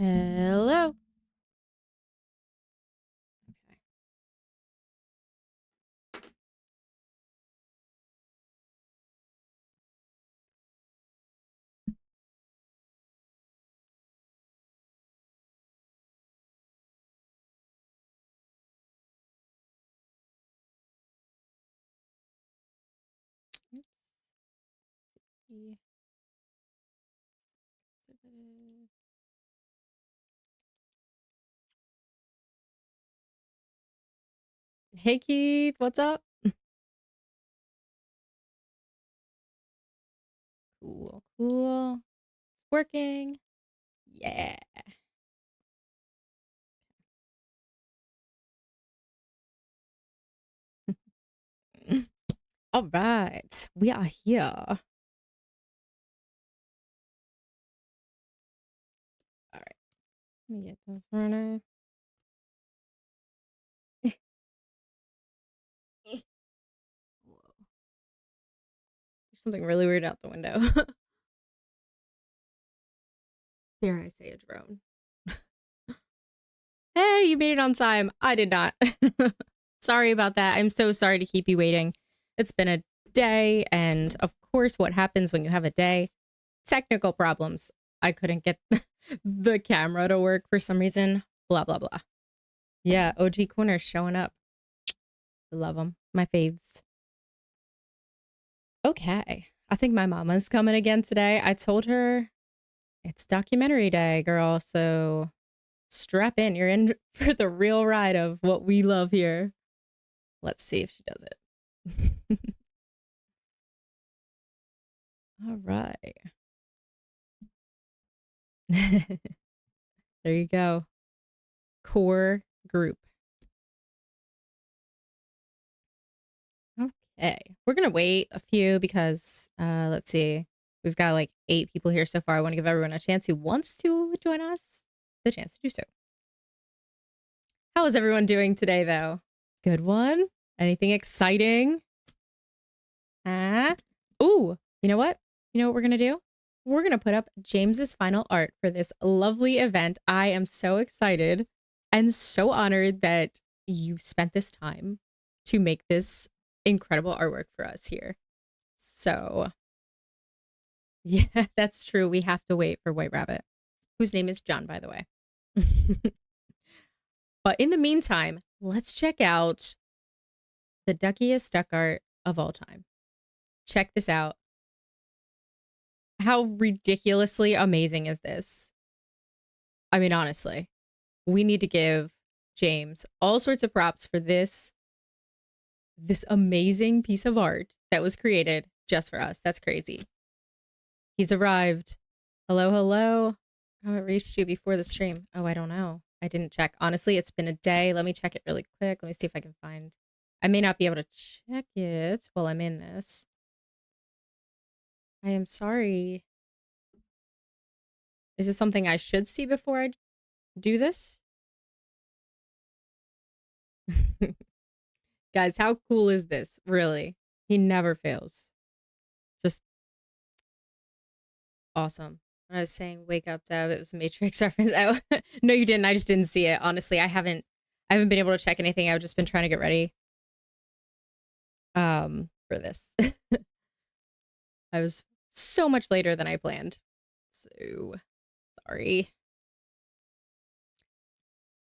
Hello. Okay. Oops. E- Hey Keith, what's up? Cool, cool. It's working. Yeah. All right. We are here. All right. Let me get those running. Whoa. There's something really weird out the window. Dare I say a drone? Hey, you made it on time. I did not. Sorry about that. I'm so sorry to keep you waiting. It's been a day, and of course, what happens when you have a day? Technical problems. I couldn't get the camera to work for some reason. Blah, blah, blah. Yeah, OG Corner showing up. Love them. My faves. Okay. I think my mama's coming again today. I told her it's documentary day, girl. So strap in. You're in for the real ride of what we love here. Let's see if she does it. All right. There you go. Core group. Okay. We're going to wait a few because let's see. We've got like 8 people here so far. I want to give everyone a chance who wants to join us the chance to do so. How is everyone doing today though? Good one? Anything exciting? Huh? Ooh, you know what? You know what we're going to do? We're going to put up James's final art for this lovely event. I am so excited and so honored that you spent this time to make this incredible artwork for us here. So, yeah, that's true. We have to wait for White Rabbit, whose name is John, by the way. But in the meantime, let's check out the duckiest duck art of all time. Check this out. How ridiculously amazing is this? I mean, honestly, we need to give James all sorts of props for this amazing piece of art that was created just for us. That's crazy. He's arrived. Hello, hello. How it reached you before the stream? Oh, I don't know. I didn't check. Honestly, it's been a day. Let me check it really quick. Let me see if I can find. I may not be able to check it while I'm in this. I am sorry. Is it something I should see before I do this? Guys, how cool is this? Really? He never fails. Just awesome. When I was saying wake up Dev, it was a Matrix reference. Oh, no, you didn't. I just didn't see it. Honestly, I haven't been able to check anything. I've just been trying to get ready for this. I was so much later than I planned. So sorry.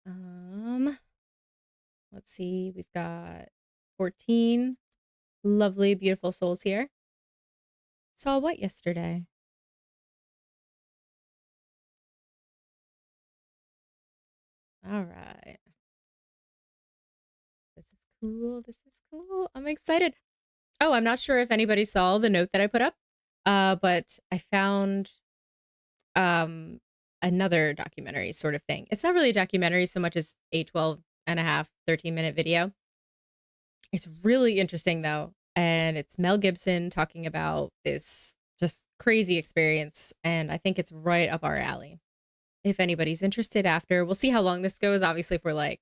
Um, let's see. We've got 14 lovely, beautiful souls here. Saw what yesterday? All right. This is cool. This is cool. I'm excited. Oh, I'm not sure if anybody saw the note that I put up. But I found um another documentary sort of thing. It's not really a documentary so much as a 12 and a half, 13-minute video. It's really interesting though. And it's Mel Gibson talking about this just crazy experience. And I think it's right up our alley. If anybody's interested after, we'll see how long this goes. Obviously, if we're like,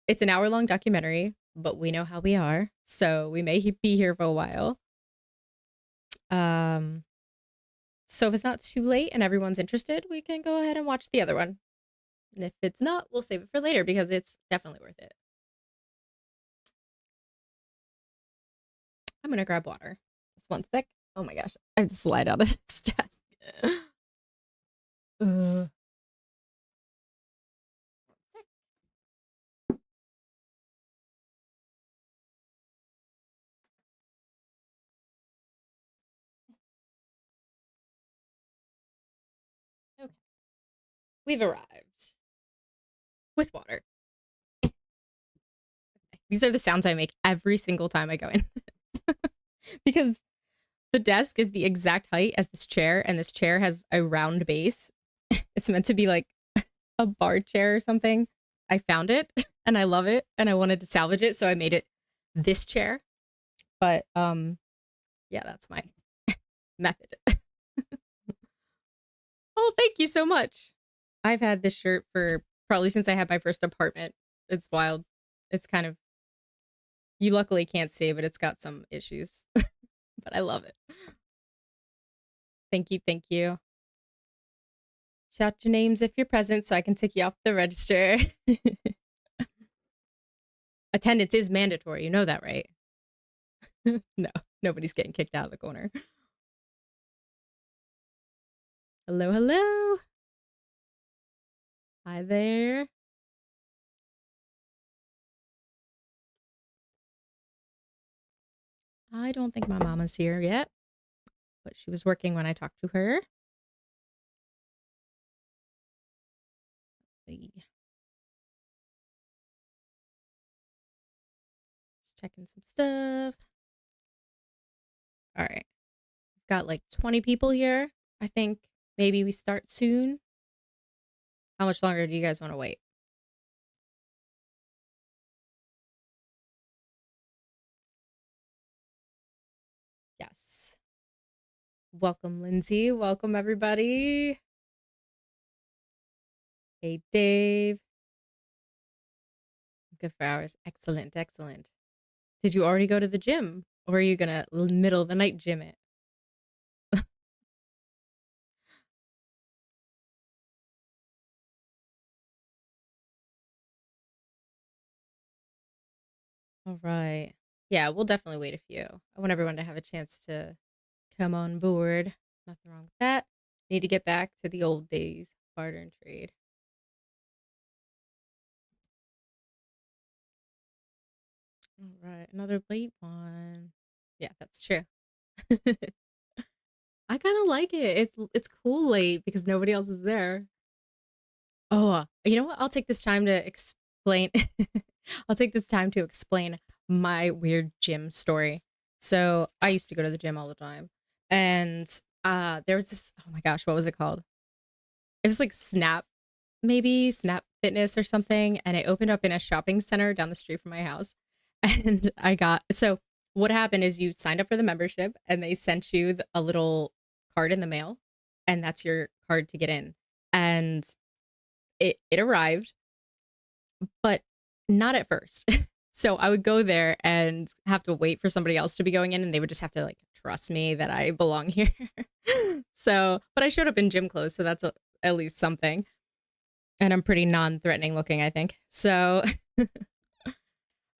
it's an hour-long documentary, but we know how we are. So we may be here for a while. Um, So if it's not too late and everyone's interested, we can go ahead and watch the other one. And if it's not, we'll save it for later because it's definitely worth it. I'm gonna grab water. Just one sec. Oh my gosh, I have to slide out of this desk. Uh, okay, we've arrived with water. These are the sounds I make every single time I go in because the desk is the exact height as this chair, and this chair has a round base. It's meant to be like a bar chair or something. I found it and I love it and I wanted to salvage it, so I made it this chair. But yeah, that's my method. Oh, thank you so much. I've had this shirt for probably since I had my first apartment. It's wild. It's kind of you luckily can't see, but it's got some issues. But I love it. Thank you, thank you. Shout your names if you're present so I can take you off the register. Attendance is mandatory. You know that, right? No, nobody's getting kicked out of the corner. Hello, hello. Hi there. I don't think my mama's here yet, but she was working when I talked to her. Just checking some stuff. All right. Got like 20 people here. I think maybe we start soon. How much longer do you guys want to wait? Yes. Welcome, Lindsay. Welcome, everybody. Hey, Dave. Good for hours. Excellent. Excellent. Did you already go to the gym? Or are you going to middle of the night gym it? All right. Yeah, we'll definitely wait a few. I want everyone to have a chance to come on board. Nothing wrong with that. Need to get back to the old days, barter and trade. All right, another late one. Yeah, that's true. I kind of like it. It's cool late because nobody else is there. Oh, you know what? I'll take this time to explain. I'll take this time to explain my weird gym story. So I used to go to the gym all the time, and there was this. Oh my gosh, what was it called? It was like Snap Fitness or something, and it opened up in a shopping center down the street from my house. And I got so what happened is you signed up for the membership, and they sent you a little card in the mail, and that's your card to get in. And it arrived, but not at first. So I would go there and have to wait for somebody else to be going in, and they would just have to like trust me that I belong here. So, but I showed up in gym clothes, so that's at least something. And I'm pretty non-threatening looking, I think. So,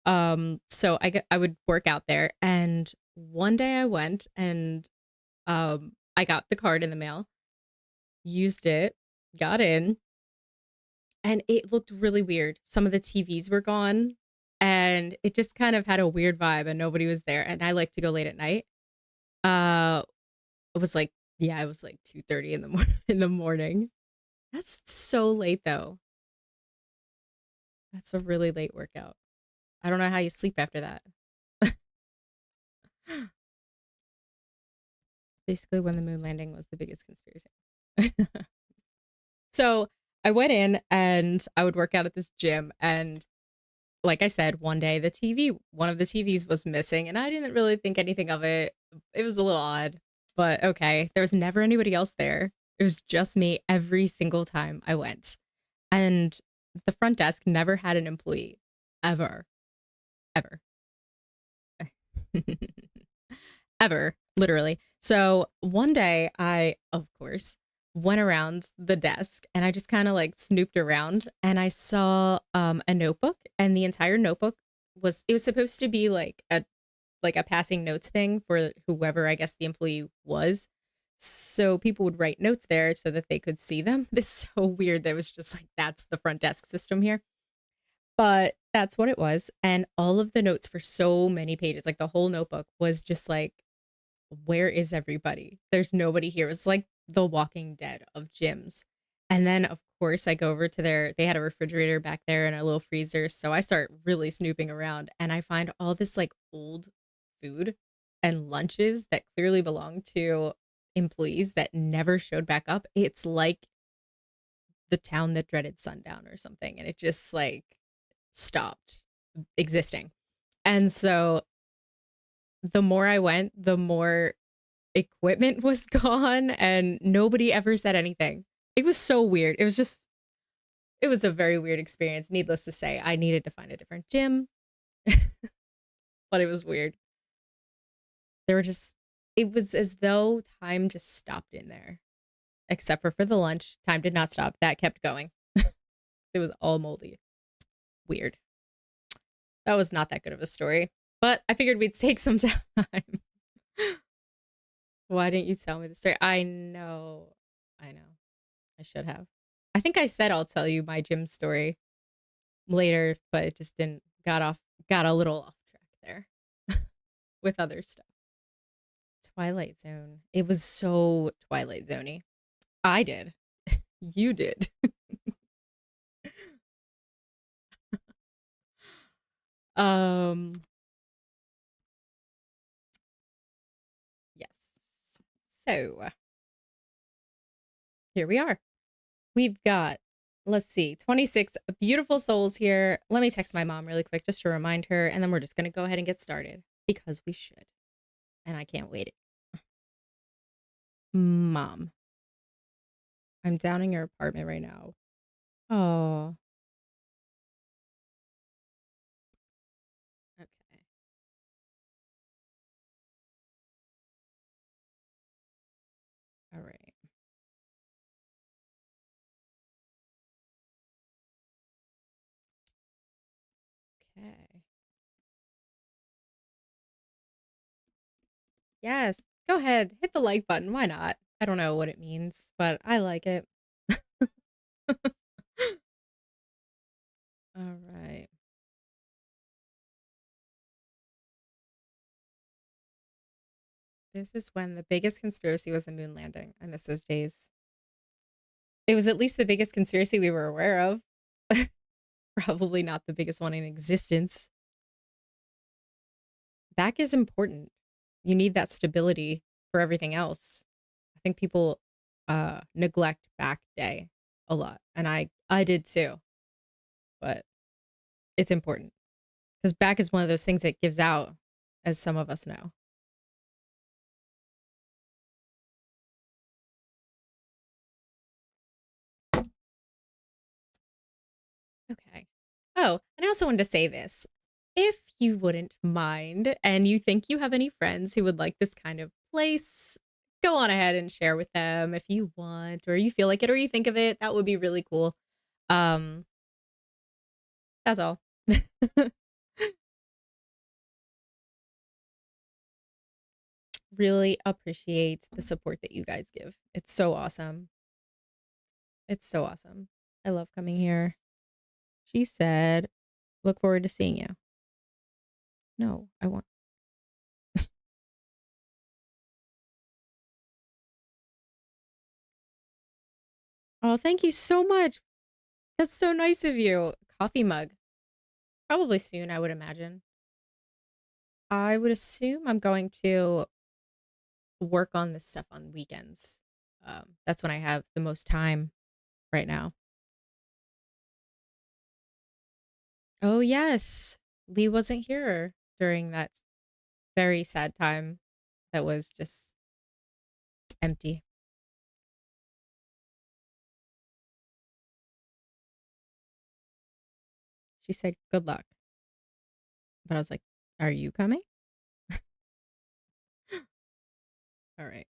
so I would work out there, and one day I went and I got the card in the mail, used it, got in, and it looked really weird. Some of the TVs were gone, and it just kind of had a weird vibe, and nobody was there. And I like to go late at night. Uh, it was like yeah, it was like 2:30 in the in the morning. That's so late though. That's a really late workout. I don't know how you sleep after that. Basically, when the moon landing was the biggest conspiracy. So I went in and I would work out at this gym, and like I said, one day one of the TVs was missing, and I didn't really think anything of it. It was a little odd, but okay. There was never anybody else there. It was just me every single time I went. And the front desk never had an employee ever, ever. ever, literally. So one day I, of course, went around the desk and I just kind of like snooped around and I saw a notebook, and the entire notebook was, it was supposed to be like a passing notes thing for whoever I guess the employee was. So people would write notes there so that they could see them. This is so weird. That was just like, that's the front desk system here. But that's what it was. And all of the notes for so many pages, like the whole notebook was just like, where is everybody? There's nobody here. It was like the Walking Dead of gyms. And then, of course, I go over to they had a refrigerator back there and a little freezer. So I start really snooping around and I find all this like old food and lunches that clearly belong to employees that never showed back up. It's like the town that dreaded sundown or something. And it just like stopped existing. And so the more I went, the more equipment was gone and nobody ever said anything. It was so weird. It was just, it was a very weird experience. Needless to say, I needed to find a different gym, but it was weird. There were just, it was as though time just stopped in there, except for the lunch. Time did not stop. That kept going. It was all moldy. Weird. That was not that good of a story, but I figured we'd take some time. Why didn't you tell me the story? I know. I know. I should have. I think I said I'll tell you my gym story later, but it just didn't, got a little off track there with other stuff. Twilight Zone. It was so Twilight Zoney. I did. You did. Um yes. So, here we are. We've got, let's see, 26 beautiful souls here. Let me text my mom really quick just to remind her, and then we're just going to go ahead and get started because we should. And I can't wait. Mom, I'm down in your apartment right now. Oh, okay. All right. Okay. Yes. Go ahead. Hit the like button. Why not? I don't know what it means, but I like it. All right. This is when the biggest conspiracy was the moon landing. I miss those days. It was at least the biggest conspiracy we were aware of. Probably not the biggest one in existence. Back is important. You need that stability for everything else. I think people neglect back day a lot, and I did too. But it's important because back is one of those things that gives out, as some of us know. Okay. Oh, and I also wanted to say this. If you wouldn't mind and you think you have any friends who would like this kind of place, go on ahead and share with them if you want, or you feel like it, or you think of it. That would be really cool. Um, that's all. Really appreciate the support that you guys give. It's so awesome. It's so awesome. I love coming here. She said, look forward to seeing you. No, I want. Oh, thank you so much. That's so nice of you. Coffee mug. Probably soon, I would imagine. I would assume I'm going to work on this stuff on weekends. That's when I have the most time right now. Oh, yes. Lee wasn't here during that very sad time that was just empty. She said, good luck. But I was like, are you coming? All right.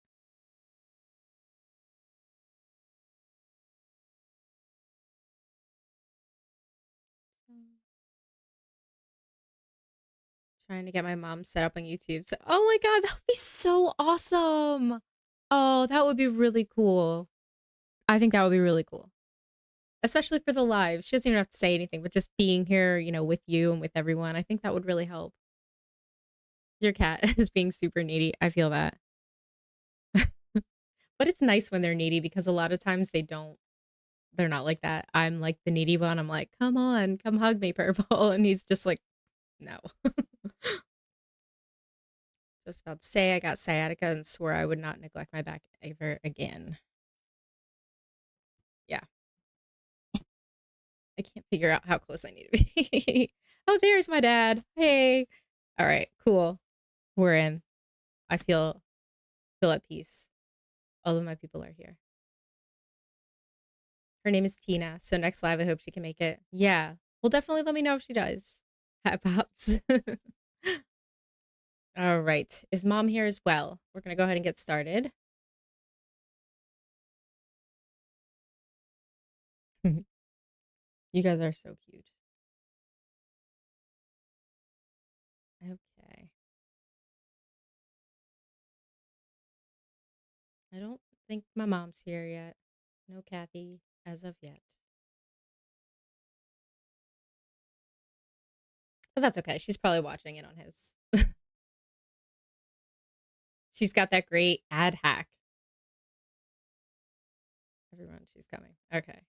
Trying to get my mom set up on YouTube. So, oh my god, that would be so awesome. Oh, that would be really cool. I think that would be really cool. Especially for the live. She doesn't even have to say anything, but just being here, with you and with everyone, I think that would really help. Your cat is being super needy. I feel that. But it's nice when they're needy because a lot of times they're not like that. I'm like the needy one. I'm like, come on, come hug me, Purple. And he's just like, no. Just about to say I got sciatica and swore I would not neglect my back ever again. Yeah. I can't figure out how close I need to be. Oh, there's my dad. Hey. All right, cool. We're in. I feel at peace. All of my people are here. Her name is Tina. So next live, I hope she can make it. Yeah. Well, definitely let me know if she does. Hat pops. All right. Is mom here as well? We're going to go ahead and get started. You guys are so cute. Okay. I don't think my mom's here yet. No Kathy as of yet. But that's okay. She's probably watching it on his. She's got that great ad hack. Everyone, she's coming. Okay.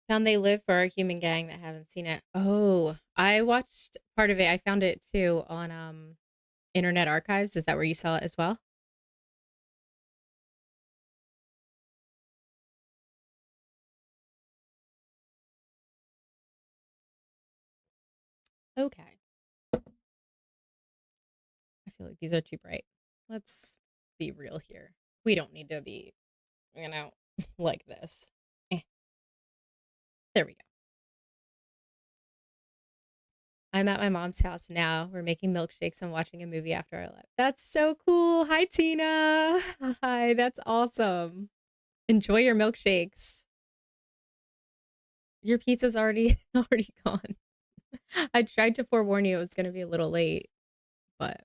Found They Live for our human gang that haven't seen it. Oh, I watched part of it. I found it too on Internet Archives. Is that where you saw it as well? Okay. I feel like these are too bright. Let's be real here. We don't need to be, you know, like this. Eh, there we go. I'm at my mom's house now. We're making milkshakes and watching a movie after our live. That's so cool. Hi, Tina. Hi, that's awesome. Enjoy your milkshakes. Your pizza's already already gone. I tried to forewarn you it was going to be a little late, but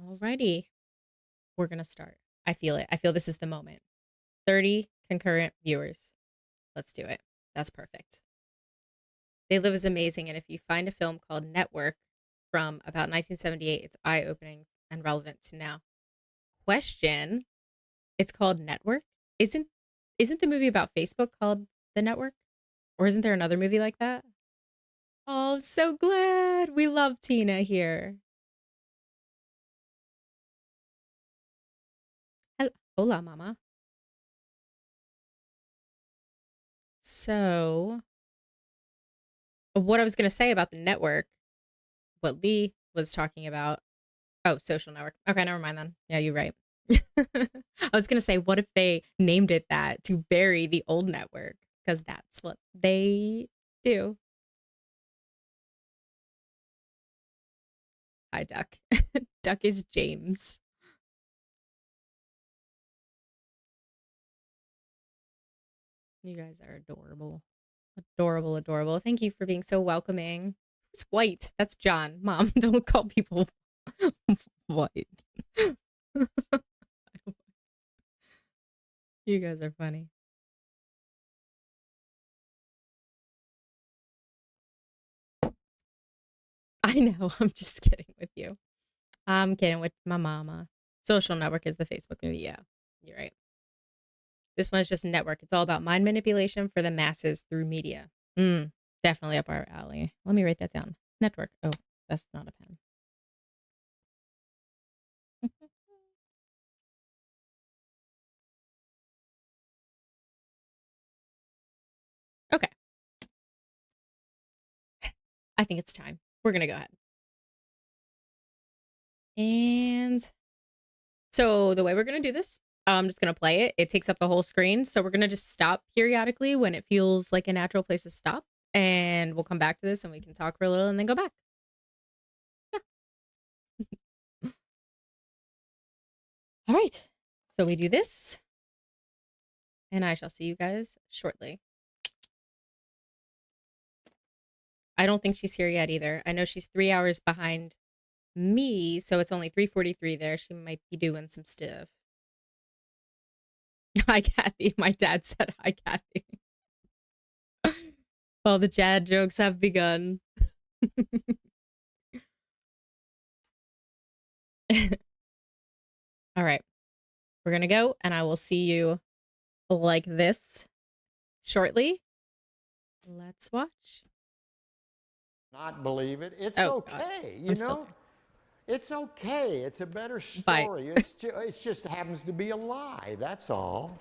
alrighty. We're going to start. I feel it. I feel this is the moment. 30 concurrent viewers. Let's do it. That's perfect. They Live is amazing. And if you find a film called Network from about 1978, it's eye opening and relevant to now. Question. It's called Network. Isn't isn't the movie about Facebook called The Network? Or isn't there another movie like that? Oh, I'm so glad. We love Tina here. Hola, mama. So, what I was going to say about the network, what Lee was talking about. Oh, social network. Okay, never mind then. Yeah, you're right. I was going to say, what if they named it that to bury the old network? Because that's what they do. Hi, Duck. Duck is James. You guys are adorable. Adorable, adorable. Thank you for being so welcoming. Who's white? That's John. Mom, don't call people white. You guys are funny. I know. I'm just kidding with you. I'm kidding with my mama. Social Network is the Facebook movie. Yeah, you're right. This one's just a network. It's all about mind manipulation for the masses through media. Definitely up our alley. Let me write that down. Network. Oh, that's not a pen. Okay. I think it's time. We're going to go ahead. And so the way we're going to do this, I'm just going to play it. It takes up the whole screen. So we're going to just stop periodically when it feels like a natural place to stop. and we'll come back to this and we can talk for a little and then go back. Yeah. All right. So we do this, and I shall see you guys shortly. I don't think she's here yet either. I know she's 3 hours behind me, so it's only 3:43 there. She might be doing some stuff. Hi, Kathy. My dad said hi, Kathy. All the dad jokes have begun. All right. We're going to go, and I will see you like this shortly. Let's watch. Not believe it. It's Oh, okay. You know, it's okay. It's a better story. Bye. It's just happens to be a lie. That's all.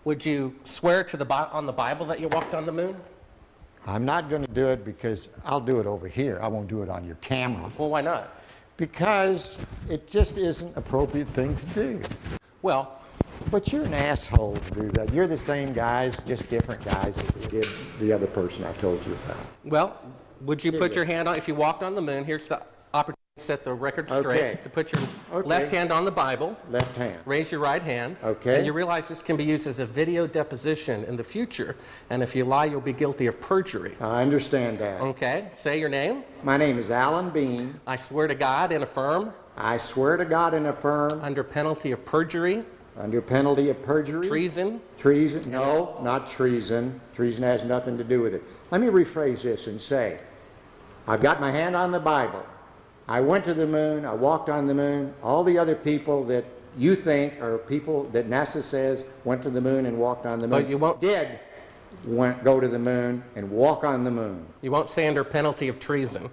Would you swear to on the Bible that you walked on the moon? I'm not going to do it because I'll do it over here. I won't do it on your camera. Well, why not? Because it just isn't an appropriate thing to do. Well, but you're an asshole to do that. You're the same guys, just different guys that did the other person I told you about. well, would you put your hand on, if you walked on the moon, here's the opportunity to set the record straight, Okay. to put your left hand on the Bible, Left hand. raise your right hand, Okay. and you realize this can be used as a video deposition in the future, and if you lie, you'll be guilty of perjury. I understand that. Okay, say your name. My name is Alan Bean. I swear to God and affirm, I swear to God and affirm, under penalty of perjury, under penalty of perjury. treason. Treason? No, not treason. Treason has nothing to do with it. Let me rephrase this and say, I've got my hand on the Bible. I went to the moon. I walked on the moon. All the other people that you think are people that NASA says went to the moon and walked on the moon But you won't- did go to the moon and walk on the moon. You won't say under penalty of treason.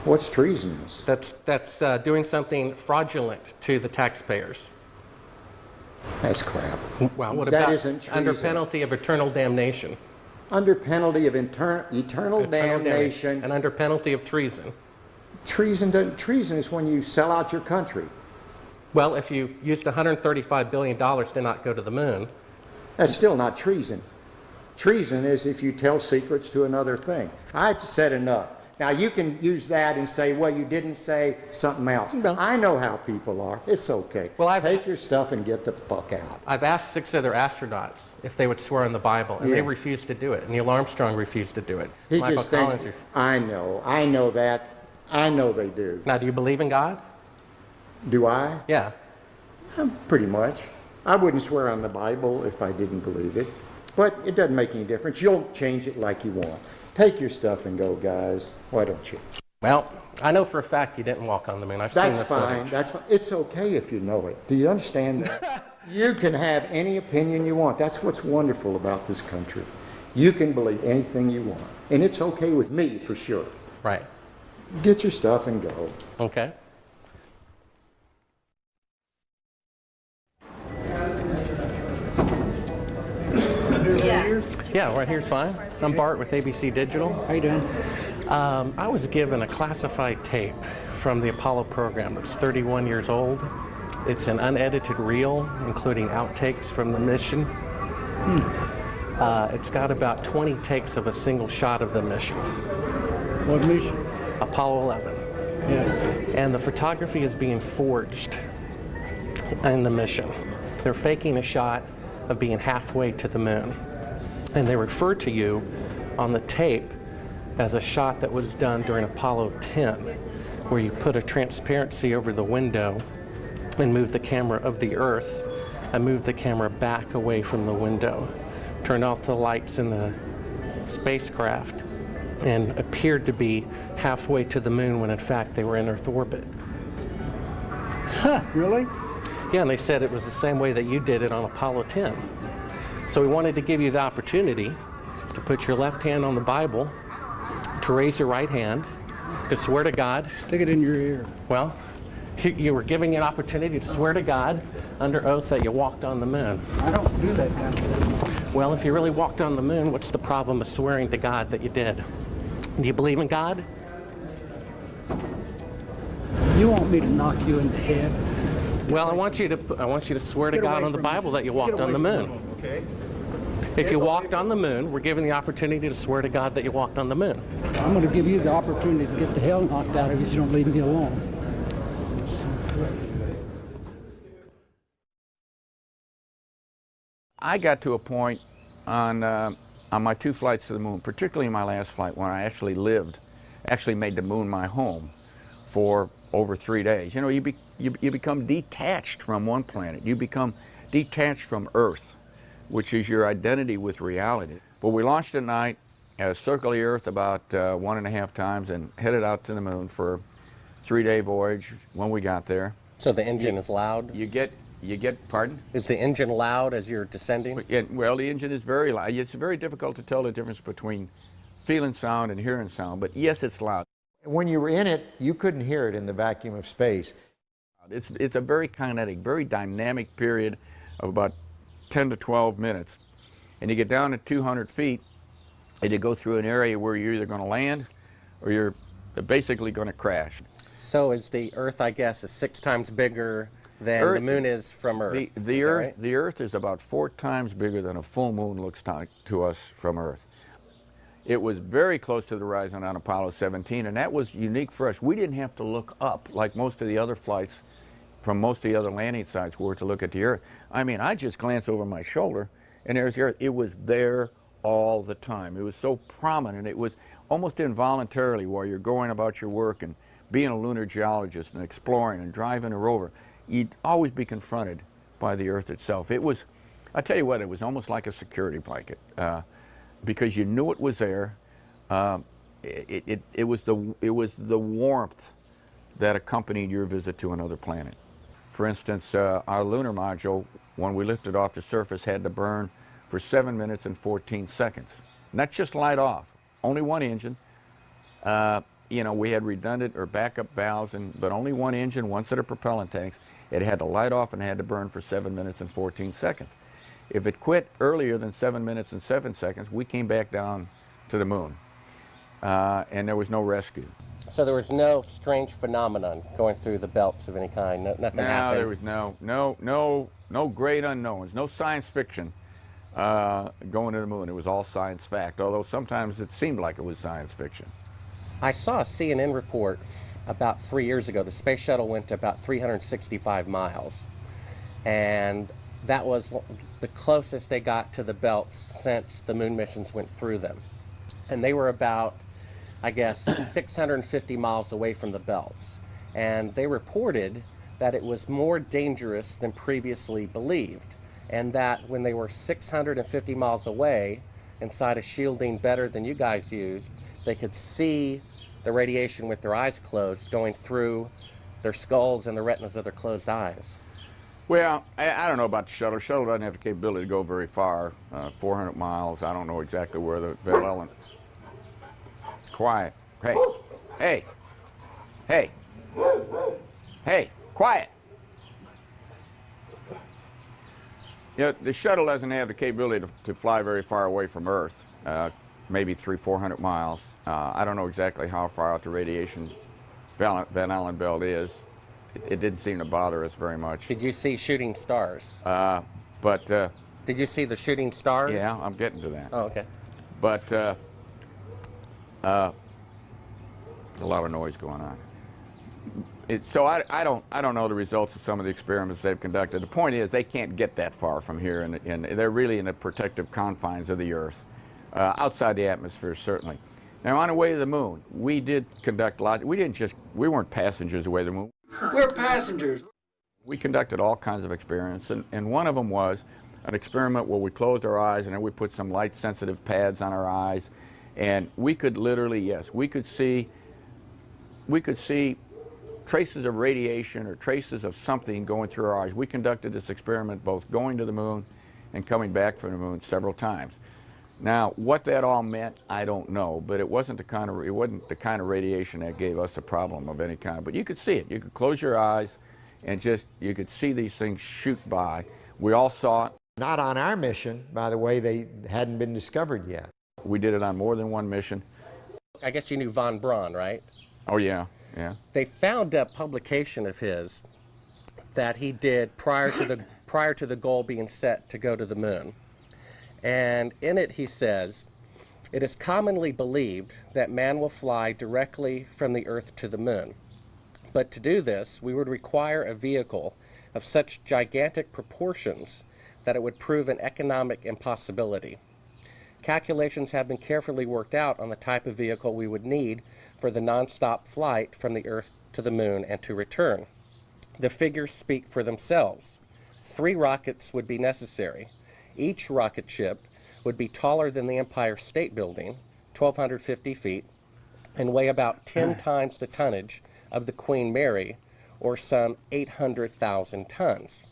What's treasonous? That's doing something fraudulent to the taxpayers. That's crap. Well, what That about isn't under treason. penalty of eternal damnation? Under penalty of eternal damnation. And under penalty of treason. Treason is when you sell out your country. Well, if you used $135 billion to not go to the moon, That's still not treason. Treason is if you tell secrets to another thing. I've said enough. Now you can use that and say, well, you didn't say something else. No. I know how people are. It's okay. Well, take your stuff and get the fuck out. I've asked 6 other astronauts if they would swear on the Bible, and Yeah. they refused to do it. Neil Armstrong refused to do it. He Michael just Collins thinks, I know that. I know they do. Now, do you believe in God? Do I? Yeah. Pretty much. I wouldn't swear on the Bible if I didn't believe it. But it doesn't make any difference. You'll change it like you want. Take your stuff and go, guys. Why don't you? Well, I know for a fact you didn't walk on the moon. I've That's seen the fine. footage. That's fine. It's okay if you know it. Do you understand that? You can have any opinion you want. That's what's wonderful about this country. You can believe anything you want. And it's okay with me, for sure. Right. Get your stuff and go. Okay. Yeah, right here's fine. I'm Bart with ABC Digital. How you doing? I was given a classified tape from the Apollo program. It's 31 years old. It's an unedited reel, including outtakes from the mission. It's got about 20 takes of a single shot of the mission. What mission? Apollo 11. Yes. And the photography is being forged in the mission. They're faking a shot of being halfway to the moon. And they refer to you on the tape as a shot that was done during Apollo 10, where you put a transparency over the window and move the camera of the Earth and move the camera back away from the window, turned off the lights in the spacecraft, and appeared to be halfway to the moon when in fact they were in Earth orbit. Huh, really? Yeah, and they said it was the same way that you did it on Apollo 10. So we wanted to give you the opportunity to put your left hand on the Bible, to raise your right hand, to swear to God. Stick it in your ear. Well, you were giving you an opportunity to swear to God under oath that you walked on the moon. I don't do that kind of thing. Well, if you really walked on the moon, what's the problem of swearing to God that you did? Do you believe in God? You want me to knock you in the head? Well, I want you to swear to Get God away on the from me. Bible that you Get walked away on the from moon. me, okay? If you walked on the moon, we're given the opportunity to swear to God that you walked on the moon. I'm going to give you the opportunity to get the hell knocked out of you if you don't leave me alone. I got to a point on my 2 flights to the moon, particularly my last flight, when I actually made the moon my home for over 3 days. You know, you become detached from one planet. You become detached from Earth, which is your identity with reality. But we launched at night, circled the Earth about 1.5 times, and headed out to the moon for a 3-day voyage. When we got there, So the engine is loud? you get, pardon? Is the engine loud as you're descending? Well, the engine is very loud. It's very difficult to tell the difference between feeling sound and hearing sound, but yes, it's loud. When you were in it, you couldn't hear it in the vacuum of space. It's a very kinetic, very dynamic period of about 10 to 12 minutes. And you get down to 200 feet, and you go through an area where you're either going to land or you're basically going to crash. So is the Earth, I guess, is 6 times bigger than the moon is from Earth? The Earth is about 4 times bigger than a full moon looks to us from Earth. It was very close to the horizon on Apollo 17, and that was unique for us. We didn't have to look up like most of the other flights from most of the other landing sites were to look at the Earth. I mean, I just glanced over my shoulder, and there's the Earth. It was there all the time. It was so prominent. It was almost involuntarily while you're going about your work and being a lunar geologist and exploring and driving a rover, you'd always be confronted by the Earth itself. It was, I tell you what, it was almost like a security blanket because you knew it was there. It was the warmth that accompanied your visit to another planet. For instance, our lunar module, when we lifted off the surface, had to burn for 7 minutes and 14 seconds. Not just light off, only one engine. You know, we had redundant or backup valves, but only one engine, one set of propellant tanks. It had to light off and had to burn for 7 minutes and 14 seconds. If it quit earlier than 7 minutes and 7 seconds, we came back down to the moon, and there was no rescue. So there was no strange phenomenon going through the belts of any kind. Nothing happened. There was no great unknowns, no science fiction going to the moon. It was all science fact, although sometimes it seemed like it was science fiction. I saw a CNN report about 3 years ago. The space shuttle went to about 365 miles, and that was the closest they got to the belts since the moon missions went through them. And they were about, I guess, 650 miles away from the belts. And they reported that it was more dangerous than previously believed, and that when they were 650 miles away, inside a shielding better than you guys used, they could see the radiation with their eyes closed going through their skulls and the retinas of their closed eyes. Well, I don't know about the shuttle. The shuttle doesn't have the capability to go very far, 400 miles. I don't know exactly where the Bell Ellen. Quiet. Hey. Hey. Hey. Hey. Quiet. You know, the shuttle doesn't have the capability to fly very far away from Earth, maybe 300-400 miles. I don't know exactly how far out the radiation Van Allen belt is. It didn't seem to bother us very much. Did you see shooting stars? Did you see the shooting stars? Yeah, I'm getting to that. Oh, okay. But a lot of noise going on. So I don't know the results of some of the experiments they've conducted. The point is they can't get that far from here, and they're really in the protective confines of the Earth, outside the atmosphere certainly. Now on the way to the moon, we did conduct lots. We weren't passengers away to the moon. We're passengers. We conducted all kinds of experiments, and one of them was an experiment where we closed our eyes and then we put some light-sensitive pads on our eyes, and we could literally, yes, we could see traces of radiation or traces of something going through our eyes. We conducted this experiment both going to the moon and coming back from the moon several times. Now, what that all meant, I don't know, but it wasn't the kind of radiation that gave us a problem of any kind. But you could see it. You could close your eyes and you could see these things shoot by. We all saw it. Not on our mission, by the way, they hadn't been discovered yet. We did it on more than one mission. I guess you knew von Braun, right? Oh, yeah, yeah. They found a publication of his that he did prior to the goal being set to go to the moon. And in it, he says, it is commonly believed that man will fly directly from the earth to the moon. But to do this, we would require a vehicle of such gigantic proportions that it would prove an economic impossibility. Calculations have been carefully worked out on the type of vehicle we would need for the nonstop flight from the Earth to the moon and to return. The figures speak for themselves. 3 rockets would be necessary. Each rocket ship would be taller than the Empire State Building, 1,250 feet, and weigh about 10 times the tonnage of the Queen Mary, or some 800,000 tons.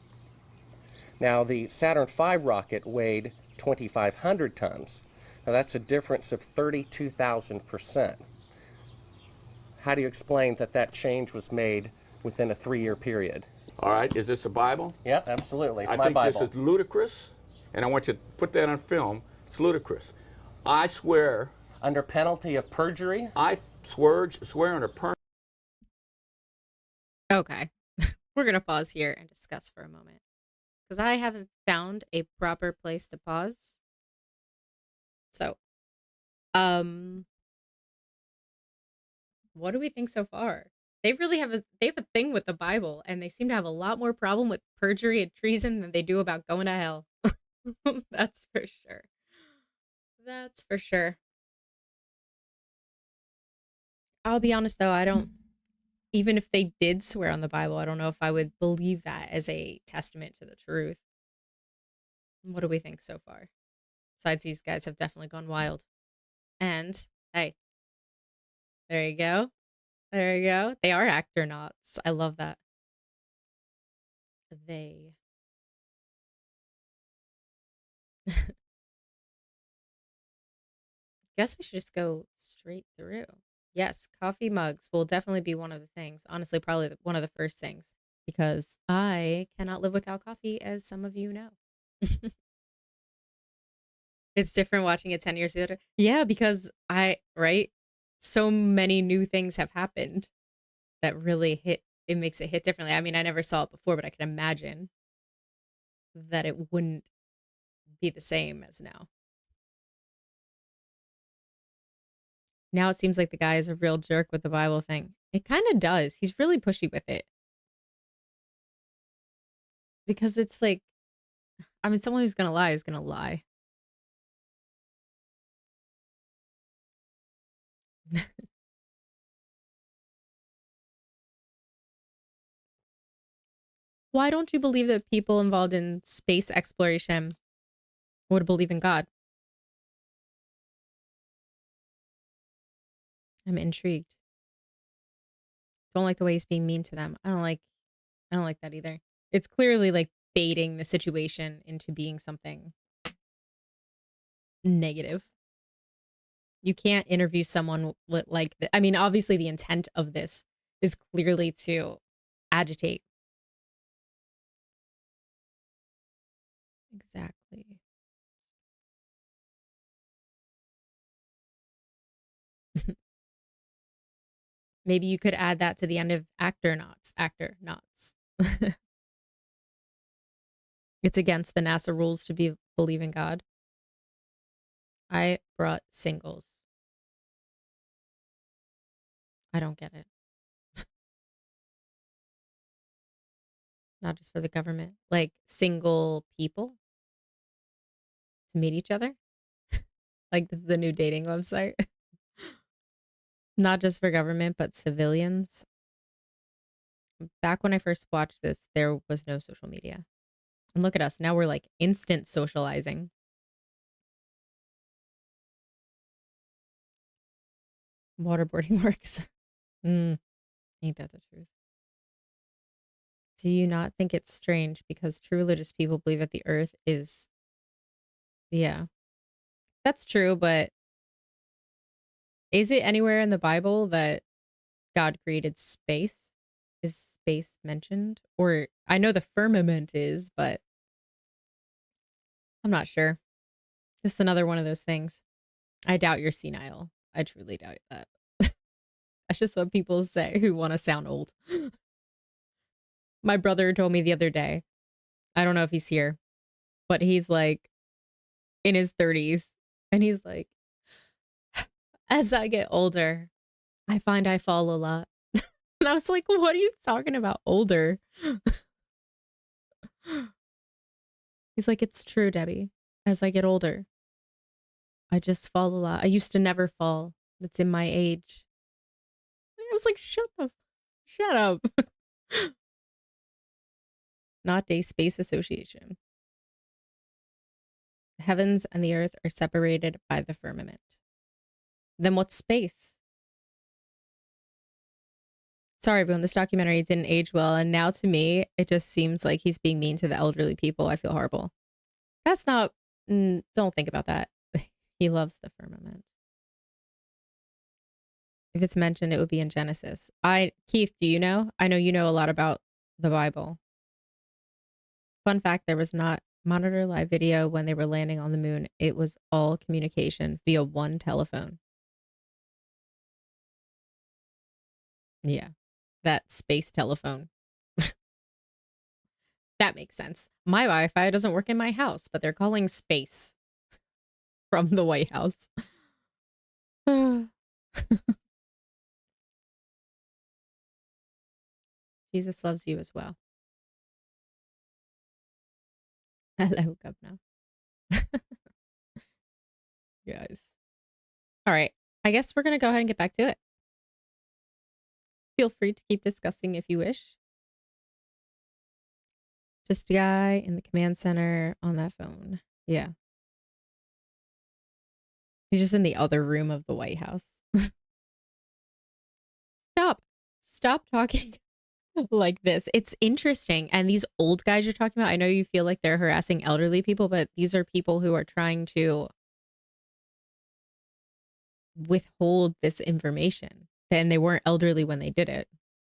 Now, the Saturn V rocket weighed 2,500 tons. Now, that's a difference of 32,000%. How do you explain that that change was made within a 3-year period? All right, is this a Bible? Yeah, absolutely. It's I my think Bible. this is ludicrous, and I want you to put that on film. It's ludicrous. I swear, Under penalty of perjury? I swear under perjury. Okay. We're going to pause here and discuss for a moment. Because I haven't found a proper place to pause. So, what do we think so far? They really have a thing with the Bible, and they seem to have a lot more problem with perjury and treason than they do about going to hell. That's for sure. That's for sure. I'll be honest though, I don't, even if they did swear on the Bible, I don't know if I would believe that as a testament to the truth. What do we think so far? Besides, these guys have definitely gone wild. And hey, there you go. There you go. They are actor knots. I love that. They. Guess we should just go straight through. Yes, coffee mugs will definitely be one of the things. Honestly, probably one of the first things because I cannot live without coffee, as some of you know. It's different watching it 10 years later. Yeah, because right? So many new things have happened that really it makes it hit differently. I mean, I never saw it before, but I can imagine that it wouldn't be the same as now. Now it seems like the guy is a real jerk with the Bible thing. It kind of does. He's really pushy with it. Because it's like, I mean, someone who's going to lie is going to lie. Why don't you believe that people involved in space exploration would believe in God? I'm intrigued. Don't like the way he's being mean to them. I don't like that either. It's clearly like baiting the situation into being something negative. You can't interview someone with like I mean, obviously the intent of this is clearly to agitate. Exactly. Maybe you could add that to the end of actor knots. Actor knots. It's against the NASA rules to believe in God. I brought singles. I don't get it. Not just for the government. Like single people to meet each other. Like this is the new dating website. Not just for government, but civilians. Back when I first watched this, there was no social media. And look at us. Now we're like instant socializing. Waterboarding works. Ain't that the truth? Do you not think it's strange because true religious people believe that the earth is, yeah, that's true, but is it anywhere in the Bible that God created space? Is space mentioned? Or I know the firmament is, but I'm not sure. This is another one of those things. I doubt you're senile. I truly doubt that. That's just what people say who want to sound old. My brother told me the other day, I don't know if he's here, but he's like, in his 30s. And he's like, as I get older, I find I fall a lot. And I was like, what are you talking about? Older. He's like, it's true, Debbie. As I get older, I just fall a lot. I used to never fall. It's in my age. I was like, shut up. Not a space association. The heavens and the earth are separated by the firmament. Then what's space? Sorry, everyone, this documentary didn't age well. And now to me, it just seems like he's being mean to the elderly people. I feel horrible. That's not, don't think about that. He loves the firmament. If it's mentioned, it would be in Genesis. Keith, do you know? I know you know a lot about the Bible. Fun fact, there was not monitor live video when they were landing on the moon. It was all communication via one telephone. Yeah, that space telephone. That makes sense. My Wi-Fi doesn't work in my house, but they're calling space from the White House. Jesus loves you as well. Hello, Governor. Guys. All right. I guess we're going to go ahead and get back to it. Feel free to keep discussing if you wish. Just a guy in the command center on that phone. Yeah. He's just in the other room of the White House. Stop talking like this. It's interesting. And these old guys you're talking about, I know you feel like they're harassing elderly people, but these are people who are trying to withhold this information. And they weren't elderly when they did it.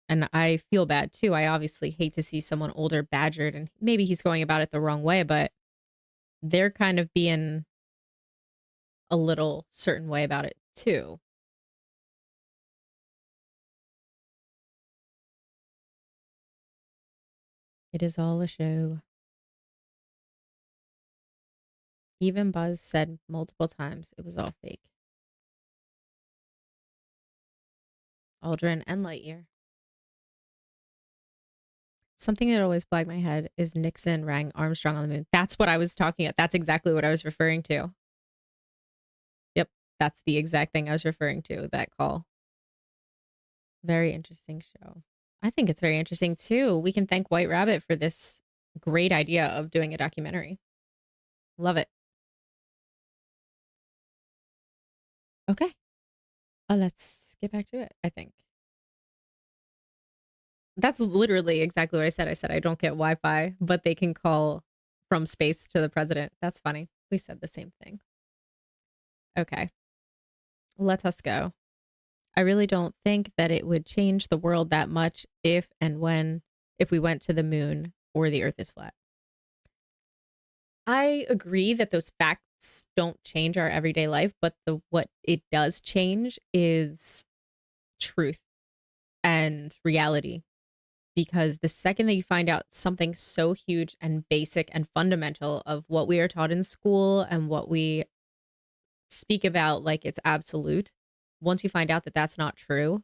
And I feel bad too. I obviously hate to see someone older badgered, and maybe he's going about it the wrong way, but they're kind of being a little certain way about it too. It is all a show. Even Buzz said multiple times it was all fake. Aldrin and Lightyear. Something that always blagged my head is Nixon rang Armstrong on the moon. That's what I was talking about. That's exactly what I was referring to. Yep, that's the exact thing I was referring to, that call. Very interesting show. I think it's very interesting too. We can thank White Rabbit for this great idea of doing a documentary. Love it. Okay. Let's get back to it, I think. That's literally exactly what I said. I said I don't get Wi-Fi, but they can call from space to the president. That's funny. We said the same thing. Okay. Let us go. I really don't think that it would change the world that much if we went to the moon or the earth is flat. I agree that those facts don't change our everyday life, but what it does change is truth and reality. Because the second that you find out something so huge and basic and fundamental of what we are taught in school and what we speak about like it's absolute, once you find out that that's not true,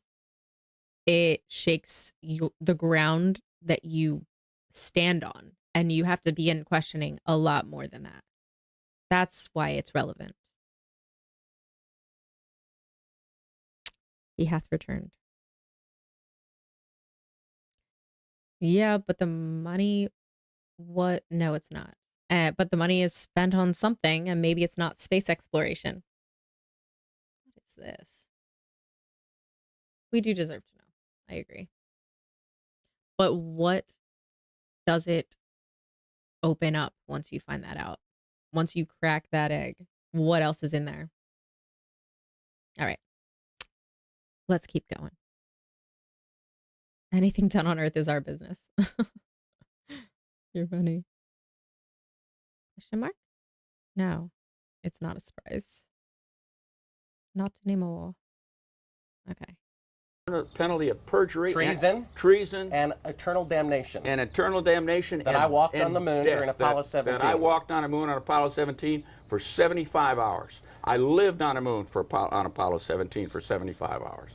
it shakes the ground that you stand on, and you have to begin questioning a lot more than that. That's why it's relevant. He hath returned. Yeah, but the money, what? No, it's not. But the money is spent on something, and maybe it's not space exploration. What is this? We do deserve to know. I agree. But what does it open up once you find that out? Once you crack that egg, what else is in there? All right. Let's keep going. Anything done on Earth is our business. You're funny. Question mark? No, it's not a surprise. Not anymore. Okay. penalty of perjury, treason, and eternal damnation. And eternal damnation. That I walked on the moon during Apollo 17. That I walked on the moon on Apollo 17 for 75 hours. I lived on the moon on Apollo 17 for 75 hours.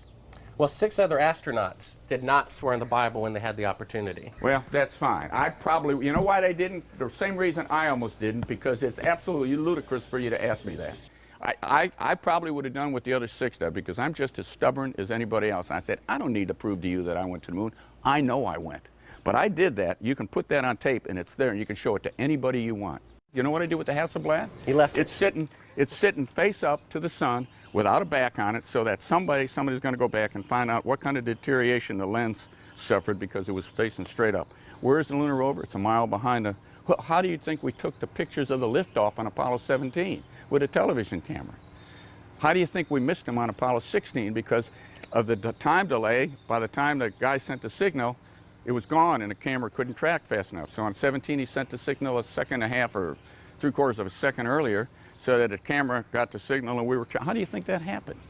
Well, 6 other astronauts did not swear in the Bible when they had the opportunity. Well, that's fine. I probably, you know why they didn't? The same reason I almost didn't, because it's absolutely ludicrous for you to ask me that. I probably would have done what the other 6 did, because I'm just as stubborn as anybody else. I said, I don't need to prove to you that I went to the moon. I know I went. But I did that. You can put that on tape, and it's there, and you can show it to anybody you want. You know what I did with the Hasselblad? He left it. It's sitting face up to the sun without a back on it, so that somebody's going to go back and find out what kind of deterioration the lens suffered because it was facing straight up. Where's the lunar rover? It's a mile behind the... Well, how do you think we took the pictures of the liftoff on Apollo 17 with a television camera? How do you think we missed them on Apollo 16 because of the time delay? By the time the guy sent the signal, it was gone and the camera couldn't track fast enough. So on 17, he sent the signal a second and a half or 3/4 of a second earlier, so that the camera got the signal and we were... How do you think that happened?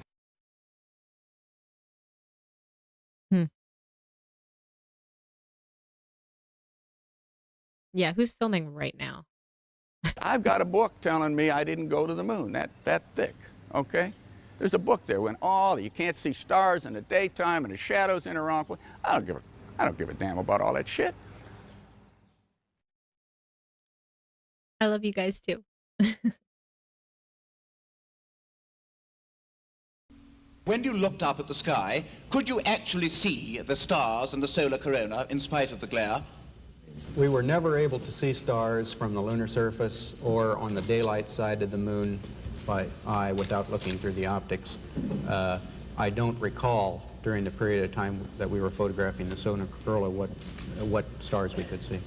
Yeah, who's filming right now? I've got a book telling me I didn't go to the moon, that thick, okay? There's a book there when you can't see stars in the daytime and the shadows in the wrong place. I don't give a damn about all that shit. I love you guys too. When you looked up at the sky, could you actually see the stars and the solar corona in spite of the glare? We were never able to see stars from the lunar surface or on the daylight side of the moon by eye without looking through the optics. I don't recall during the period of time that we were photographing the solar corona what stars we could see.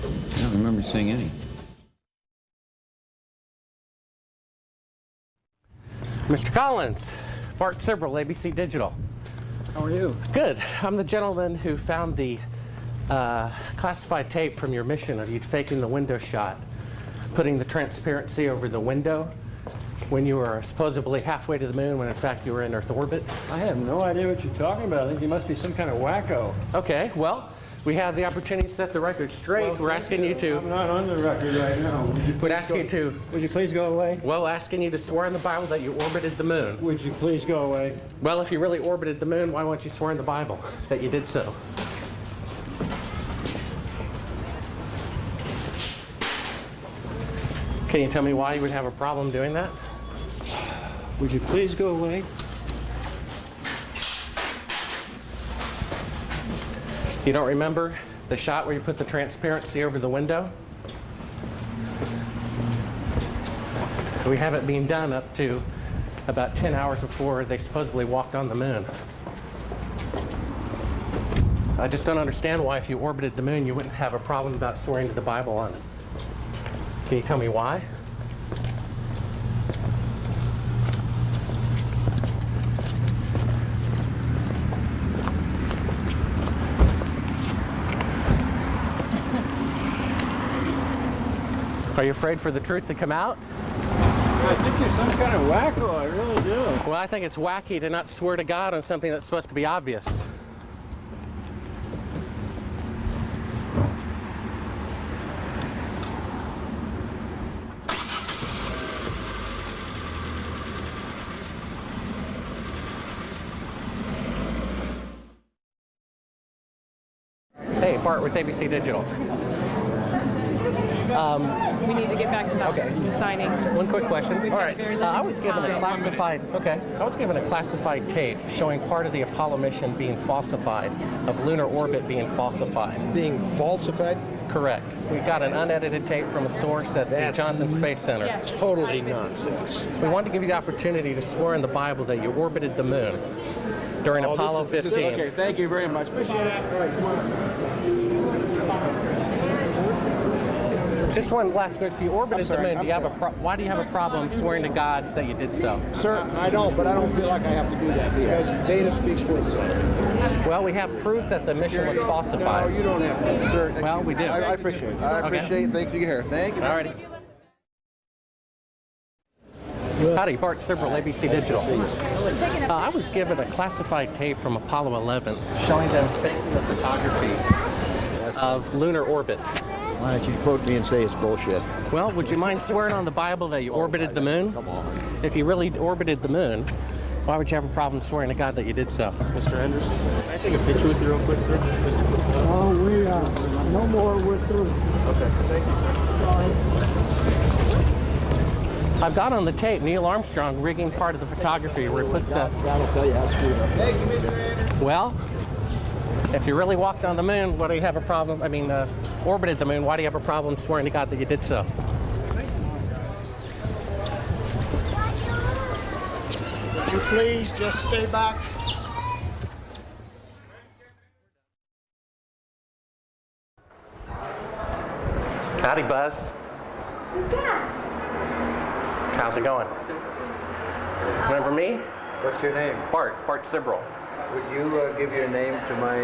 I don't remember seeing any. Mr. Collins, Bart Sibrel, ABC Digital. How are you? Good. I'm the gentleman who found the classified tape from your mission of you faking the window shot, putting the transparency over the window when you were supposedly halfway to the moon when in fact you were in Earth orbit. I have no idea what you're talking about. I think you must be some kind of wacko. Okay, well, we have the opportunity to set the record straight. Well, we're asking you to... I'm not on the record right now. We'd ask you to... Would you please go away? Well, asking you to swear in the Bible that you orbited the moon. Would you please go away? Well, if you really orbited the moon, why won't you swear in the Bible that you did so? Can you tell me why you would have a problem doing that? Would you please go away? You don't remember the shot where you put the transparency over the window? We have it being done up to about 10 hours before they supposedly walked on the moon. I just don't understand why if you orbited the moon you wouldn't have a problem about swearing to the Bible on it. Can you tell me why? Are you afraid for the truth to come out? I think you're some kind of wacko, I really do. Well, I think it's wacky to not swear to God on something that's supposed to be obvious. Hey, Bart with ABC Digital. We need to get back to that signing. One quick question. We've All got right. very I limited was given a time. classified. Okay. I was given a classified tape showing part of the Apollo mission being falsified, of lunar orbit being falsified. Being falsified? Correct. We got an unedited tape from a source at the Johnson Space Center. Yes. Totally nonsense. We wanted to give you the opportunity to swear in the Bible that you orbited the moon during Apollo 15. Okay, thank you very much. Appreciate it. All right, come on. Just one last question. If you orbited the moon, why do you have a problem swearing to God that you did so? Sir, I don't, but I don't feel like I have to do that because data speaks for itself. Well, we have proof that the mission was falsified. No, you don't have to. Sir, Well, we do. I appreciate it. I appreciate it. Thank you here. Thank you. All righty. Howdy, Bart Sibrel, ABC Digital. I was given a classified tape from Apollo 11 showing them taking the photography of lunar orbit. Why don't you quote me and say it's bullshit? Well, would you mind swearing on the Bible that you orbited the moon? Come on. If you really orbited the moon, why would you have a problem swearing to God that you did so? Mr. Anderson, can I take a picture with you real quick, sir? Oh, we are. No more, we're through. Okay, thank you, sir. I've got on the tape Neil Armstrong rigging part of the photography where he puts that. That'll tell you how screwed up. Thank you, Mr. Anderson. Well, if you really walked on the moon, why do you have a problem? Orbited the moon, why do you have a problem swearing to God that you did so? Would you please just stay back? Howdy, Buzz. Who's that? How's it going? Remember me? What's your name? Bart Sibrel. Would you give your name to my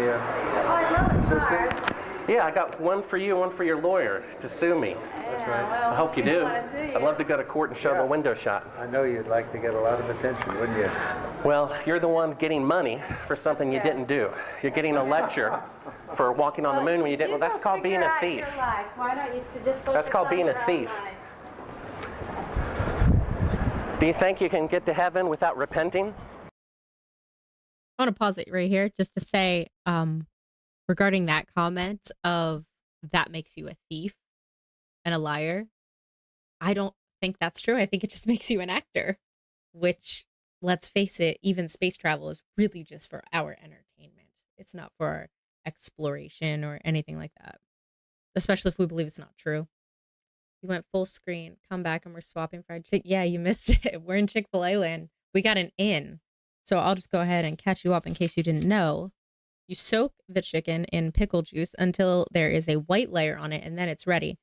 assistant? Yeah, I got one for you, one for your lawyer to sue me. That's right. I hope you do. I'd love to go to court and show the window shot. I know you'd like to get a lot of attention, wouldn't you? Well, you're the one getting money for something you didn't do. You're getting a lecture for walking on the moon when you didn't. Well, that's called being a thief. Why don't you just That's called being a thief. Do you think you can get to heaven without repenting? I want to pause it right here just to say, regarding that comment of that makes you a thief and a liar, I don't think that's true. I think it just makes you an actor, which, let's face it, even space travel is really just for our entertainment. It's not for our exploration or anything like that, especially if we believe it's not true. You went full screen, come back, and we're swapping fried chicken. Yeah, you missed it. We're in Chick-fil-A land. We got an in. So I'll just go ahead and catch you up in case you didn't know. You soak the chicken in pickle juice until there is a white layer on it, and then it's ready.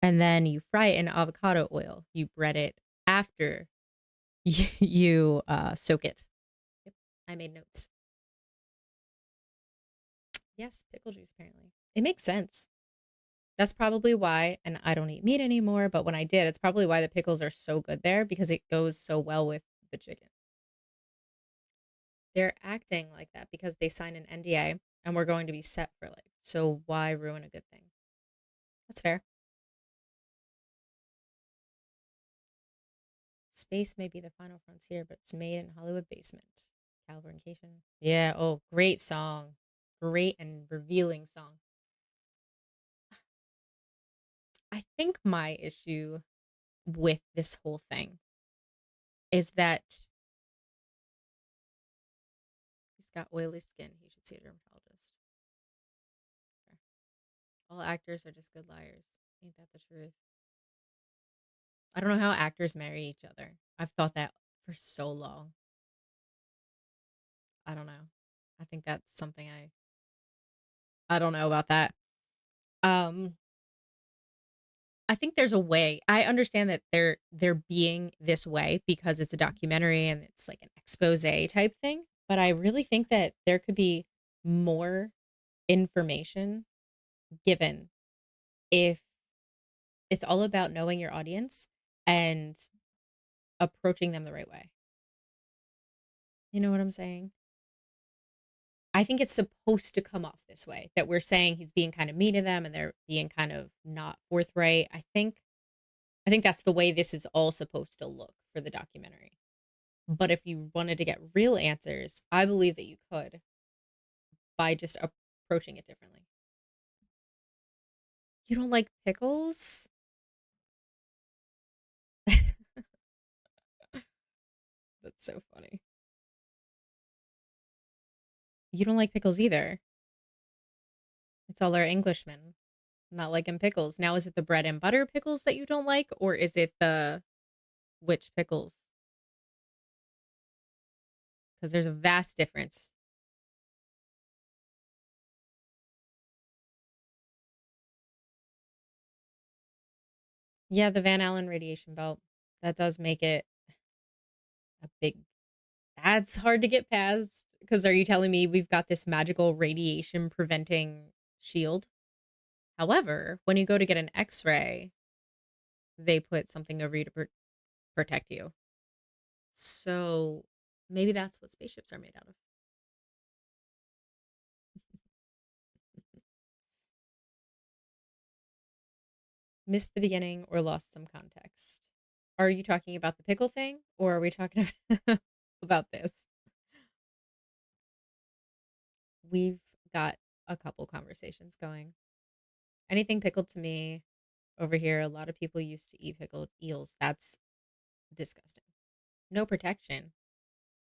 And then you fry it in avocado oil. You bread it after you soak it. Yep, I made notes. Yes, pickle juice, apparently. It makes sense. That's probably why, and I don't eat meat anymore, but when I did, it's probably why the pickles are so good there, because it goes so well with the chicken. They're acting like that because they signed an NDA and we're going to be set for life. So why ruin a good thing? That's fair. Space may be the final frontier, but it's made in Hollywood basement. Californication. Yeah. Oh, great song. Great and revealing song. I think my issue with this whole thing is that he's got oily skin. He should see a dermatologist. All actors are just good liars. Ain't that the truth? I don't know how actors marry each other. I've thought that for so long. I don't know. I think that's something I don't know about that. I think there's a way. I understand that they're being this way because it's a documentary and it's like an expose type thing, but I really think that there could be more information given if it's all about knowing your audience and approaching them the right way. You know what I'm saying? I think it's supposed to come off this way, that we're saying he's being kind of mean to them and they're being kind of not forthright. I think that's the way this is all supposed to look for the documentary. But if you wanted to get real answers, I believe that you could by just approaching it differently. You don't like pickles? That's so funny. You don't like pickles either. It's all our Englishmen not liking pickles. Now, is it the bread and butter pickles that you don't like, or is it the which pickles? Because there's a vast difference. Yeah, the Van Allen radiation belt. That does make it a big... That's hard to get past. Because are you telling me we've got this magical radiation preventing shield? However, when you go to get an x-ray, they put something over you to protect you. So maybe that's what spaceships are made out of. Missed the beginning or lost some context. Are you talking about the pickle thing or are we talking about this? We've got a couple conversations going. Anything pickled to me over here, a lot of people used to eat pickled eels. That's disgusting. No protection.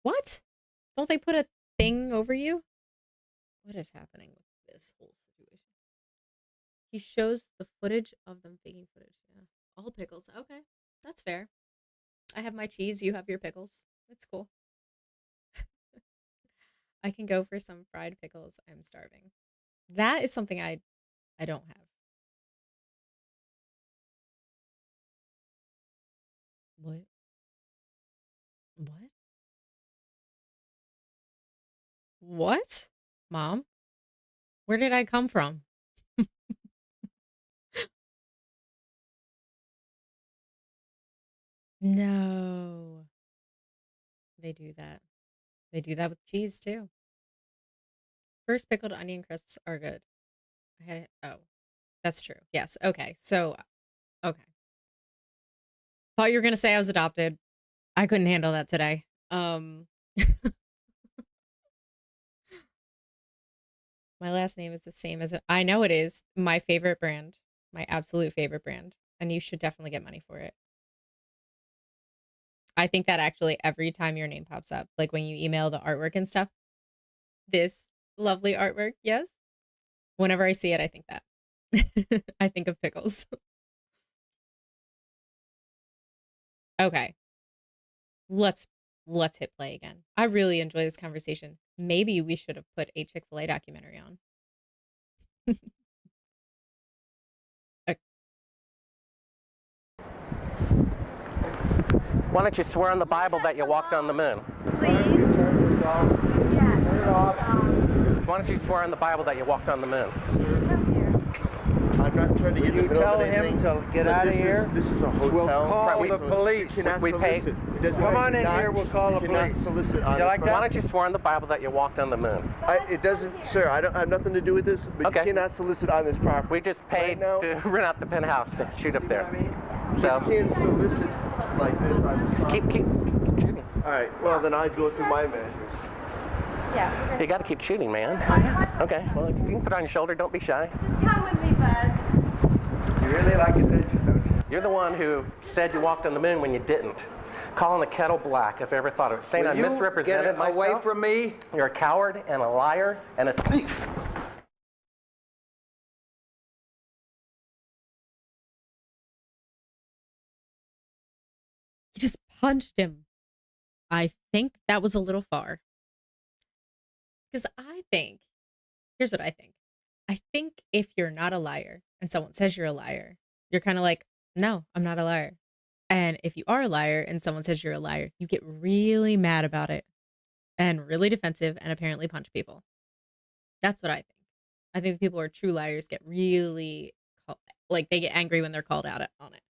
What? Don't they put a thing over you? What is happening with this whole situation? He shows the footage of them faking footage. Yeah. All pickles. Okay. That's fair. I have my cheese, you have your pickles. It's cool. I can go for some fried pickles. I'm starving. That is something I don't have. What? What? What? Mom? Where did I come from? No. They do that. They do that with cheese too. First pickled onion crisps are good. I had it. Oh, that's true. Yes. Okay. So, okay. Thought you were gonna say I was adopted. I couldn't handle that today. My last name is the same as I know it is my favorite brand, my absolute favorite brand, and you should definitely get money for it. I think that actually every time your name pops up, like when you email the artwork and stuff, this lovely artwork, yes. Whenever I see it, I think that. I think of pickles. Okay, let's let's hit play again. I really enjoy this conversation. Maybe we should have put a Chick-fil-A documentary on. Uh, Why don't you swear on the Bible that you walked on the moon? Why don't you swear on the Bible that you walked on the moon? I'm not trying to get in the middle of anything. Tell him to get out of here. This is a hotel. We'll call Right, the police. We paid. Come on in here, we'll call the police. Solicit on You like Why don't you swear on the Bible that you walked on the moon? It doesn't, sir. I don't have nothing to do with this. But Okay. you cannot solicit on this property. We just paid Right now, to rent out the penthouse to shoot up there. So you can't solicit like this on this property. keep shooting. All right. Well, then I'd go through my measures. Yeah. You got to keep shooting, man. Okay. Well, you can put it on your shoulder. Don't be shy. Just come with me, Buzz. You really like attention, don't you? You're the one who said you walked on the moon when you didn't. Calling the kettle black, if I ever thought of it. Saying I misrepresented myself. Away from me. You're a coward and a liar and a thief. You just punched him. I think that was a little far. Because here's what I think. I think if you're not a liar and someone says you're a liar, you're kind of like, no, I'm not a liar. And if you are a liar and someone says you're a liar, you get really mad about it and really defensive and apparently punch people. That's what I think. I think the people who are true liars get really, like, they get angry when they're called out on it.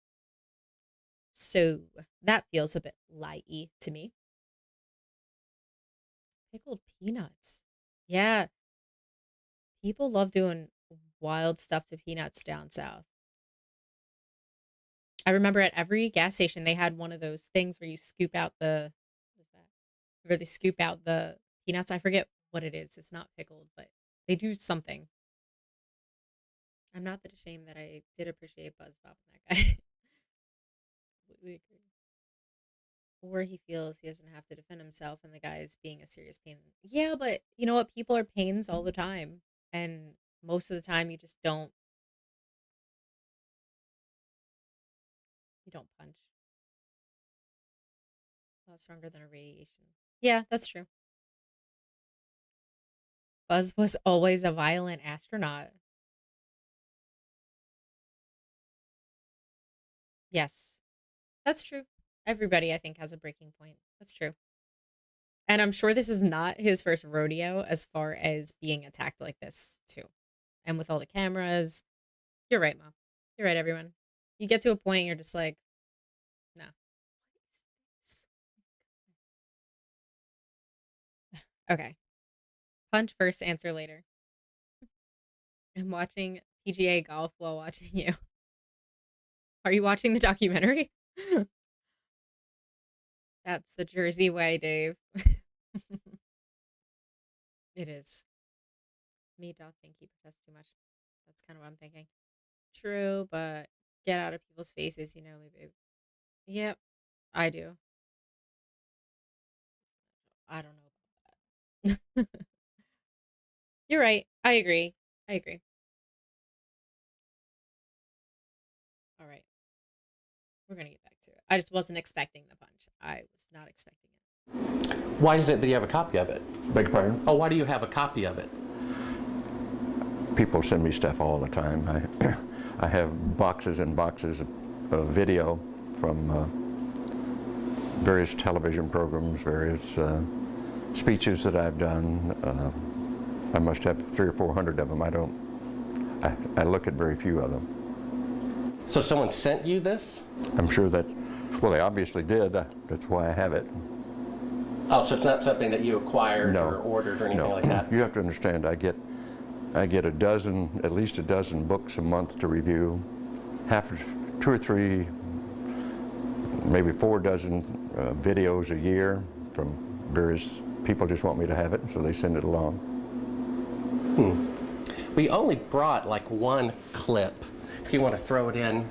So that feels a bit lie-y to me. Pickled peanuts. Yeah. People love doing wild stuff to peanuts down south. I remember at every gas station they had one of those things where you scoop out the what is that? Where they scoop out the peanuts. I forget what it is. It's not pickled, but they do something. I'm not that ashamed that I did appreciate Buzz bopping that guy. Completely agree. Or he feels he doesn't have to defend himself and the guy is being a serious pain. Yeah, but you know what? People are pains all the time. And most of the time you just don't punch. A lot stronger than a radiation. Yeah, that's true. Buzz was always a violent astronaut. Yes, that's true. Everybody, I think, has a breaking point. That's true. And I'm sure this is not his first rodeo as far as being attacked like this, too. And with all the cameras. You're right, Mom. You're right, everyone. You get to a point, you're just like, no. Okay. Punch first, answer later. I'm watching PGA golf while watching you. Are you watching the documentary? That's the Jersey way, Dave. It is. Me don't think he protests too much. That's kind of what I'm thinking. True, but get out of people's faces, maybe. Yep, I do. I don't know about that. You're right. I agree. I agree. All right. We're going to get back to it. I just wasn't expecting the punch. I was not expecting it. Why is it that you have a copy of it? Beg your pardon? Oh, why do you have a copy of it? People send me stuff all the time. I have boxes and boxes of video from various television programs, various speeches that I've done. I must have 300 or 400 of them. I look at very few of them. So someone sent you this? I'm sure that, well, they obviously did. That's why I have it. Oh, so it's not something that you acquired No. or ordered or anything No. like that? You have to understand, I get at least a dozen books a month to review, 2 or 3, maybe 4 dozen videos a year from various people just want me to have it, so they send it along. We only brought like one clip. If you want to throw it in,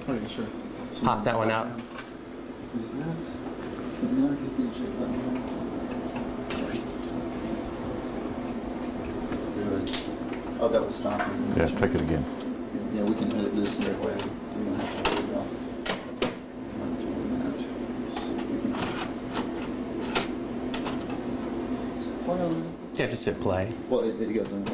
Okay, sure. pop that one out. Is that? Can I get the check that one? Good. Oh, that was stopping. Yeah, take it again. Yeah, we can edit this that way. We don't have to worry about not doing that. So we can. Well, Yeah, just hit play. well, it goes in.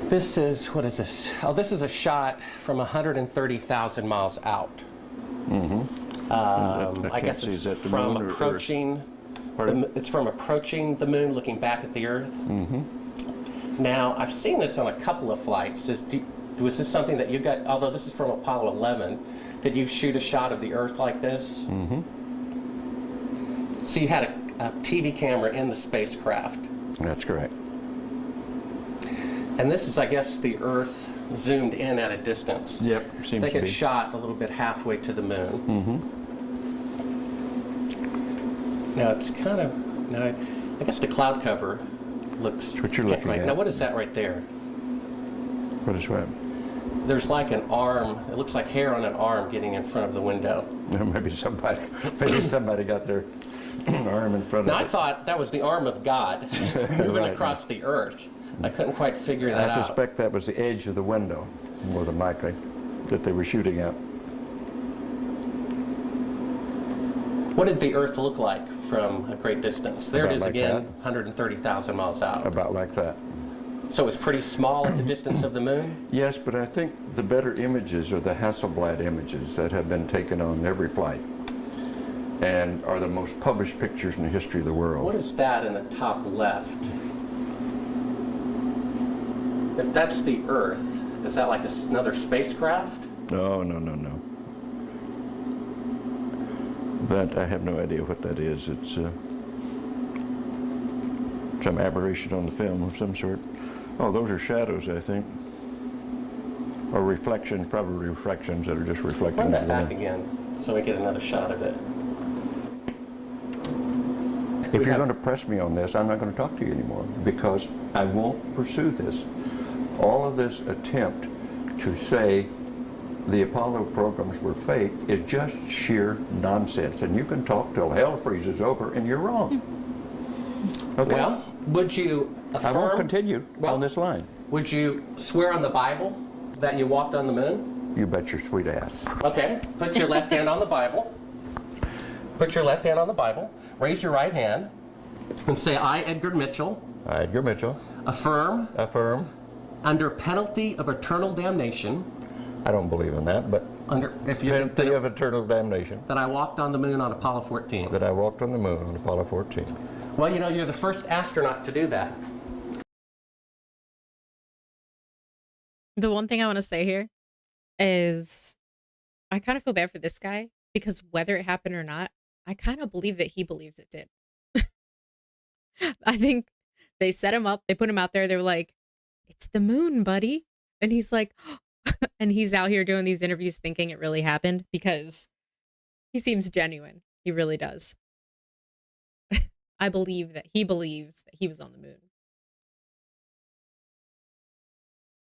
This is, what is this? Oh, this is a shot from 130,000 miles out. Mm-hmm. I guess it's from approaching. It's from approaching the moon, looking back at the Earth. Mm-hmm. Now, I've seen this on a couple of flights. Was this something that you got? Although this is from Apollo 11, did you shoot a shot of the Earth like this? Mm-hmm. So you had a TV camera in the spacecraft. That's correct. And this is, I guess, the Earth zoomed in at a distance. Yep, seems I think to it's be. shot a little bit halfway to the moon. Mm-hmm. Now it's kind of, now I guess the cloud cover looks. That's what you're looking right. at. Now what is that right there? What is what? There's like an arm. It looks like hair on an arm getting in front of the window. Maybe somebody got their arm in front of Now I it. thought that was the arm of God moving Right. across the Earth. I couldn't quite figure that I out. suspect that was the edge of the window, more than likely, that they were shooting at. What did the Earth look like from a great distance? There About it is like again, that. 130,000 miles out. About like that. So it was pretty small at the distance of the moon? Yes, but I think the better images are the Hasselblad images that have been taken on every flight and are the most published pictures in the history of the world. What is that in the top left? If that's the Earth, is that like another spacecraft? No. That, I have no idea what that is. It's some aberration on the film of some sort. Oh, those are shadows, I think. Or reflections, probably reflections that are just reflecting. Run that into the back moon. again so we get another shot of it. If you're going to press me on this, I'm not going to talk to you anymore because I won't pursue this. All of this attempt to say the Apollo programs were fake is just sheer nonsense. And you can talk till hell freezes over and you're wrong. Okay? Well, would you affirm? I won't continue on this line. Would you swear on the Bible that you walked on the moon? You bet your sweet ass. Okay, put your left hand on the Bible. Put your left hand on the Bible. Raise your right hand and say, I, Edgar Mitchell, I, Edgar Mitchell, affirm, under penalty of eternal damnation. I don't believe in that, but penalty of eternal damnation. That I walked on the moon on Apollo 14. That I walked on the moon on Apollo 14. Well, you know, you're the first astronaut to do that. The one thing I want to say here is I kind of feel bad for this guy because whether it happened or not, I kind of believe that he believes it did. I think they set him up, they put him out there, they were like, it's the moon, buddy. And he's like, and he's out here doing these interviews thinking it really happened because he seems genuine. He really does. I believe that he believes that he was on the moon.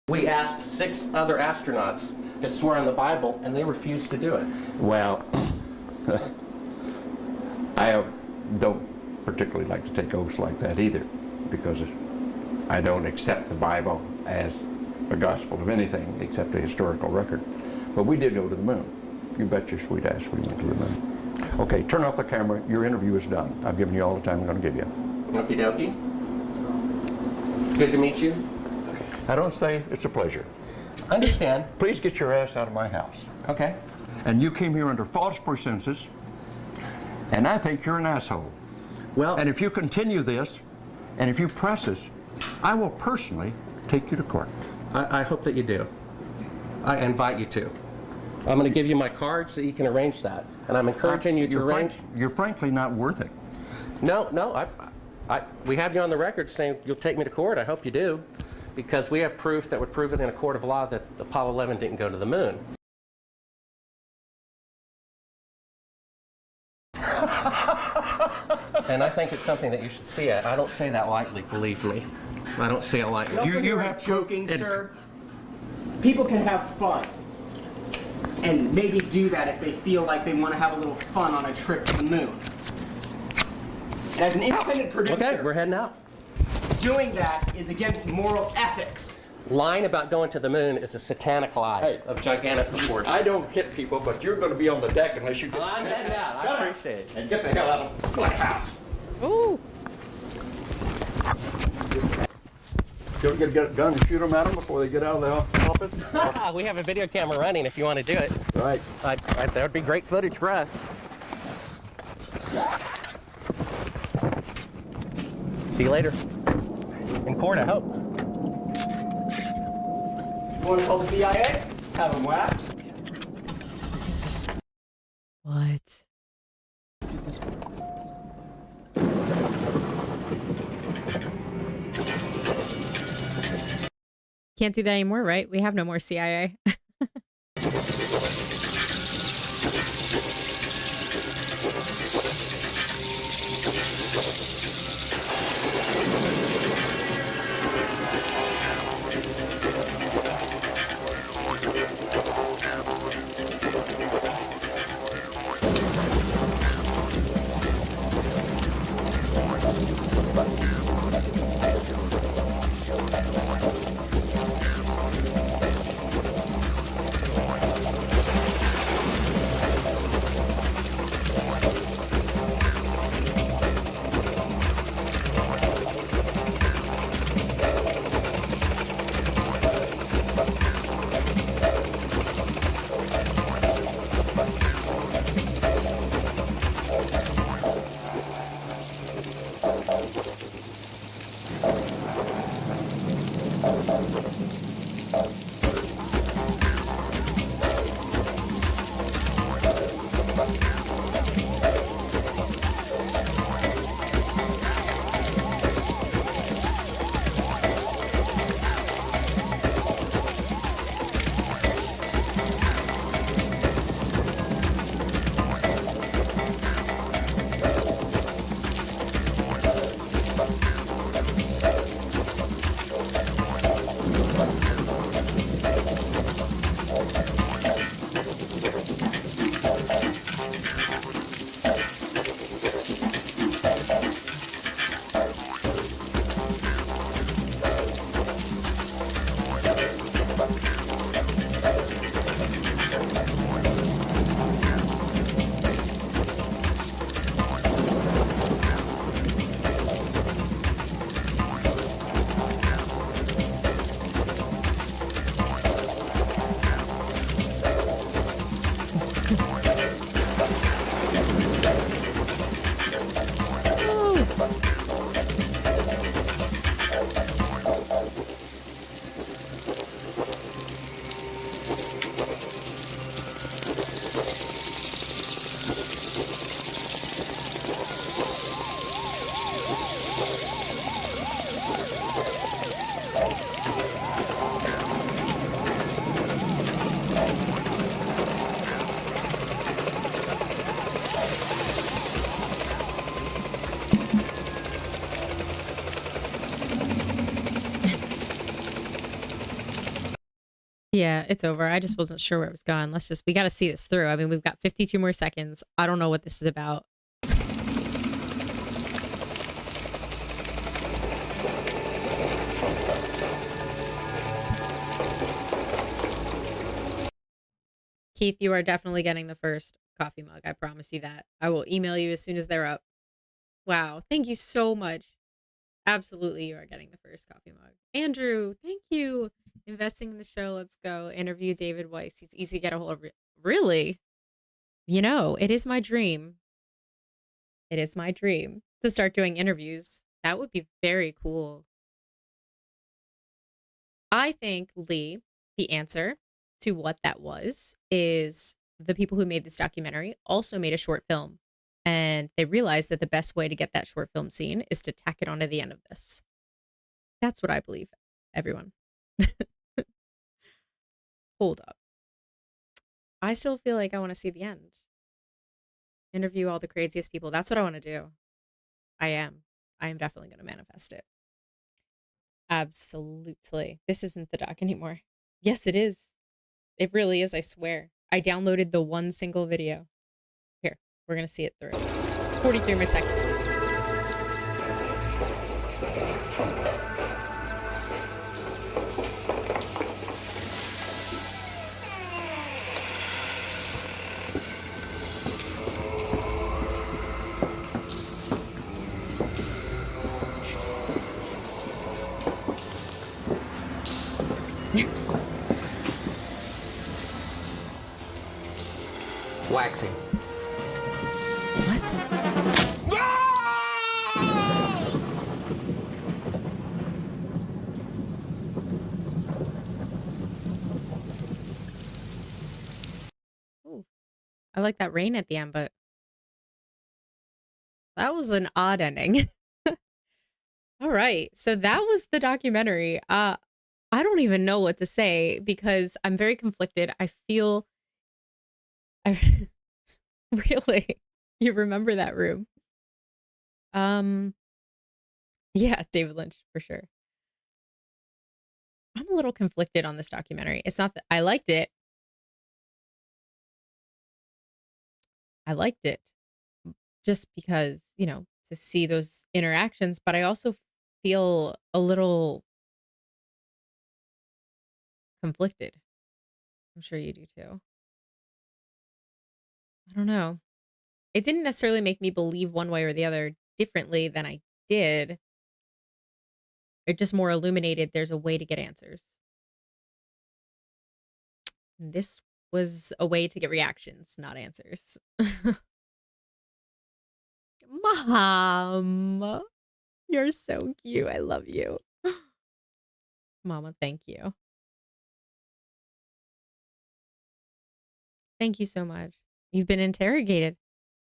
We asked 6 other astronauts to swear on the Bible, and they refused to do it. Well, I don't particularly like to take oaths like that either, because I don't accept the Bible as a gospel of anything except a historical record. But we did go to the moon. You bet your sweet ass we went to the moon. Okay, turn off the camera. Your interview is done. I've given you all the time I'm going to give you. Okie dokie. Good to meet you. I don't say it's a pleasure. Understand. Please get your ass out of my house. Okay. And you came here under false pretenses, and I think you're an asshole. Well, And if you continue this, and if you press this, I will personally take you to court. I hope that you do. I invite you to. I'm going to give you my card so you can arrange that. And I'm encouraging you to arrange. You're frankly not worth it. No, we have you on the record saying you'll take me to court. I hope you do. Because we have proof that would prove it in a court of law that Apollo 11 didn't go to the moon. And I think it's something that you should see. I don't say that lightly, believe me. I don't say it lightly. You have joking, sir. People can have fun. And maybe do that if they feel like they want to have a little fun on a trip to the moon. And as an independent producer, Okay, we're heading out. doing that is against moral ethics. Lying about going to the moon is a satanic lie of gigantic proportions. I don't hit people, but you're going to be on the deck unless you get... I'm heading out. I appreciate it. And get the hell out of my house. Ooh. You ever get a gun and shoot them at them before they get out of the office? We have a video camera running if you want to do it. Right. That would be great footage for us. See you later. In court, I hope. Want to call the CIA? Have them whacked. What? Can't do that anymore, right? We have no more CIA. Yeah, it's over. I just wasn't sure where it was going. We got to see this through. I mean, we've got 52 more seconds. I don't know what this is about. Keith, you are definitely getting the first coffee mug. I promise you that. I will email you as soon as they're up. Wow. Thank you so much. Absolutely, you are getting the first coffee mug. Andrew, thank you. Investing in the show. Let's go. Interview David Weiss. He's easy to get a hold of. Really? You know, it is my dream. It is my dream to start doing interviews. That would be very cool. I think, Lee, the answer to what that was is the people who made this documentary also made a short film. And they realized that the best way to get that short film scene is to tack it onto the end of this. That's what I believe, everyone. Hold up. I still feel like I want to see the end. Interview all the craziest people. That's what I want to do. I am. I am definitely going to manifest it. Absolutely. This isn't the doc anymore. Yes, it is. It really is, I swear. I downloaded the one single video. Here, we're going to see it through. 43 more seconds. Waxing. What? Ooh, I like that rain at the end, but that was an odd ending. All right. So that was the documentary. I don't even know what to say because I'm very conflicted. I feel I really you remember that room. Yeah, David Lynch for sure. I'm a little conflicted on this documentary. It's not that I liked it. I liked it just because, you know, to see those interactions, but I also feel a little conflicted. I'm sure you do too. I don't know. It didn't necessarily make me believe one way or the other differently than I did. It just more illuminated there's a way to get answers. This was a way to get reactions, not answers. Mom, you're so cute. I love you. Mama, thank you. Thank you so much. You've been interrogated.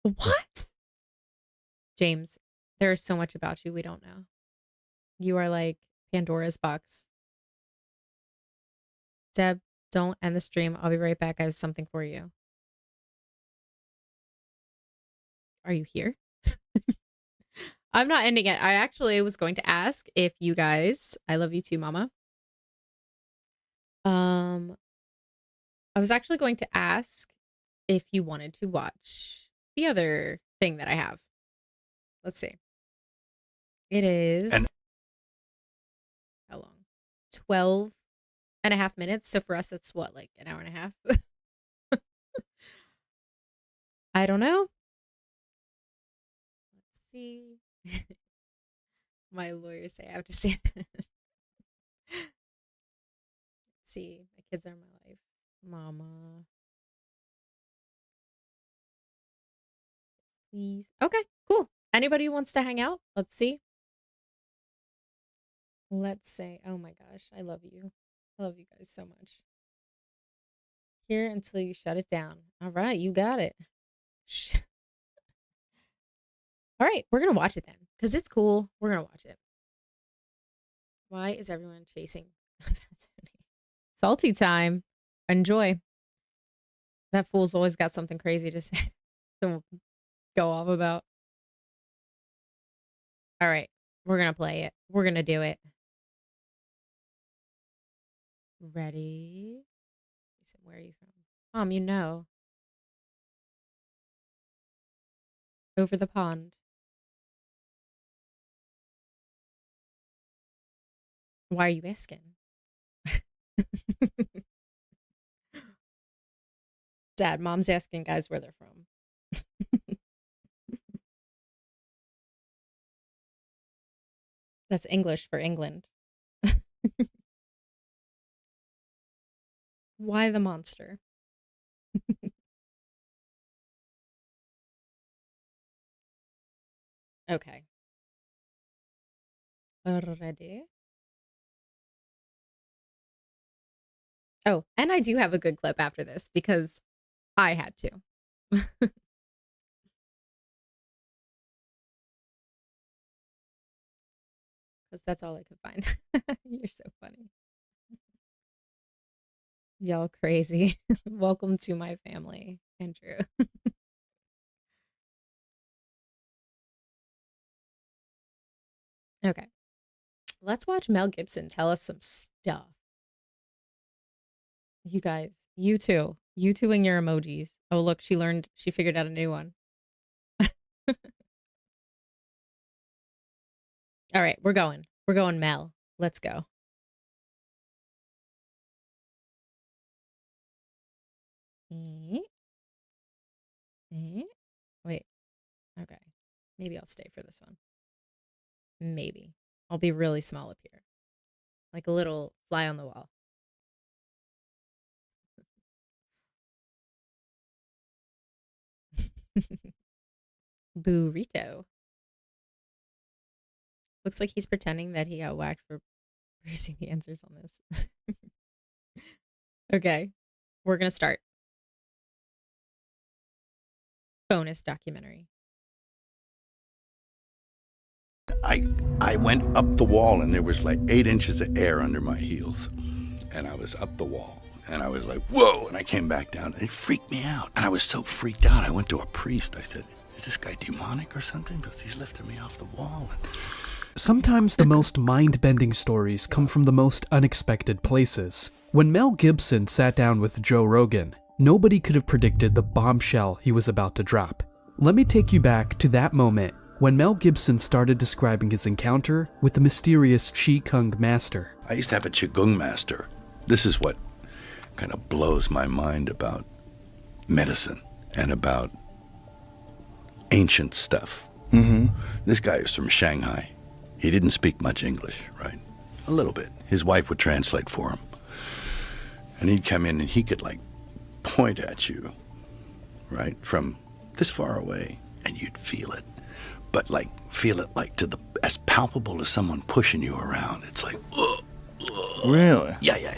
What? James, there is so much about you we don't know. You are like Pandora's box. Deb, don't end the stream. I'll be right back. I have something for you. Are you here? I'm not ending it. I actually was going to ask if you guys, I love you too, Mama. I was actually going to ask if you wanted to watch the other thing that I have. Let's see. It is how long? 12 and a half minutes. So for us, that's what, like an hour and a half? I don't know. Let's see. My lawyers say I have to say that. Let's see. My kids are my life. Mama. Please. Okay, cool. Anybody who wants to hang out? Let's see. Let's say, oh my gosh, I love you. I love you guys so much. Here until you shut it down. All right, you got it. All right, we're going to watch it then because it's cool. We're going to watch it. Why is everyone chasing? Salty time. Enjoy. That fool's always got something crazy to say to go off about. All right, we're going to play it. We're going to do it. Ready? Jason, where are you from? You know. Over the pond. Why are you asking? Dad, mom's asking guys where they're from. That's English for England. Why the monster? Okay. Ready? Oh, and I do have a good clip after this because I had to. Because that's all I could find. You're so funny. Y'all crazy. Welcome to my family, Andrew. Okay. Let's watch Mel Gibson tell us some stuff. You guys, you too. You two and your emojis. Oh, look, she figured out a new one. All right, we're going. We're going Mel. Let's go. Wait. Okay. Maybe I'll stay for this one. Maybe. I'll be really small up here. Like a little fly on the wall. Burrito. Looks like he's pretending that he got whacked for producing the answers on this. Okay. We're going to start. Bonus documentary. I went up the wall and there was like 8 inches of air under my heels. And I was up the wall and I was like, whoa. And I came back down and it freaked me out. And I was so freaked out. I went to a priest. I said, is this guy demonic or something? Because he's lifting me off the wall. Sometimes the most mind-bending stories come from the most unexpected places. When Mel Gibson sat down with Joe Rogan, nobody could have predicted the bombshell he was about to drop. Let me take you back to that moment when Mel Gibson started describing his encounter with the mysterious Qigong master. I used to have a Qigong master. This is what kind of blows my mind about medicine and about ancient stuff. This guy is from Shanghai. He didn't speak much English, right? A little bit. His wife would translate for him. And he'd come in and he could like point at you, right, from this far away, and you'd feel it. But like, feel it like as palpable as someone pushing you around. It's like, ugh, ugh. Really? Yeah.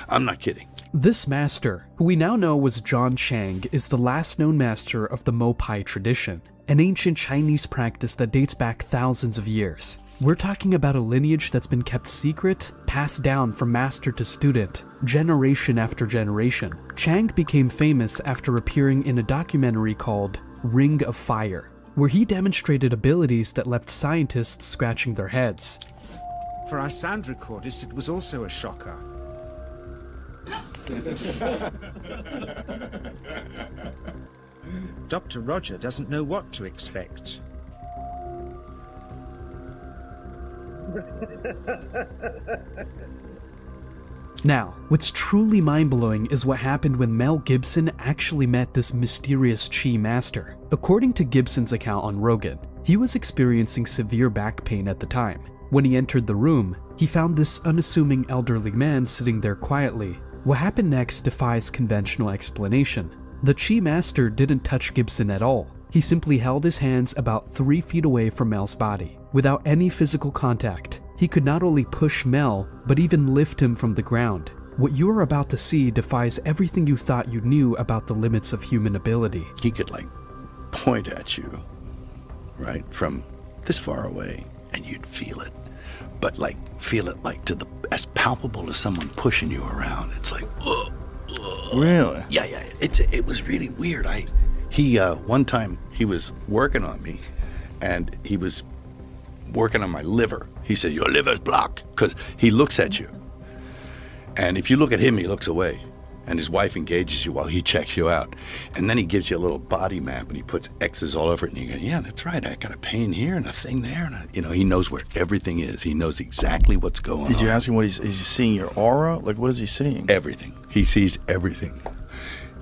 I'm not kidding. This master, who we now know was John Chang, is the last known master of the Mopai tradition, an ancient Chinese practice that dates back thousands of years. We're talking about a lineage that's been kept secret, passed down from master to student, generation after generation. Chang became famous after appearing in a documentary called Ring of Fire, where he demonstrated abilities that left scientists scratching their heads. For our sound recordist, it was also a shocker. Dr. Roger doesn't know what to expect. Now, what's truly mind-blowing is what happened when Mel Gibson actually met this mysterious Qi master. According to Gibson's account on Rogan, he was experiencing severe back pain at the time. When he entered the room, he found this unassuming elderly man sitting there quietly. What happened next defies conventional explanation. The Qi master didn't touch Gibson at all. He simply held his hands about 3 feet away from Mel's body. Without any physical contact, he could not only push Mel, but even lift him from the ground. What you are about to see defies everything you thought you knew about the limits of human ability. He could like point at you, right, from this far away, and you'd feel it. But like, feel it like as palpable as someone pushing you around. It's like, ugh, ugh. Really? Yeah. It was really weird. One time he was working on me, and he was working on my liver. He said, your liver's blocked, because he looks at you. And if you look at him, he looks away. and his wife engages you while he checks you out. And then he gives you a little body map and he puts X's all over it, and you go, yeah, that's right, I got a pain here and a thing there. And you know, he knows where everything is. He knows exactly what's going on. Did you ask him what is he seeing your aura? Like, what is he seeing? Everything. He sees everything.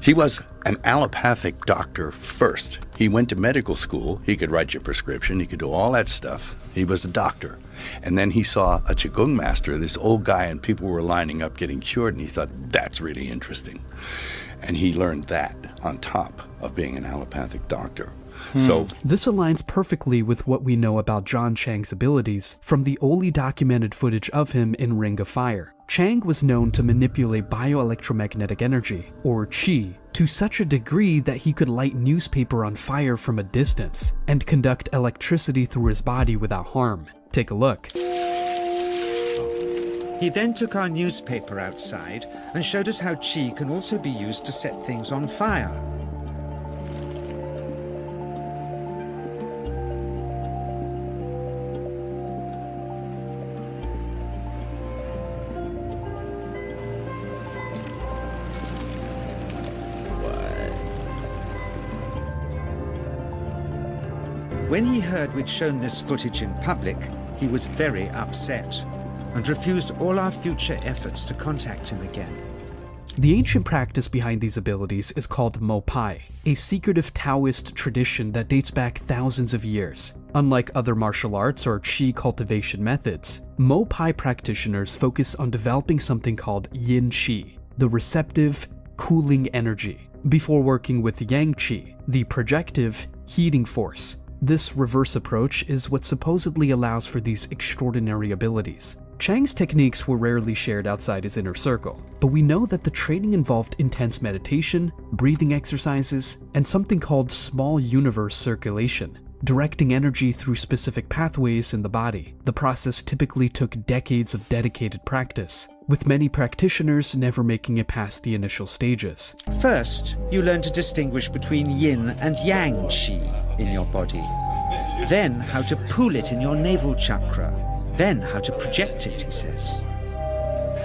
He was an allopathic doctor first. He went to medical school. He could write you a prescription. He could do all that stuff. He was a doctor. And then he saw a Qigong master, this old guy, and people were lining up getting cured, and he thought, that's really interesting. And he learned that on top of being an allopathic doctor. So this aligns perfectly with what we know about John Chang's abilities from the only documented footage of him in Ring of Fire. Chang was known to manipulate bioelectromagnetic energy, or qi, to such a degree that he could light newspaper on fire from a distance and conduct electricity through his body without harm. Take a look. He then took our newspaper outside and showed us how qi can also be used to set things on fire. When he heard we'd shown this footage in public, he was very upset and refused all our future efforts to contact him again. The ancient practice behind these abilities is called Mo Pai, a secretive Taoist tradition that dates back thousands of years. Unlike other martial arts or qi cultivation methods, Mo Pai practitioners focus on developing something called yin qi, the receptive, cooling energy, before working with yang qi, the projective, heating force. This reverse approach is what supposedly allows for these extraordinary abilities. Chang's techniques were rarely shared outside his inner circle, but we know that the training involved intense meditation, breathing exercises, and something called small universe circulation, directing energy through specific pathways in the body. The process typically took decades of dedicated practice, with many practitioners never making it past the initial stages. First, you learn to distinguish between yin and yang qi in your body. Then how to pool it in your navel chakra. Then how to project it, he says.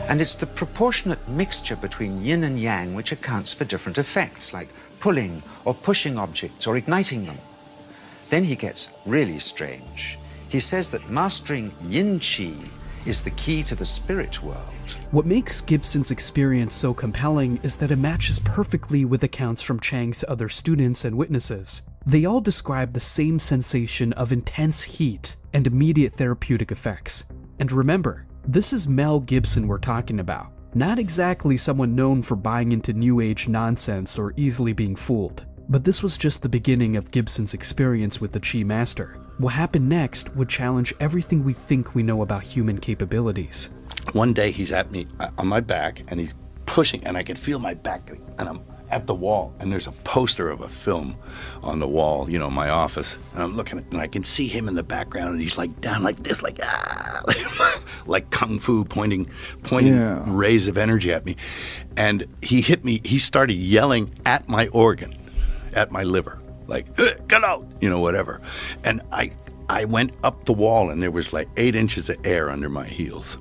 And it's the proportionate mixture between yin and yang which accounts for different effects, like pulling or pushing objects or igniting them. Then he gets really strange. He says that mastering yin qi is the key to the spirit world. What makes Gibson's experience so compelling is that it matches perfectly with accounts from Chang's other students and witnesses. They all describe the same sensation of intense heat and immediate therapeutic effects. And remember, this is Mel Gibson we're talking about, not exactly someone known for buying into new age nonsense or easily being fooled. But this was just the beginning of Gibson's experience with the Qi Master. What happened next would challenge everything we think we know about human capabilities. one day he's at me on my back and he's pushing, and I can feel my back, and I'm at the wall, and there's a poster of a film on the wall, you know, in my office, and I'm looking at it, and I can see him in the background, and he's like down like this, like like kung fu, pointing rays of energy at me. And he hit me, he started yelling at my organ, at my liver, like, get out, you know, whatever. And I went up the wall, and there was like 8 inches of air under my heels,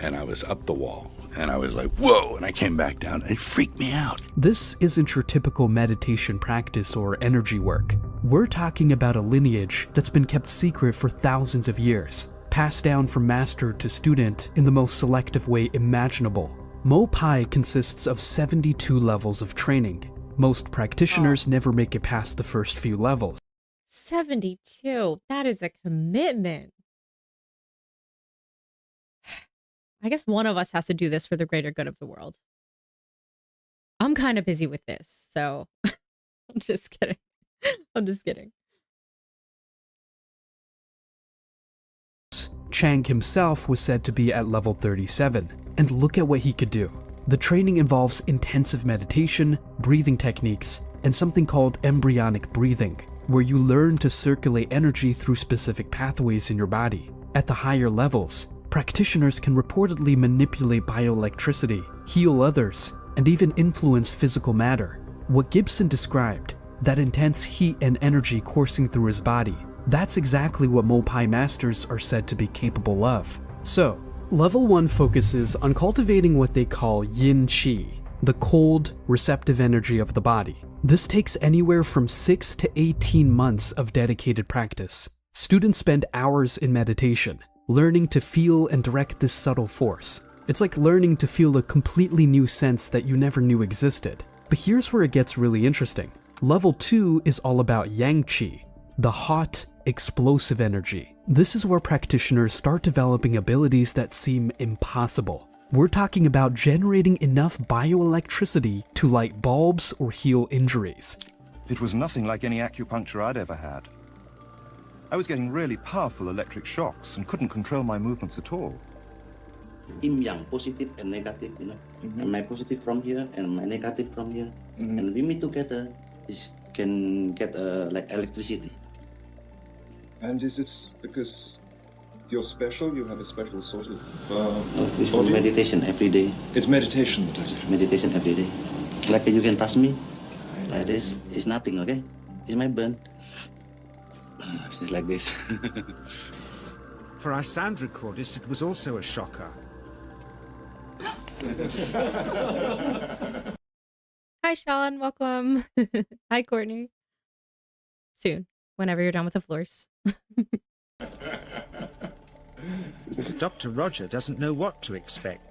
and I was up the wall. And I was like, whoa, and I came back down. It freaked me out. This isn't your typical meditation practice or energy work. We're talking about a lineage that's been kept secret for thousands of years, passed down from master to student in the most selective way imaginable. Mo Pai consists of 72 levels of training. Most practitioners never make it past the first few levels. 72. That is a commitment. I guess one of us has to do this for the greater good of the world. I'm kind of busy with this, so I'm just kidding. I'm just kidding. Chang himself was said to be at level 37, and look at what he could do. The training involves intensive meditation, breathing techniques, and something called embryonic breathing, where you learn to circulate energy through specific pathways in your body. At the higher levels, practitioners can reportedly manipulate bioelectricity, heal others, and even influence physical matter. What Gibson described, that intense heat and energy coursing through his body, that's exactly what Mo Pai masters are said to be capable of. So, level 1 focuses on cultivating what they call yin qi, the cold, receptive energy of the body. This takes anywhere from 6 to 18 months of dedicated practice. Students spend hours in meditation, learning to feel and direct this subtle force. It's like learning to feel a completely new sense that you never knew existed. But here's where it gets really interesting. Level 2 is all about yang qi, the hot, explosive energy. This is where practitioners start developing abilities that seem impossible. We're talking about generating enough bioelectricity to light bulbs or heal injuries. It was nothing like any acupuncture I'd ever had. I was getting really powerful electric shocks and couldn't control my movements at all. Yin yang, positive and negative, you know. And my positive from here and my negative from here. And we meet together, is can get like electricity. And is this because you're special? You have a special sort of It's body? meditation every day. It's meditation that does it. Meditation every day. Like you can touch me, like this. It's nothing, okay? It's my burn. It's like this. For our sound recordist, it was also a shocker. Hi, Sean. Welcome. Hi, Courtney. Soon, whenever you're done with the floors. Dr. Roger doesn't know what to expect.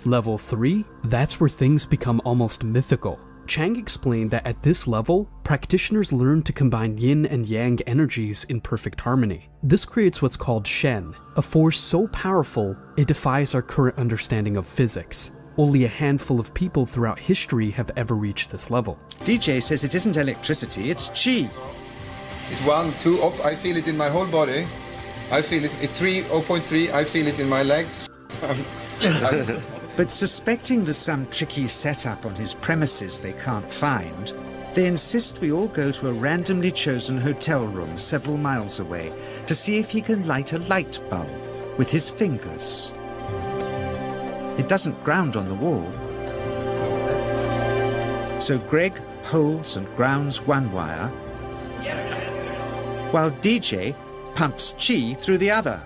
Level 3? That's where things become almost mythical. Chang explained that at this level, practitioners learn to combine yin and yang energies in perfect harmony. This creates what's called Shen, a force so powerful it defies our current understanding of physics. Only a handful of people throughout history have ever reached this level. DJ says it isn't electricity, it's chi. It's 1, 2, up. I feel it in my whole body. I feel it at 3, 0.3. I feel it in my legs. But suspecting there's some tricky setup on his premises they can't find, they insist we all go to a randomly chosen hotel room several miles away to see if he can light a light bulb with his fingers. It doesn't ground on the wall. So Greg holds and grounds one wire, while DJ pumps chi through the other.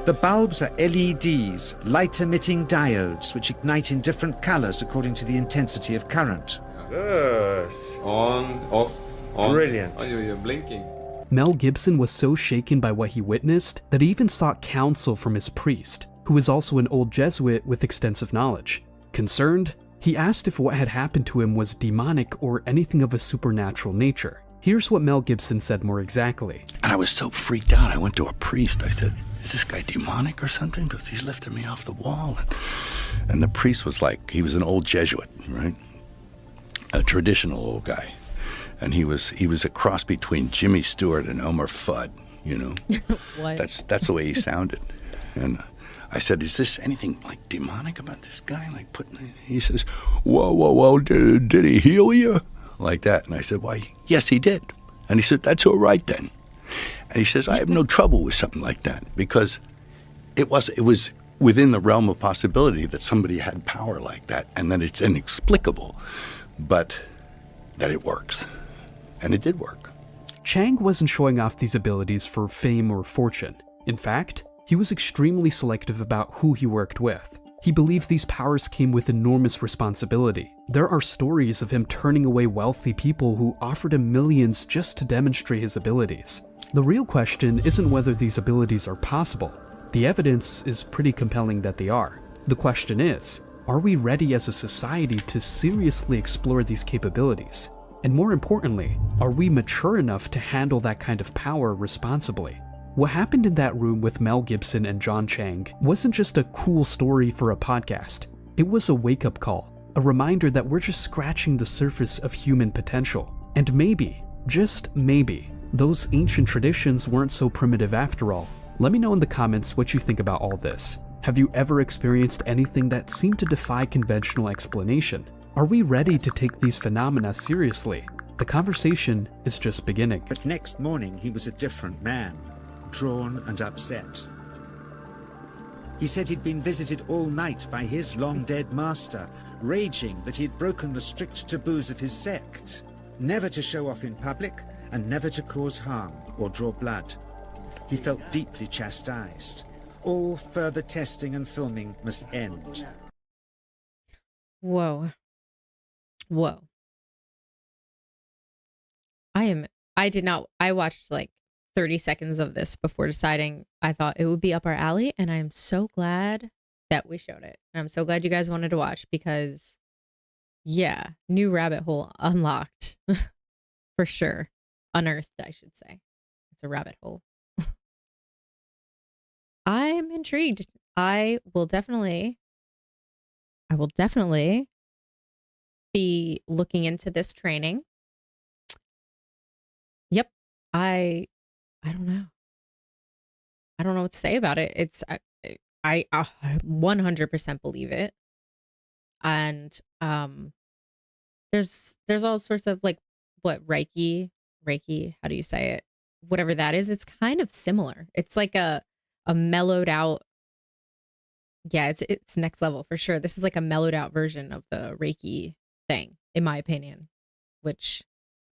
The bulbs are LEDs, light-emitting diodes, which ignite in different colors according to the intensity of current. Yes. On, off, on. Brilliant. Oh, you're blinking. Mel Gibson was so shaken by what he witnessed that he even sought counsel from his priest, who is also an old Jesuit with extensive knowledge. Concerned, he asked if what had happened to him was demonic or anything of a supernatural nature. Here's what Mel Gibson said more exactly. And I was so freaked out, I went to a priest. I said, is this guy demonic or something? Because he's lifting me off the wall. And the priest was like, he was an old Jesuit, right? A traditional old guy. And he was a cross between Jimmy Stewart and Elmer Fudd, you know? What? That's the way he sounded. And I said, is this anything like demonic about this guy? Like he says, whoa, did he heal you? Like that. And I said, why, yes, he did. And he said, that's all right then. And he says, I have no trouble with something like that because it was within the realm of possibility that somebody had power like that and that it's inexplicable, but that it works. And it did work. Chang wasn't showing off these abilities for fame or fortune. In fact, he was extremely selective about who he worked with. He believed these powers came with enormous responsibility. There are stories of him turning away wealthy people who offered him millions just to demonstrate his abilities. The real question isn't whether these abilities are possible. The evidence is pretty compelling that they are. The question is, are we ready as a society to seriously explore these capabilities? And more importantly, are we mature enough to handle that kind of power responsibly? What happened in that room with Mel Gibson and John Chang wasn't just a cool story for a podcast. It was a wake-up call, a reminder that we're just scratching the surface of human potential. And maybe, just maybe, those ancient traditions weren't so primitive after all. Let me know in the comments what you think about all this. Have you ever experienced anything that seemed to defy conventional explanation? Are we ready to take these phenomena seriously? The conversation is just beginning. But next morning he was a different man, drawn and upset. He said he'd been visited all night by his long-dead master, raging that he'd broken the strict taboos of his sect, never to show off in public and never to cause harm or draw blood. He felt deeply chastised. All further testing and filming must end. Whoa. Whoa. I watched like 30 seconds of this before deciding I thought it would be up our alley, and I am so glad that we showed it. And I'm so glad you guys wanted to watch because, yeah, new rabbit hole unlocked for sure. Unearthed, I should say. It's a rabbit hole. I'm intrigued. I will definitely be looking into this training. Yep. I don't know. I don't know what to say about it. I 100% believe it. And there's all sorts of like what Reiki, how do you say it? Whatever that is, it's kind of similar. It's like a mellowed out, yeah, it's next level for sure. This is like a mellowed out version of the Reiki thing, in my opinion, which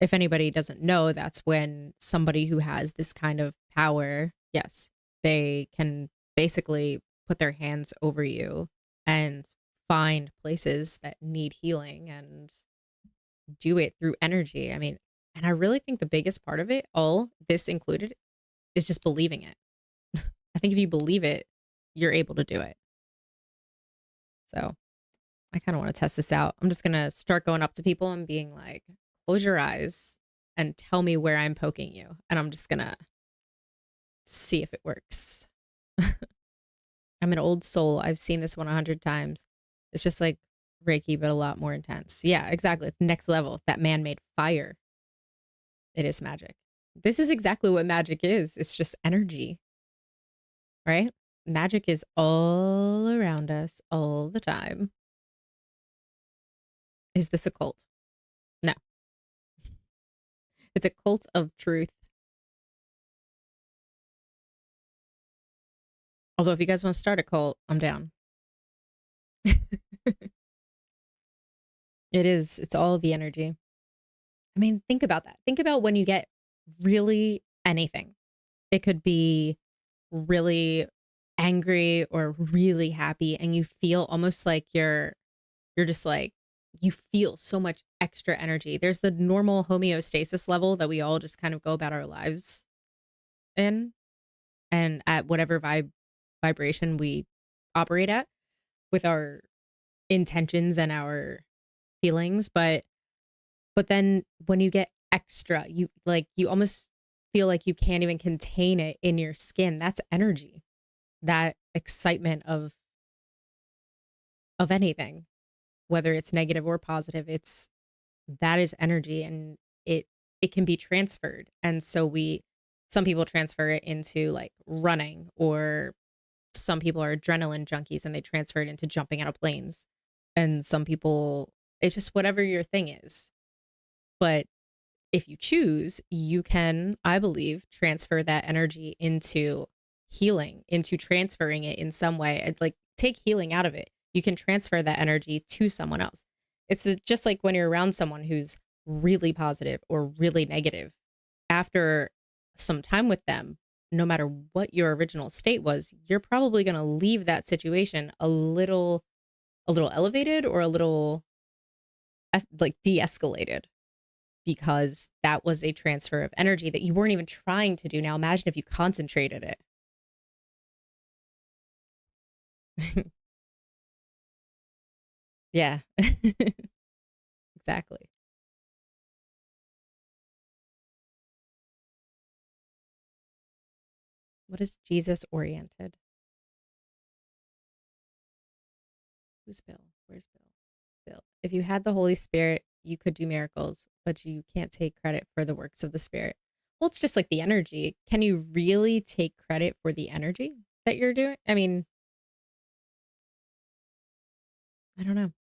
if anybody doesn't know, that's when somebody who has this kind of power, yes, they can basically put their hands over you and find places that need healing and do it through energy. I mean, and I really think the biggest part of it, all this included, is just believing it. I think if you believe it, you're able to do it. So I kind of want to test this out. I'm just going to start going up to people and being like, close your eyes and tell me where I'm poking you. And I'm just going to see if it works. I'm an old soul. I've seen this one 100 times. It's just like Reiki, but a lot more intense. Yeah, exactly. It's next level. That man made fire. It is magic. This is exactly what magic is. It's just energy, right? Magic is all around us all the time. Is this a cult? No. It's a cult of truth. Although if you guys want to start a cult, I'm down. It is. It's all the energy. I mean, think about that. Think about when you get really anything. It could be really angry or really happy, and you feel almost like you're just like, you feel so much extra energy. There's the normal homeostasis level that we all just kind of go about our lives in, and at whatever vibration we operate at with our intentions and our feelings. But then when you get extra, you almost feel like you can't even contain it in your skin. That's energy. That excitement of anything, whether it's negative or positive, that is energy, and it can be transferred. And so some people transfer it into like running, or some people are adrenaline junkies and they transfer it into jumping out of planes. And some people, it's just whatever your thing is. But if you choose, you can, I believe, transfer that energy into healing, into transferring it in some way. And like, take healing out of it. You can transfer that energy to someone else. It's just like when you're around someone who's really positive or really negative. After some time with them, no matter what your original state was, you're probably going to leave that situation a little elevated, or a little like de-escalated, because that was a transfer of energy that you weren't even trying to do. Now imagine if you concentrated it. Yeah. Exactly. What is Jesus oriented? Who's Bill? Where's Bill? Bill. If you had the Holy Spirit, you could do miracles, but you can't take credit for the works of the Spirit. Well, it's just like the energy. Can you really take credit for the energy that you're doing? I mean, I don't know.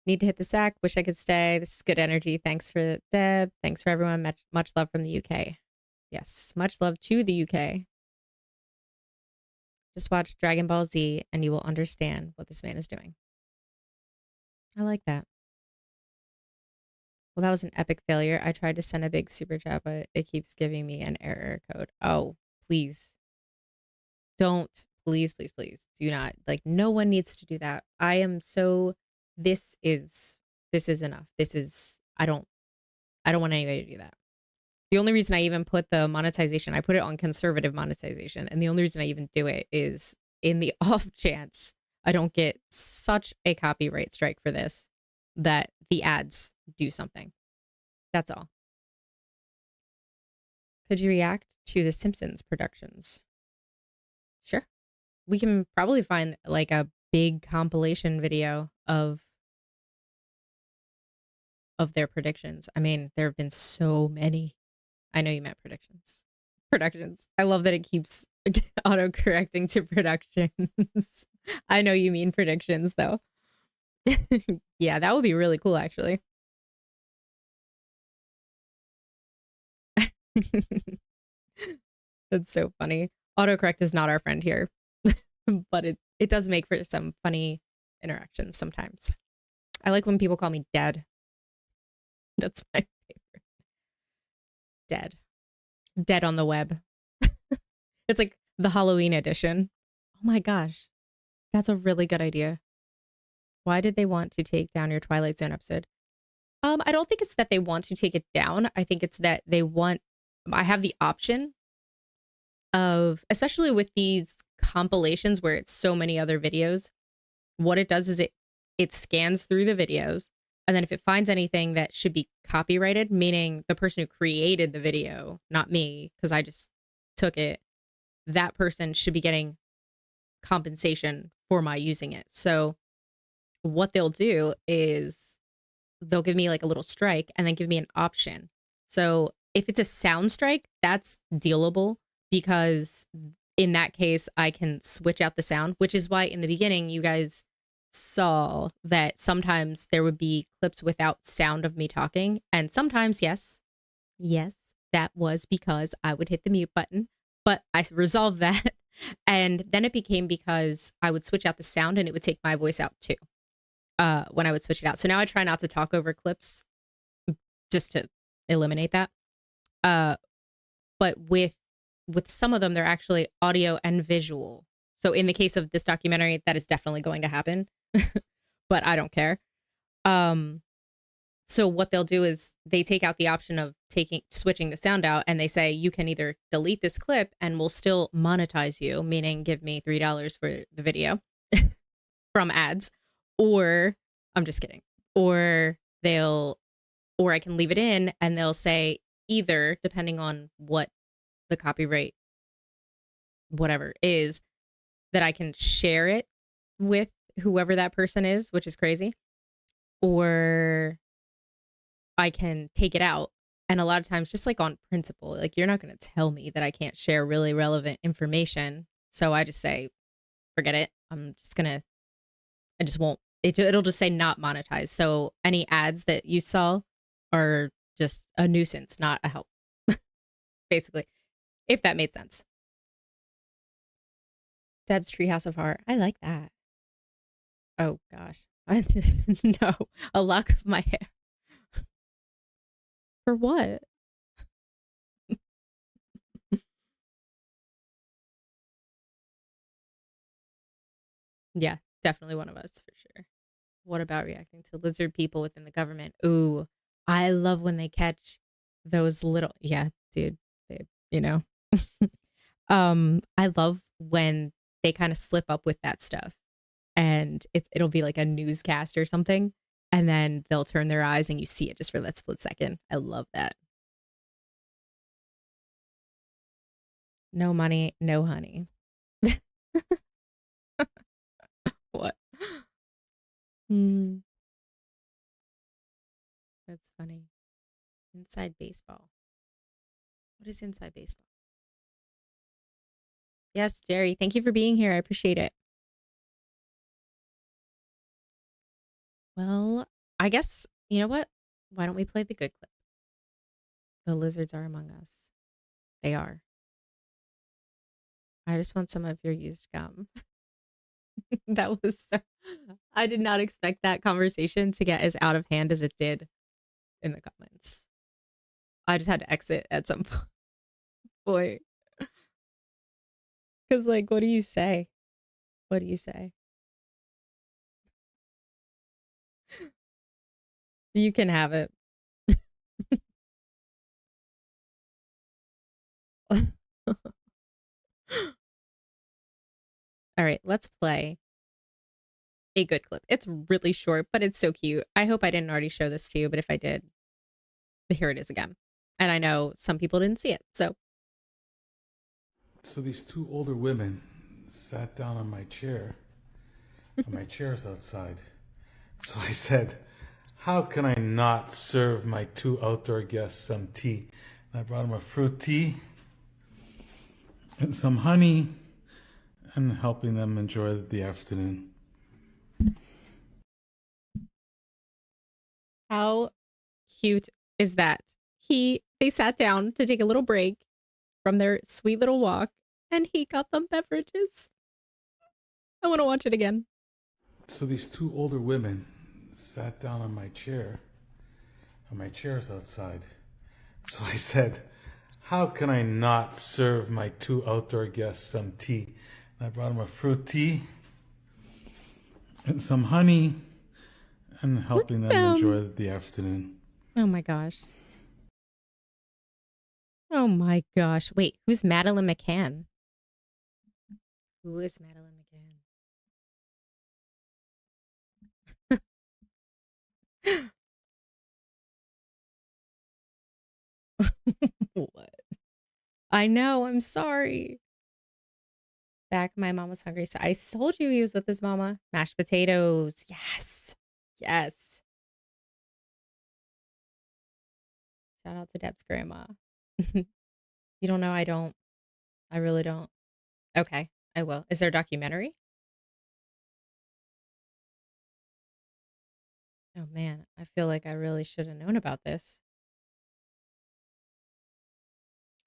Need to hit the sack. Wish I could stay. This is good energy. Thanks for Deb. Thanks for everyone. Much love from the UK. Yes, much love to the UK. Just watch Dragon Ball Z and you will understand what this man is doing. I like that. Well, that was an epic failure. I tried to send a big super chat, but it keeps giving me an error code. Oh, please don't, please, please, please do not. Like, no one needs to do that. I am so, this is enough. I don't want anybody to do that. The only reason I even put the monetization, I put it on conservative monetization. And the only reason I even do it is in the off chance I don't get such a copyright strike for this that the ads do something. That's all. Could you react to the Simpsons productions? Sure. We can probably find like a big compilation video of their predictions. I mean, there have been so many. I know you meant predictions. Productions. I love that it keeps auto-correcting to productions. I know you mean predictions, though. Yeah, that would be really cool, actually. That's so funny. Autocorrect is not our friend here, but it does make for some funny interactions sometimes. I like when people call me Dad. That's my favorite. Dead on the web. It's like the Halloween edition. Oh my gosh. That's a really good idea. Why did they want to take down your Twilight Zone episode? I don't think it's that they want to take it down. I think it's that I have the option of, especially with these compilations where it's so many other videos, what it does is it scans through the videos. And then if it finds anything that should be copyrighted, meaning the person who created the video, not me, because I just took it, that person should be getting compensation for my using it. So what they'll do is they'll give me like a little strike and then give me an option. So if it's a sound strike, that's dealable because in that case, I can switch out the sound, which is why in the beginning, you guys saw that sometimes there would be clips without sound of me talking. And sometimes, yes, that was because I would hit the mute button, but I resolved that. And then it became because I would switch out the sound and it would take my voice out too when I would switch it out. So now I try not to talk over clips just to eliminate that. But with some of them, they're actually audio and visual. So in the case of this documentary, that is definitely going to happen, but I don't care. So what they'll do is they take out the option of switching the sound out, and they say you can either delete this clip and we'll still monetize you, meaning give me $3 for the video from ads, or I'm just kidding, or I can leave it in and they'll say either, depending on what the copyright whatever is, that I can share it with whoever that person is, which is crazy, or I can take it out. And a lot of times, just like on principle, like you're not going to tell me that I can't share really relevant information. So I just say, forget it. I just won't. It'll just say not monetized. So any ads that you saw are just a nuisance, not a help, basically, if that made sense. Deb's Treehouse of Heart. I like that. Oh gosh. No, a lock of my hair. For what? Yeah, definitely one of us for sure. What about reacting to lizard people within the government? Ooh, I love when they catch those little, yeah, dude, you know. I love when they kind of slip up with that stuff and it'll be like a newscast or something, and then they'll turn their eyes and you see it just for that split second. I love that. No money, no honey. What? That's funny. Inside baseball. What is inside baseball? Yes, Jerry. Thank you for being here. I appreciate it. Well, I guess, you know what? Why don't we play the good clip? The lizards are among us. They are. I just want some of your used gum. That was I did not expect that conversation to get as out of hand as it did in the comments. I just had to exit at some point. Because, like, what do you say? What do you say? You can have it. All right, let's play a good clip. It's really short, but it's so cute. I hope I didn't already show this to you, but if I did, here it is again. And I know some people didn't see it, so. So these two older women sat down on my chair. And my chair's outside. So I said, how can I not serve my two outdoor guests some tea? And I brought them a fruit tea and some honey and helping them enjoy the afternoon. How cute is that? They sat down to take a little break from their sweet little walk, and he got them beverages. I want to watch it again. So these two older women sat down on my chair, and my chair's outside. So I said, how can I not serve my two outdoor guests some tea? And I brought them a fruit tea and some honey and helping them enjoy the afternoon. Oh my gosh. Oh my gosh. Wait, who's Madeline McCann? Who is Madeline McCann? What? I know, I'm sorry. Back, my mom was hungry, so I told you he was with his mama. Mashed potatoes. Yes. Yes. Shout out to Deb's grandma. You don't know? I don't. I really don't. Okay, I will. Is there a documentary? Oh man, I feel like I really should have known about this.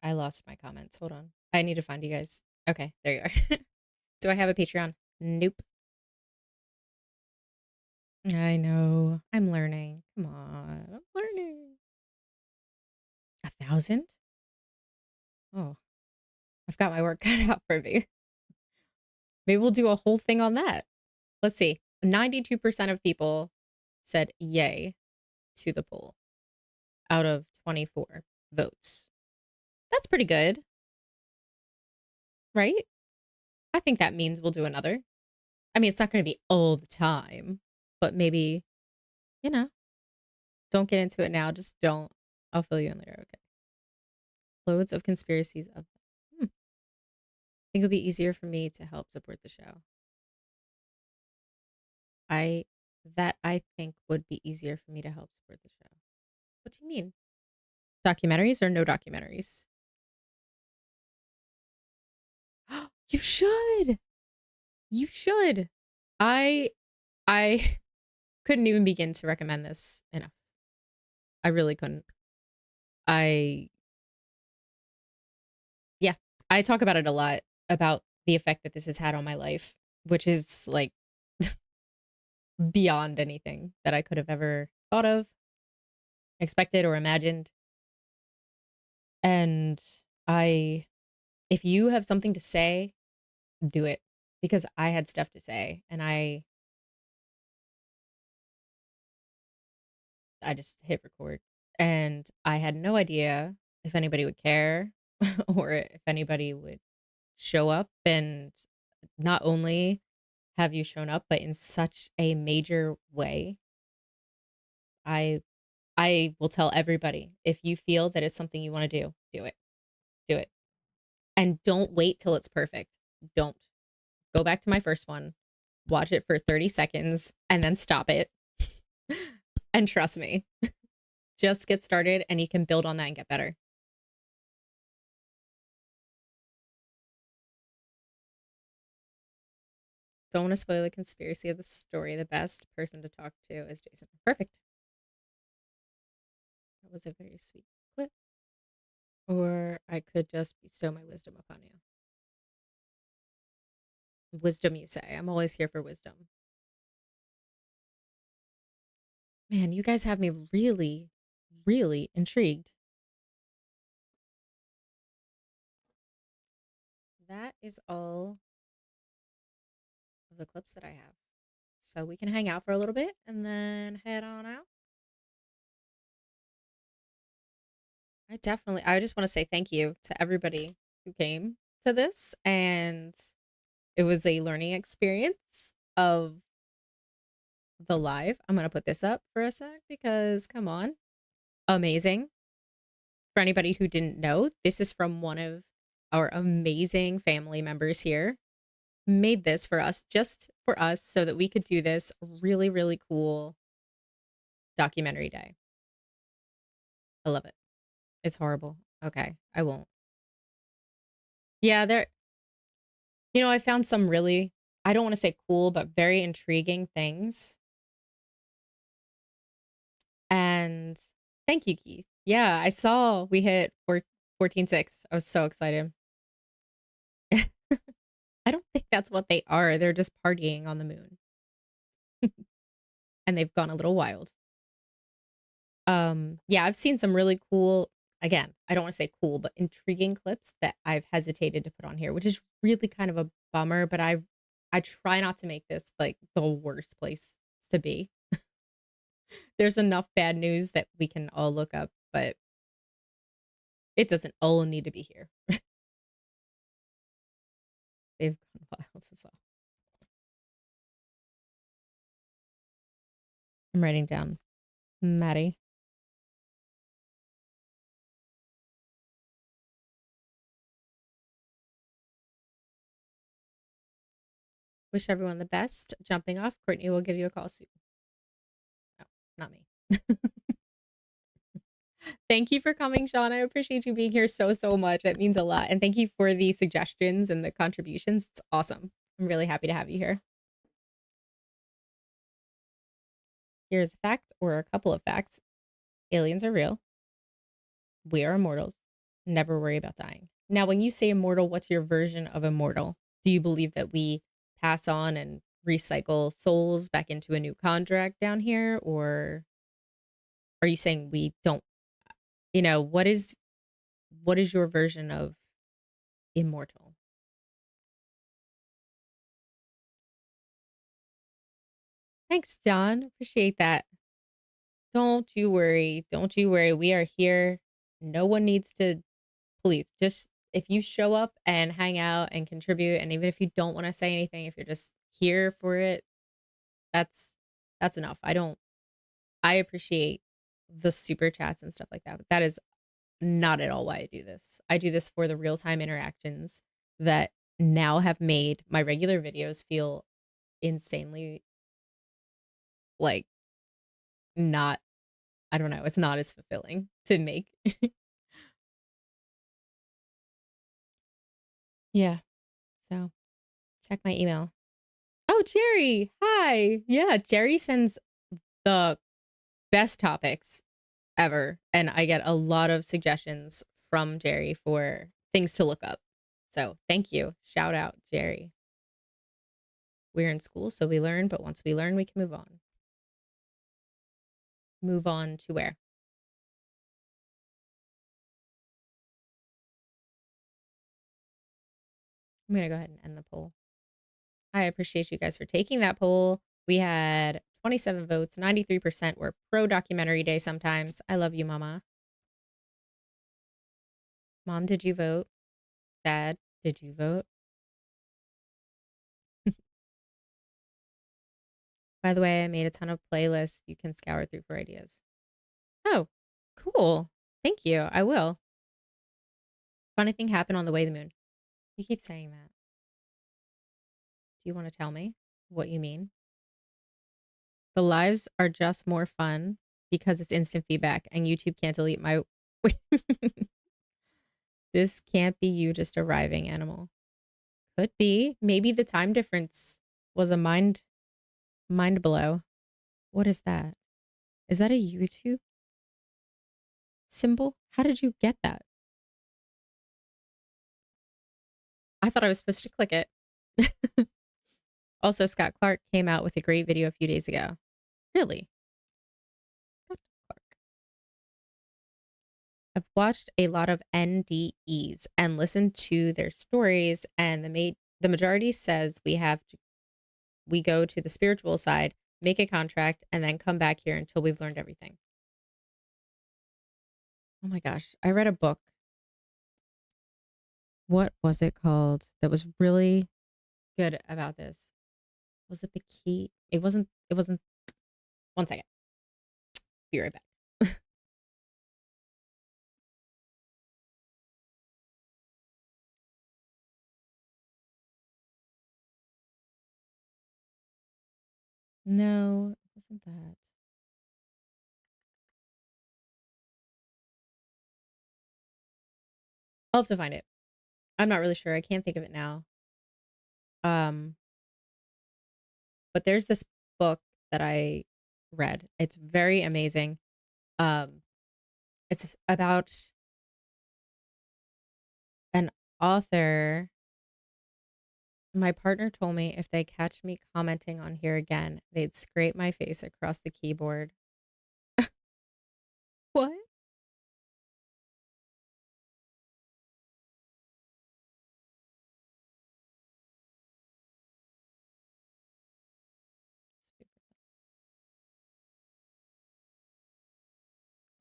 I lost my comments. Hold on. I need to find you guys. Okay, there you are. Do I have a Patreon? Nope. I know. I'm learning. Come on. I'm learning. 1,000? Oh, I've got my work cut out for me. Maybe we'll do a whole thing on that. Let's see. 92% of people said yay to the poll out of 24 votes. That's pretty good. Right? I think that means we'll do another. I mean, it's not going to be all the time, but maybe, you know, don't get into it now. Just don't. I'll fill you in later. Okay. Loads of conspiracies of I think it'll be easier for me to help support the show. I think would be easier for me to help support the show. What do you mean? Documentaries or no documentaries? You should. You should. I couldn't even begin to recommend this enough. I really couldn't. Yeah, I talk about it a lot, about the effect that this has had on my life, which is like beyond anything that I could have ever thought of, expected, or imagined. And if you have something to say, do it, because I had stuff to say, and I just hit record, and I had no idea if anybody would care or if anybody would show up. And not only have you shown up, but in such a major way. I will tell everybody, if you feel that it's something you want to do, do it. Do it. And don't wait till it's perfect. Don't. Go back to my first one, watch it for 30 seconds, and then stop it. And trust me, just get started and you can build on that and get better. Don't want to spoil the conspiracy of the story. The best person to talk to is Jason. Perfect. That was a very sweet clip. Or I could just bestow my wisdom upon you. Wisdom, you say. I'm always here for wisdom. Man, you guys have me really, really intrigued. that is all of the clips that I have. So we can hang out for a little bit and then head on out. I just want to say thank you to everybody who came to this. And it was a learning experience of the live. I'm going to put this up for a sec because come on. Amazing. For anybody who didn't know, this is from one of our amazing family members here. Made this for us, just for us, so that we could do this really, really cool documentary day. I love it. It's horrible. Okay, I won't. Yeah, I found some really, I don't want to say cool, but very intriguing things. And thank you, Keith. Yeah, I saw we hit 14.6. I was so excited. I don't think that's what they are. They're just partying on the moon. And they've gone a little wild. Yeah, I've seen some really cool, again, I don't want to say cool, but intriguing clips that I've hesitated to put on here, which is really kind of a bummer, but I try not to make this like the worst place to be. There's enough bad news that we can all look up, but it doesn't all need to be here. They've gone wild as well. I'm writing down Maddie. Wish everyone the best. Jumping off. Courtney will give you a call soon. No, not me. Thank you for coming, Sean. I appreciate you being here so, so much. It means a lot. And thank you for the suggestions and the contributions. It's awesome. I'm really happy to have you here. Here's a fact or a couple of facts. Aliens are real. We are immortals. Never worry about dying. Now, when you say immortal, what's your version of immortal? Do you believe that we pass on and recycle souls back into a new contract down here? Or are you saying we don't, what is your version of immortal? Thanks, John. Appreciate that. Don't you worry. Don't you worry. We are here. No one needs to, please, just if you show up and hang out and contribute, and even if you don't want to say anything, if you're just here for it, that's enough. I appreciate the super chats and stuff like that, but that is not at all why I do this. I do this for the real-time interactions that now have made my regular videos feel insanely like not, I don't know, it's not as fulfilling to make. Yeah. So check my email. Oh, Jerry. Hi. Yeah, Jerry sends the best topics ever. And I get a lot of suggestions from Jerry for things to look up. So thank you. Shout out, Jerry. We're in school, so we learn. But once we learn, we can move on. Move on to where? I'm going to go ahead and end the poll. I appreciate you guys for taking that poll. We had 27 votes. 93% were pro documentary day sometimes. I love you, Mama. Mom, did you vote? Dad, did you vote? By the way, I made a ton of playlists you can scour through for ideas. Oh, cool. Thank you. I will. Funny thing happened on the way to the moon. You keep saying that. Do you want to tell me what you mean? The lives are just more fun because it's instant feedback and YouTube can't delete my... This can't be you just arriving, animal. Could be. Maybe the time difference was a mind blow. What is that? Is that a YouTube symbol? How did you get that? I thought I was supposed to click it. Also, Scott Clark came out with a great video a few days ago. Really? I've watched a lot of NDEs and listened to their stories, and the majority says we go to the spiritual side, make a contract, and then come back here until we've learned everything. Oh my gosh, I read a book. What was it called? That was really good about this. Was it The Key? It wasn't. One second. Be right back. No, it wasn't that. I'll have to find it. I'm not really sure. I can't think of it now. Um, but there's this book that I read. It's very amazing. Um, it's about an author. My partner told me if they catch me commenting on here again, they'd scrape my face across the keyboard. What?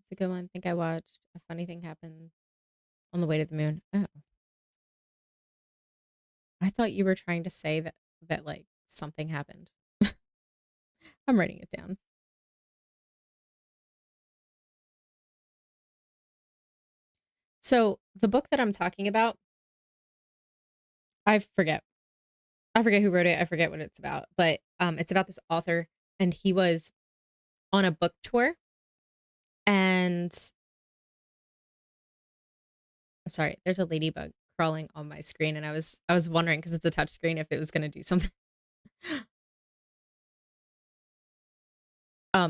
It's a good one. I think I watched A Funny Thing Happened on the Way to the Moon. Oh. I thought you were trying to say that like something happened. I'm writing it down. So the book that I'm talking about, I forget. I forget who wrote it. I forget what it's about. But it's about this author, and he was on a book tour. And sorry, there's a ladybug crawling on my screen, and I was wondering because it's a touch screen if it was gonna do something.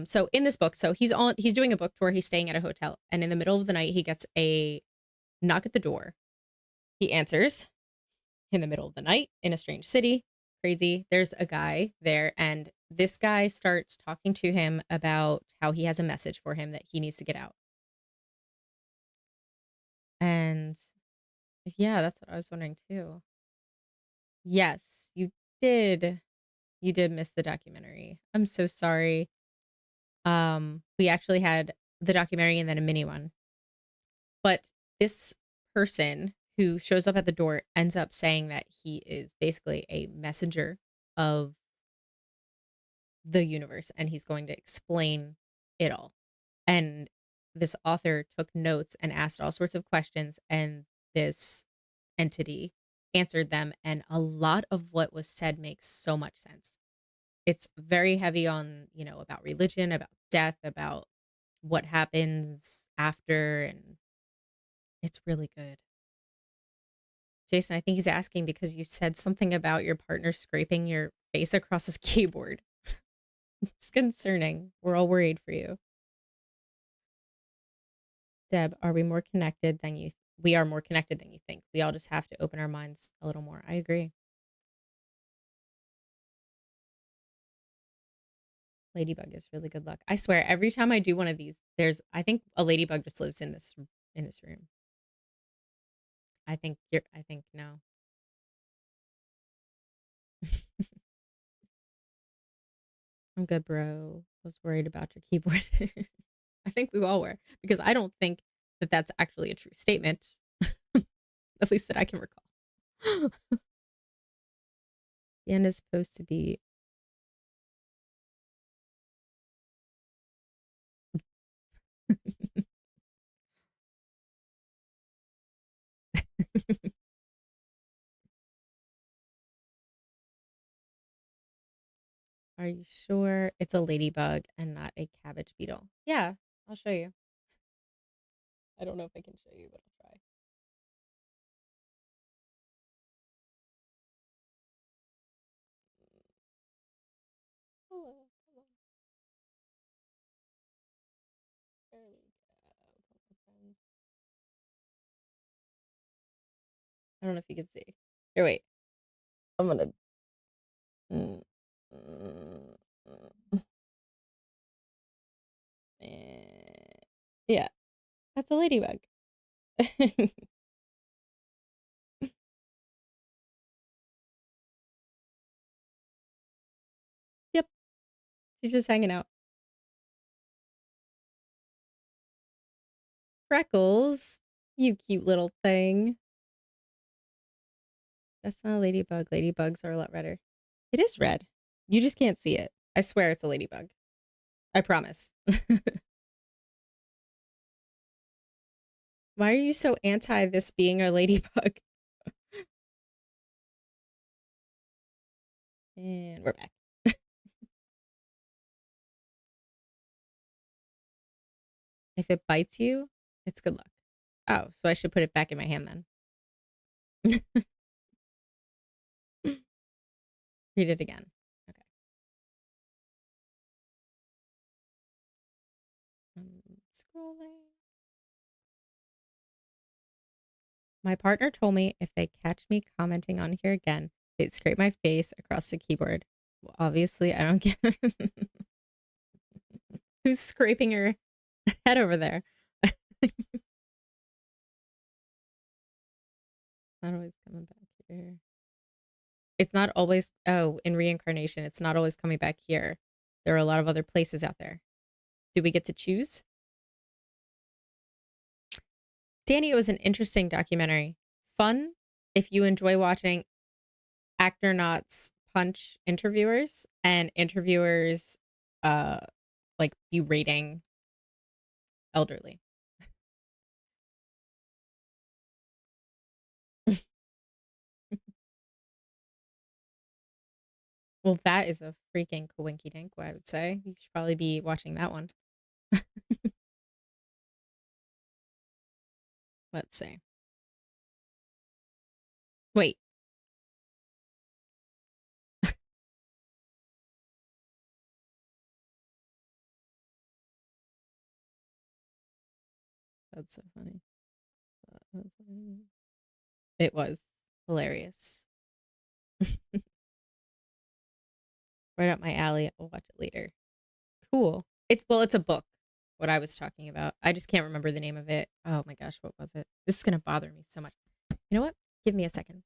So in this book, so he's doing a book tour, he's staying at a hotel, and in the middle of the night he gets a knock at the door. He answers in the middle of the night in a strange city. Crazy. There's a guy there, and this guy starts talking to him about how he has a message for him that he needs to get out. And yeah, that's what I was wondering too. Yes, you did. You did miss the documentary. I'm so sorry. We actually had the documentary and then a mini one. But this person who shows up at the door ends up saying that he is basically a messenger of the universe and he's going to explain it all. And this author took notes and asked all sorts of questions, and this entity answered them. And a lot of what was said makes so much sense. It's very heavy on, about religion, about death, about what happens after, and it's really good. Jason, I think he's asking because you said something about your partner scraping your face across his keyboard. It's concerning. We're all worried for you. Deb, are we more connected than you? We are more connected than you think. We all just have to open our minds a little more. I agree. Ladybug is really good luck. I swear, every time I do one of these, I think a ladybug just lives in this room. I think no. I'm good, bro. I was worried about your keyboard. I think we all were because I don't think that that's actually a true statement, at least that I can recall. The end is supposed to be. Are you sure it's a ladybug and not a cabbage beetle? Yeah, I'll show you. I don't know if I can show you, but I'll try. Hello, hello. There we go. I don't know if you can see. Here, wait. I'm gonna. Mm, mm, mm. Yeah, that's a ladybug. Yep. She's just hanging out. Freckles, you cute little thing. That's not a ladybug. Ladybugs are a lot redder. It is red. You just can't see it. I swear it's a ladybug. I promise. Why are you so anti this being a ladybug? And we're back. If it bites you, it's good luck. Oh, so I should put it back in my hand then. Read it again. Okay. Scrolling. My partner told me if they catch me commenting on here again, they'd scrape my face across the keyboard. Well, obviously, I don't get who's scraping her head over there. Not always coming back here. It's not always, oh, in reincarnation, it's not always coming back here. There are a lot of other places out there. Do we get to choose? Danny, it was an interesting documentary. Fun if you enjoy watching actor knots punch interviewers and interviewers like berating elderly. Well, that is a freaking coinky dink, I would say. You should probably be watching that one. Let's see. Wait. That's so funny. It was hilarious. Right up my alley. I'll watch it later. Cool. It's a book. What I was talking about. I just can't remember the name of it. Oh my gosh, what was it? This is gonna bother me so much. You know what? Give me a second.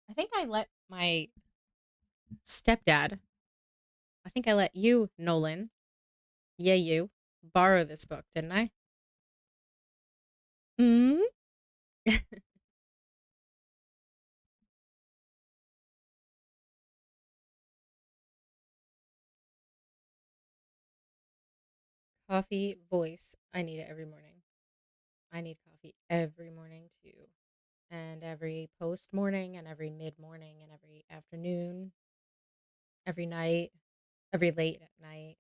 I think I let my stepdad, I think I let you, Nolan, yeah, you, borrow this book, didn't I? Mm? Coffee voice. I need it every morning. I need coffee every morning too. And every post morning and every mid morning and every afternoon, every night, every late at night.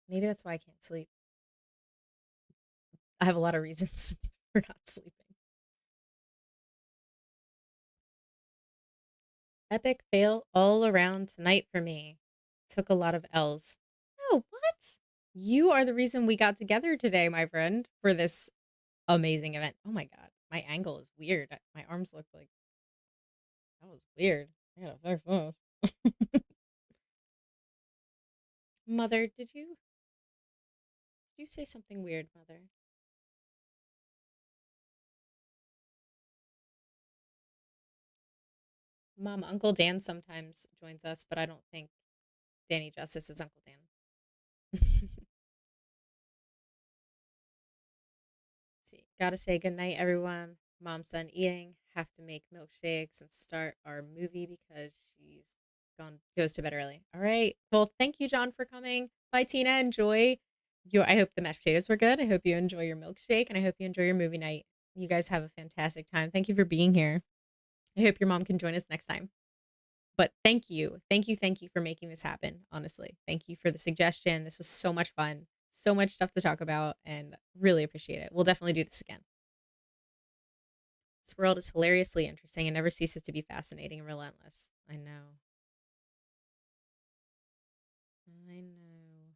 Maybe that's why I can't sleep. I have a lot of reasons for not sleeping. Epic fail all around tonight for me. Took a lot of L's. No, what? You are the reason we got together today, my friend, for this amazing event. Oh my god, my angle is weird. My arms look like that was weird. I gotta fix those. Mother, did you say something weird, Mother? Mom, Uncle Dan sometimes joins us, but I don't think Danny Justice is Uncle Dan. See, gotta say goodnight, everyone. Mom's done eating. Have to make milkshakes and start our movie because she's goes to bed early. All right. Well, thank you, John, for coming. Bye, Tina. Enjoy. I hope the mashed potatoes were good. I hope you enjoy your milkshake, and I hope you enjoy your movie night. You guys have a fantastic time. Thank you for being here. I hope your mom can join us next time. But thank you. Thank you for making this happen, honestly. Thank you for the suggestion. This was so much fun. So much stuff to talk about and really appreciate it. We'll definitely do this again. This world is hilariously interesting and never ceases to be fascinating and relentless. I know. I know.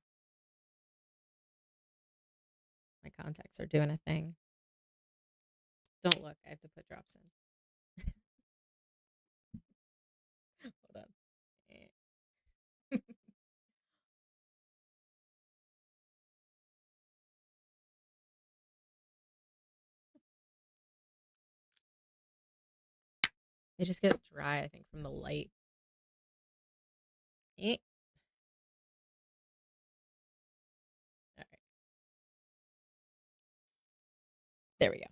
My contacts are doing a thing. Don't look. I have to put drops in. Hold up. They just get dry, I think, from the light. Eh. All right. There we go.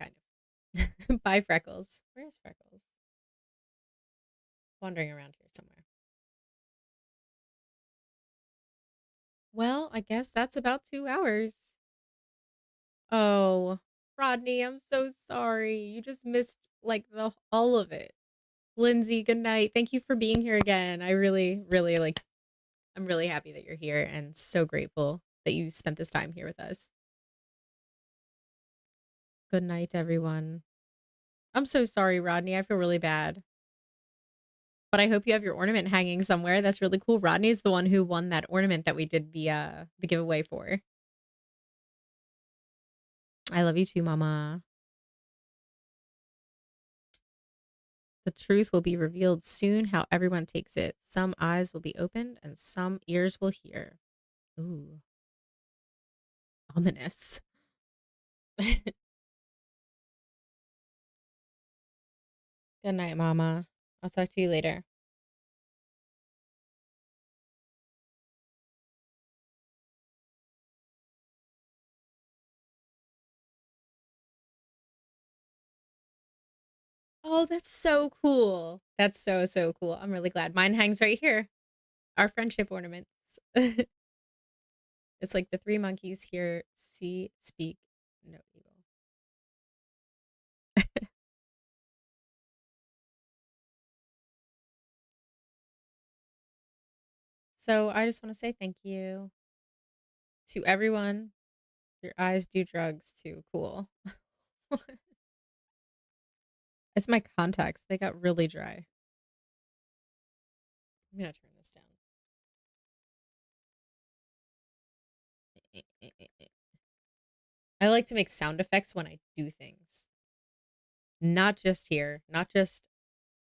Kind of. Bye, Freckles. Where's Freckles? Wandering around here somewhere. Well, I guess that's about 2 hours. Oh, Rodney, I'm so sorry. You just missed like the all of it. Lindsay, good night. Thank you for being here again. I really, really like I'm really happy that you're here and so grateful that you spent this time here with us. Good night, everyone. I'm so sorry, Rodney. I feel really bad. But I hope you have your ornament hanging somewhere. That's really cool. Rodney's the one who won that ornament that we did the giveaway for. I love you too, Mama. The truth will be revealed soon, how everyone takes it. Some eyes will be opened and some ears will hear. Ooh. Ominous. Good night, Mama. I'll talk to you later. Oh, that's so cool. That's so, so cool. I'm really glad. Mine hangs right here. Our friendship ornaments. It's like the three monkeys here see, speak, no evil. So I just want to say thank you to everyone. Your eyes do drugs too. Cool. It's my contacts. They got really dry. I'm gonna turn this down. I like to make sound effects when I do things. Not just here, not just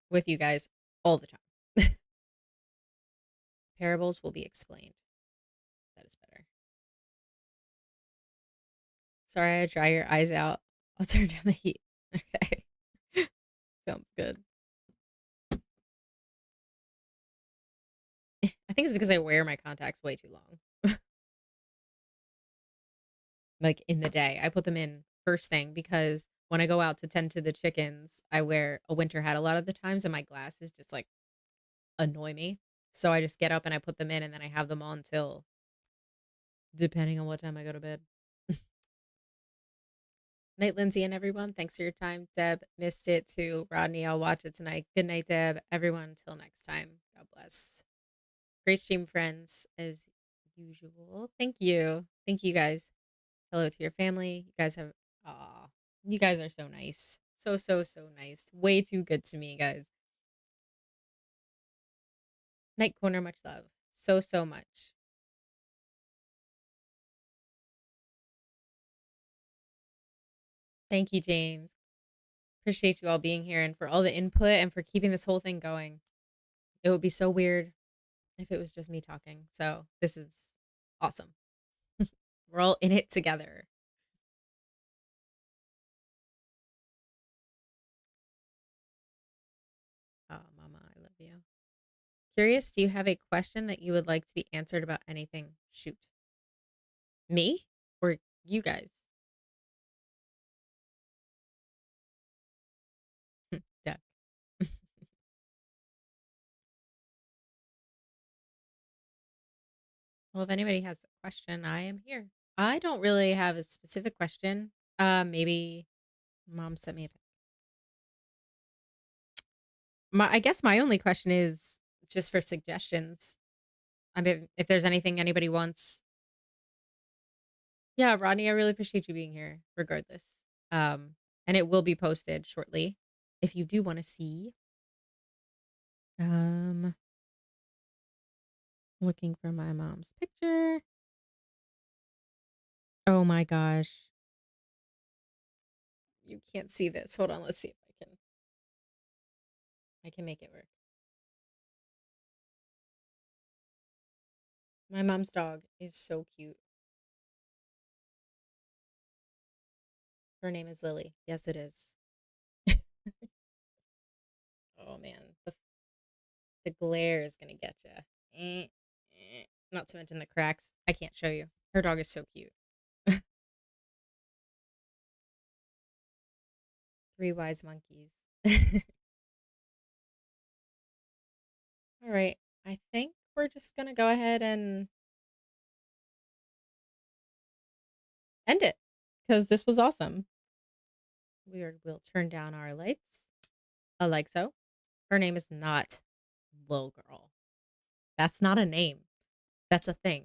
with you guys, all the time. Parables will be explained. That is better. Sorry, I dry your eyes out. I'll turn down the heat. Okay. Sounds good. I think it's because I wear my contacts way too long. Like in the day, I put them in first thing because when I go out to tend to the chickens, I wear a winter hat a lot of the times and my glasses just like annoy me. So I just get up and I put them in and then I have them on till depending on what time I go to bed. Night, Lindsay, and everyone. Thanks for your time. Deb missed it too. Rodney, I'll watch it tonight. Good night, Deb. Everyone, until next time. God bless. Great stream, friends, as usual. Thank you. Thank you, guys. Hello to your family. You guys have, aw, you guys are so nice. So, so, so nice. Way too good to me, guys. Night Corner, much love. So, so much. Thank you, James. Appreciate you all being here and for all the input and for keeping this whole thing going. It would be so weird if it was just me talking. So this is awesome. We're all in it together. Oh, Mama, I love you. Curious, do you have a question that you would like to be answered about anything? Shoot. Me or you guys? Duck. Well, if anybody has a question, I am here. I don't really have a specific question. Maybe Mom sent me a I guess my only question is just for suggestions. I mean, if there's anything anybody wants. Yeah, Rodney, I really appreciate you being here, regardless. And it will be posted shortly if you do want to see. Looking for my mom's picture. Oh my gosh. You can't see this. Hold on, let's see if I can make it work. My mom's dog is so cute. Her name is Lily. Yes, it is. Oh man, the glare is gonna get you. Not to mention the cracks. I can't show you. Her dog is so cute. Three wise monkeys. All right. I think we're just gonna go ahead and end it because this was awesome. We'll turn down our lights. Like so. Her name is not Lil Girl. That's not a name. That's a thing.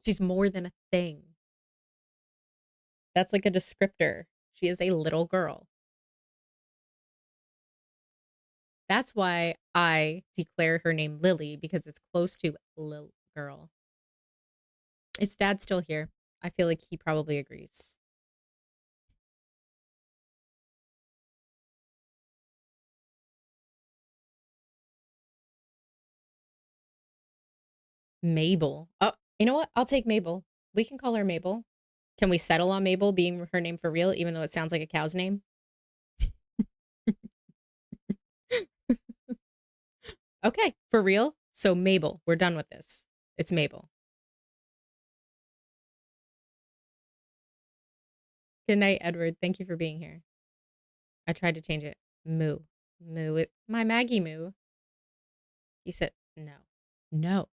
She's more than a thing. That's like a descriptor. She is a little girl. That's why I declare her name Lily, because it's close to Lil Girl. Is Dad still here? I feel like he probably agrees. Mabel. Oh, you know what? I'll take Mabel. We can call her Mabel. Can we settle on Mabel being her name for real, even though it sounds like a cow's name? Okay, for real. So Mabel, we're done with this. It's Mabel. Good night, Edward. Thank you for being here. I tried to change it. Moo. Moo. My Maggie Moo. He said, no. No.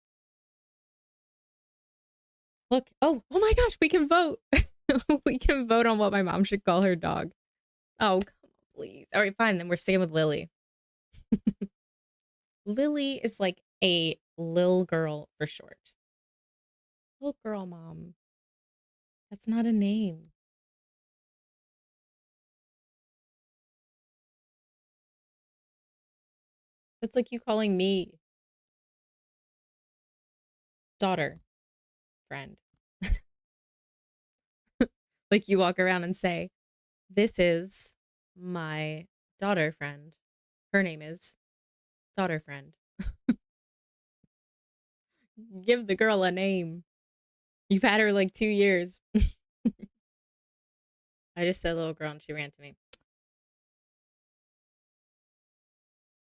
Look. Oh my gosh, we can vote. We can vote on what my mom should call her dog. Oh, come on, please. All right, fine. Then we're staying with Lily. Lily is like a lil girl for short. Little girl mom. That's not a name. That's like you calling me daughter friend. Like you walk around and say, this is my daughter friend. Her name is daughter friend. Give the girl a name. You've had her like 2 years. I just said little girl and she ran to me.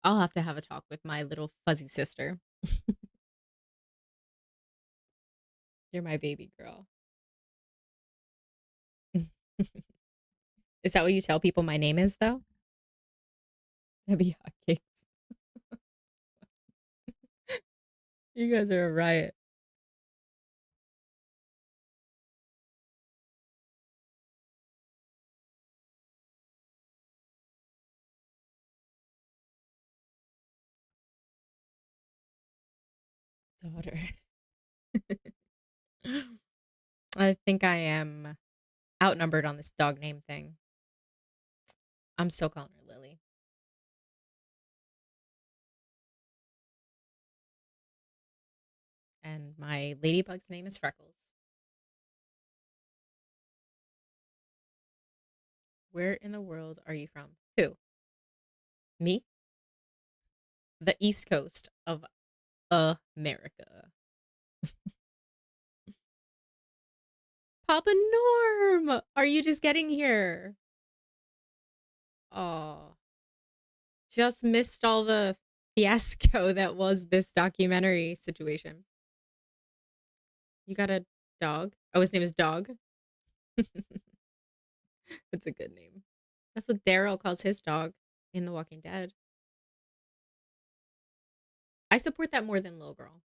I'll have to have a talk with my little fuzzy sister. You're my baby girl. Is that what you tell people my name is, though? That'd be hotcakes. You guys are a riot. Daughter. I think I am outnumbered on this dog name thing. I'm still calling her Lily. And my ladybug's name is Freckles. Where in the world are you from? Who? Me? The East Coast of America. Papa Norm! Are you just getting here? Oh. Just missed all the fiasco that was this documentary situation. You got a dog? Oh, his name is Dog? That's a good name. That's what Daryl calls his dog in The Walking Dead. I support that more than Little Girl.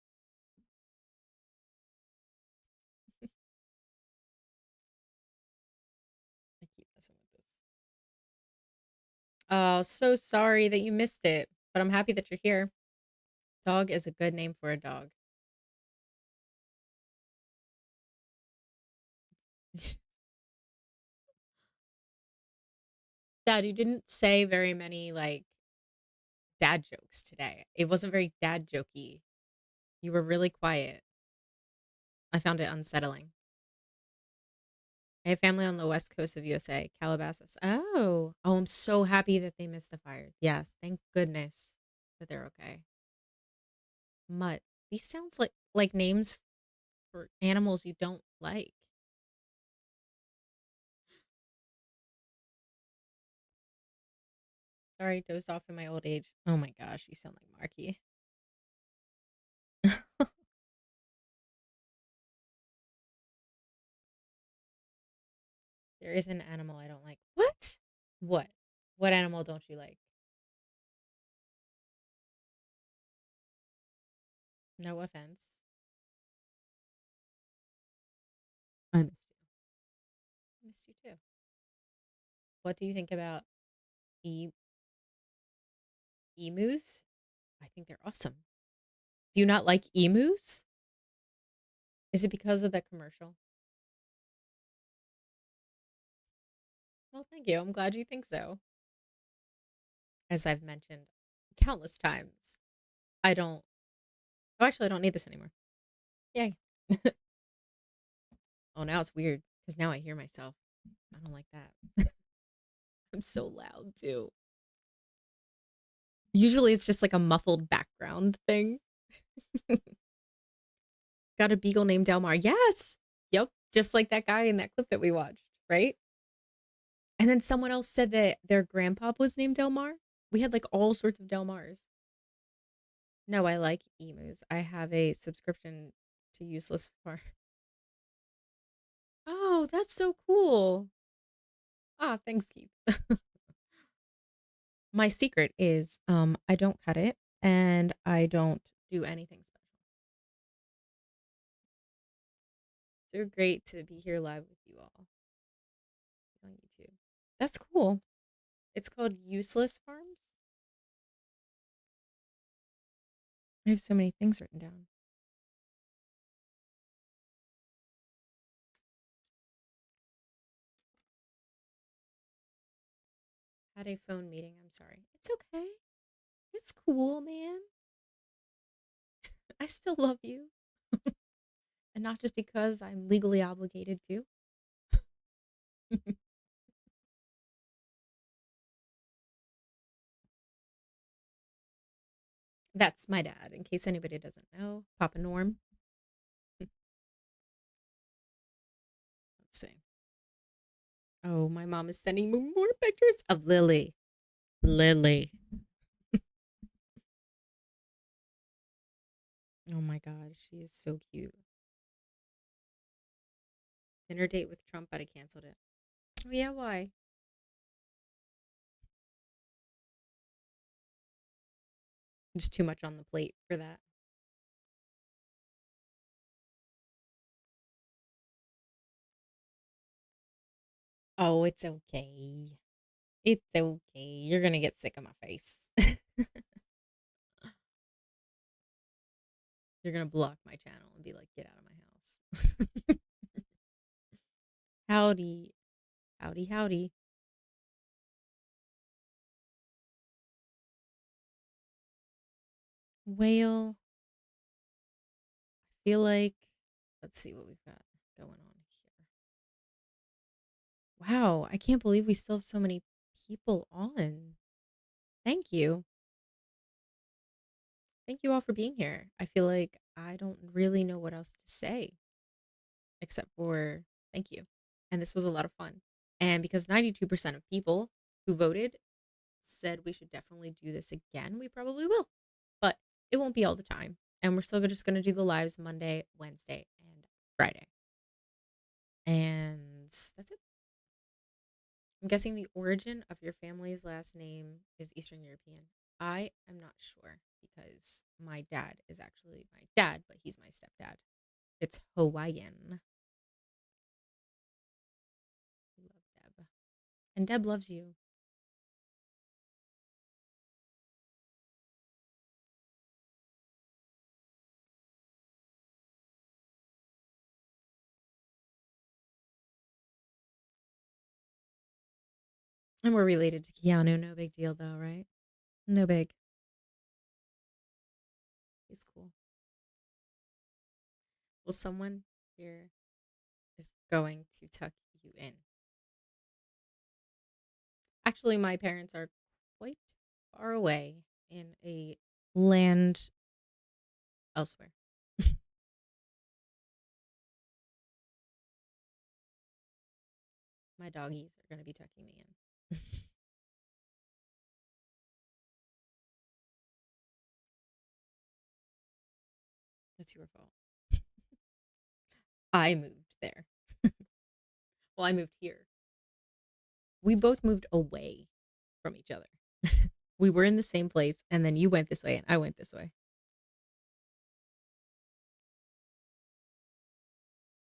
I keep messing with this. Oh, so sorry that you missed it, but I'm happy that you're here. Dog is a good name for a dog. Dad, you didn't say very many like dad jokes today. It wasn't very dad jokey. You were really quiet. I found it unsettling. I have family on the west coast of USA, Calabasas. Oh, I'm so happy that they missed the fire. Yes, thank goodness that they're okay. Mutt. These sounds like names for animals you don't like. Sorry, dozed off in my old age. Oh my gosh, you sound like Marky. There is an animal I don't like. What? What? What animal don't you like? No offense. I missed you. I missed you too. What do you think about e emus? I think they're awesome. Do you not like emus? Is it because of the commercial? Well, thank you. I'm glad you think so. As I've mentioned countless times, I don't. Oh, actually, I don't need this anymore. Yay. Oh, now it's weird because now I hear myself. I don't like that. I'm so loud too. Usually it's just like a muffled background thing. Got a beagle named Delmar. Yes. Yep. Just like that guy in that clip that we watched, right? And then someone else said that their grandpa was named Delmar. We had like all sorts of Delmars. No, I like emus. I have a subscription to Useless Farm. Oh, that's so cool. Ah, thanks, Keith. My secret is I don't cut it and I don't do anything special. So great to be here live with you all on YouTube. That's cool. It's called Useless Farms. I have so many things written down. Had a phone meeting. I'm sorry. It's okay. It's cool, man. I still love you. And not just because I'm legally obligated to. That's my dad, in case anybody doesn't know. Papa Norm. Let's see. Oh, my mom is sending me more pictures of Lily. Lily. Oh my god, she is so cute. Dinner date with Trump, but I canceled it. Oh yeah, why? Just too much on the plate for that. Oh, it's okay. It's okay. You're gonna get sick of my face. You're gonna block my channel and be like, get out of my house. Howdy. Howdy, howdy. Whale. I feel like, let's see what we've got going on here. Wow, I can't believe we still have so many people on. Thank you. Thank you all for being here. I feel like I don't really know what else to say except for thank you. And this was a lot of fun. And because 92% of people who voted said we should definitely do this again, we probably will. But it won't be all the time. And we're still just going to do the lives Monday, Wednesday, and Friday. And that's it. I'm guessing the origin of your family's last name is Eastern European. I am not sure because my dad is actually my dad, but he's my stepdad. It's Hawaiian. Love Deb. And Deb loves you. And we're related to Keanu. No big deal, though, right? No big. He's cool. Well, someone here is going to tuck you in. Actually, my parents are quite far away in a land elsewhere. My doggies are going to be tucking me in. That's your fault. I moved there. Well, I moved here. We both moved away from each other. We were in the same place, and then you went this way, and I went this way.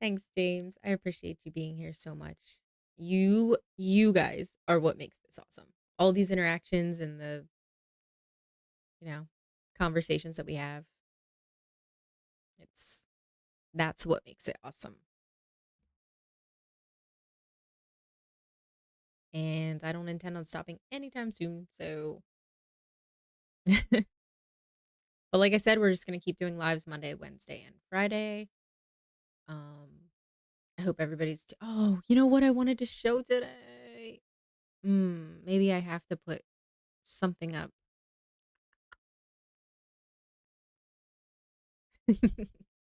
Thanks, James. I appreciate you being here so much. You guys are what makes this awesome. All these interactions and the, you know, conversations that we have. That's what makes it awesome. And I don't intend on stopping anytime soon, so but like I said, we're just gonna keep doing lives Monday, Wednesday, and Friday. I hope everybody's oh, you know what I wanted to show today? Maybe I have to put something up.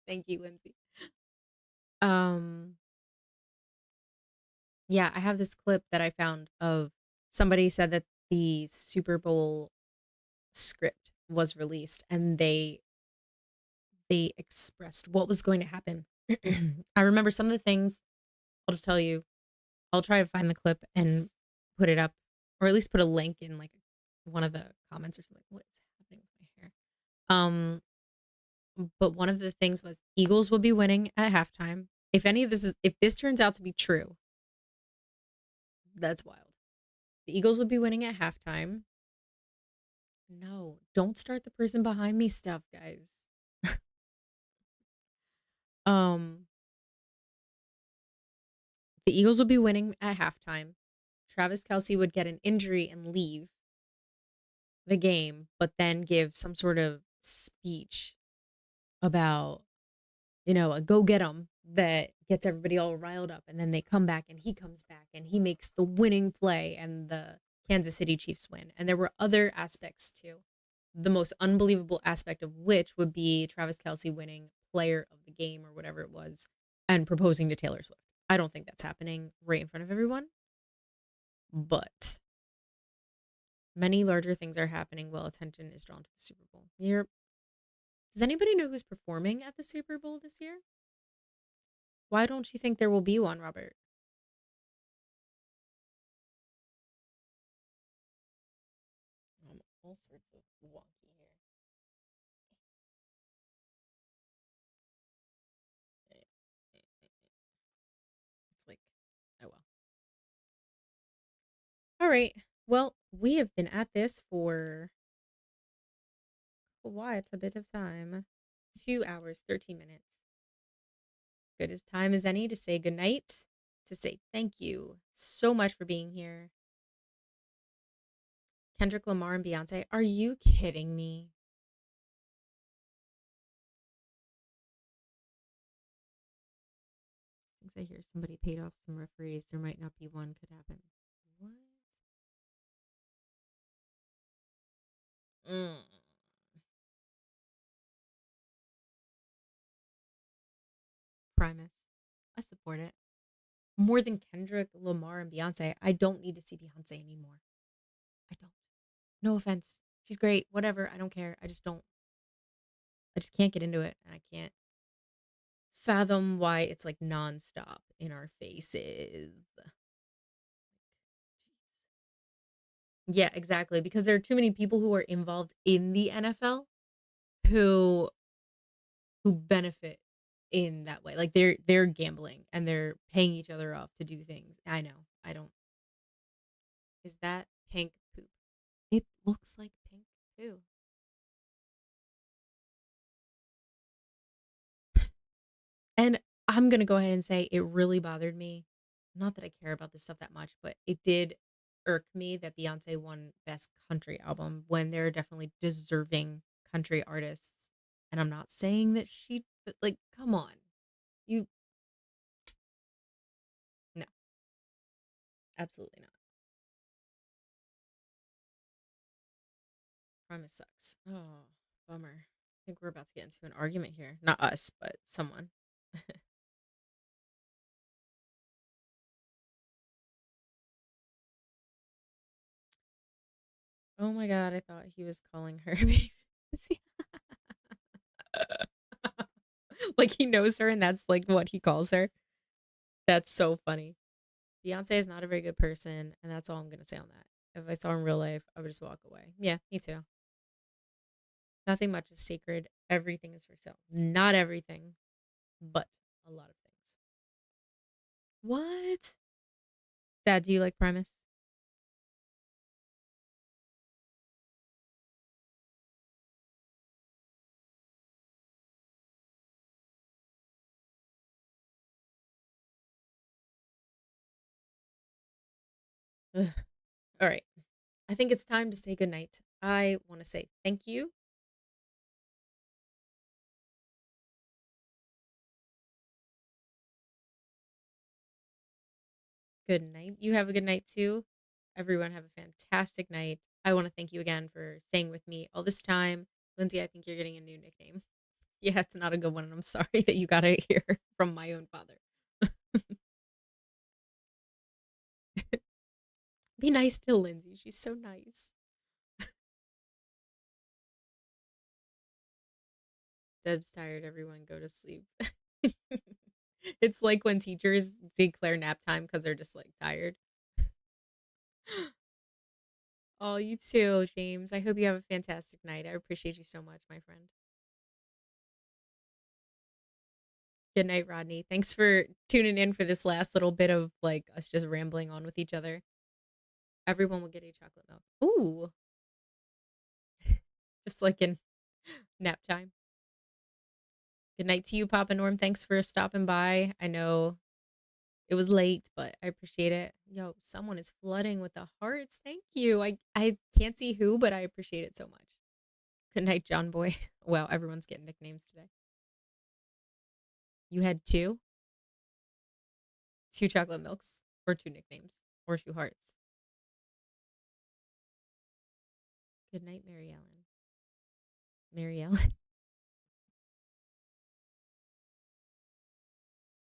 Thank you, Lindsay. Um, yeah, I have this clip that I found of somebody said that the Super Bowl script was released and they expressed what was going to happen. I remember some of the things. I'll just tell you. I'll try to find the clip and put it up, or at least put a link in like one of the comments or something. What's happening with my hair? But one of the things was Eagles will be winning at halftime. If this turns out to be true, that's wild. The Eagles will be winning at halftime. No, don't start the person behind me stuff, guys. um, the Eagles will be winning at halftime. Travis Kelce would get an injury and leave the game, but then give some sort of speech about, a go get 'em that gets everybody all riled up. And then they come back and he comes back and he makes the winning play and the Kansas City Chiefs win. And there were other aspects too. The most unbelievable aspect of which would be Travis Kelce winning player of the game or whatever it was and proposing to Taylor Swift. I don't think that's happening right in front of everyone, but many larger things are happening while attention is drawn to the Super Bowl. Does anybody know who's performing at the Super Bowl this year? Why don't you think there will be one, Robert? All sorts of wonky here. It's like, oh well. All right. Well, we have been at this for quite a bit of time. 2 hours, 13 minutes. Good as time as any to say goodnight, to say thank you so much for being here. Kendrick Lamar and Beyonce. Are you kidding me? Since I hear somebody paid off some referees, there might not be one could happen. What? Primus. I support it. More than Kendrick Lamar and Beyonce, I don't need to see Beyonce anymore. I don't. No offense. She's great. Whatever. I don't care. I just don't. I just can't get into it. And I can't fathom why it's like nonstop in our faces. Yeah, exactly. Because there are too many people who are involved in the NFL who benefit in that way. Like they're gambling and they're paying each other off to do things. I know. I don't. Is that pink poop? It looks like pink poo. And I'm going to go ahead and say it really bothered me. Not that I care about this stuff that much, but it did irk me that Beyonce won Best Country Album when there are definitely deserving country artists. And I'm not saying that she, but like, come on. You, no, absolutely not. Promise sucks. Oh, bummer. I think we're about to get into an argument here. Not us, but someone. Oh my god, I thought he was calling her baby. Like he knows her and that's like what he calls her. That's so funny. Beyonce is not a very good person, and that's all I'm gonna say on that. If I saw her in real life, I would just walk away. Yeah, me too. Nothing much is sacred. Everything is for sale. Not everything, but a lot of things. What? Dad, do you like Primus? Ugh. All right. I think it's time to say goodnight. I want to say thank you. Good night. You have a good night too. Everyone have a fantastic night. I want to thank you again for staying with me all this time. Lindsay, I think you're getting a new nickname. Yeah, it's not a good one, and I'm sorry that you got it here from my own father. Be nice to Lindsay. She's so nice. Deb's tired. Everyone go to sleep. It's like when teachers declare nap time because they're just like tired. Oh, you too, James. I hope you have a fantastic night. I appreciate you so much, my friend. Good night, Rodney. Thanks for tuning in for this last little bit of like us just rambling on with each other. Everyone will get a chocolate milk. Ooh, just like in nap time. Good night to you, Papa Norm. Thanks for stopping by. I know it was late, but I appreciate it. Yo, someone is flooding with the hearts. Thank you. I can't see who, but I appreciate it so much. Good night, John Boy. Wow, everyone's getting nicknames today. You had two chocolate milks, or two nicknames, or two hearts. Good night, Mary Ellen. Mary Ellen.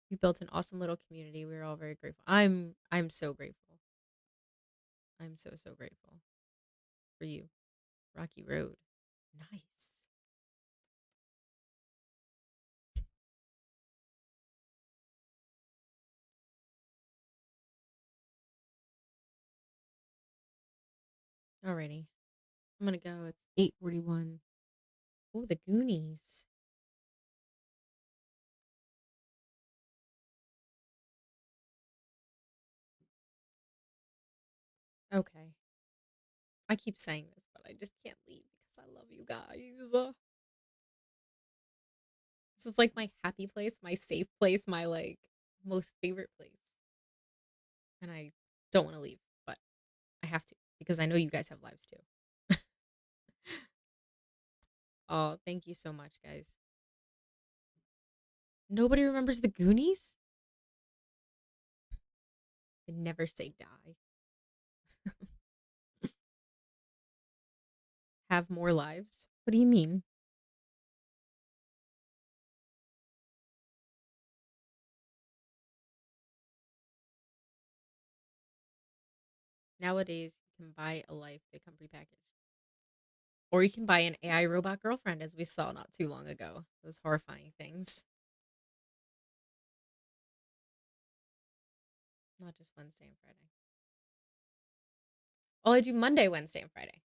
You built an awesome little community. We're all very grateful. I'm so grateful. I'm so so grateful for you. Rocky Road. Nice. Alrighty. I'm gonna go. It's 8:41. Oh, the Goonies. Okay. I keep saying this, but I just can't leave because I love you guys. This is like my happy place, my safe place, my like most favorite place. And I don't want to leave, but I have to because I know you guys have lives too. Oh, thank you so much, guys. Nobody remembers the Goonies? They never say die. Have more lives? What do you mean? Nowadays, you can buy a life, they come prepackaged. Or you can buy an AI robot girlfriend, as we saw not too long ago. Those horrifying things. Not just Wednesday and Friday. Well, I do Monday, Wednesday, and Friday.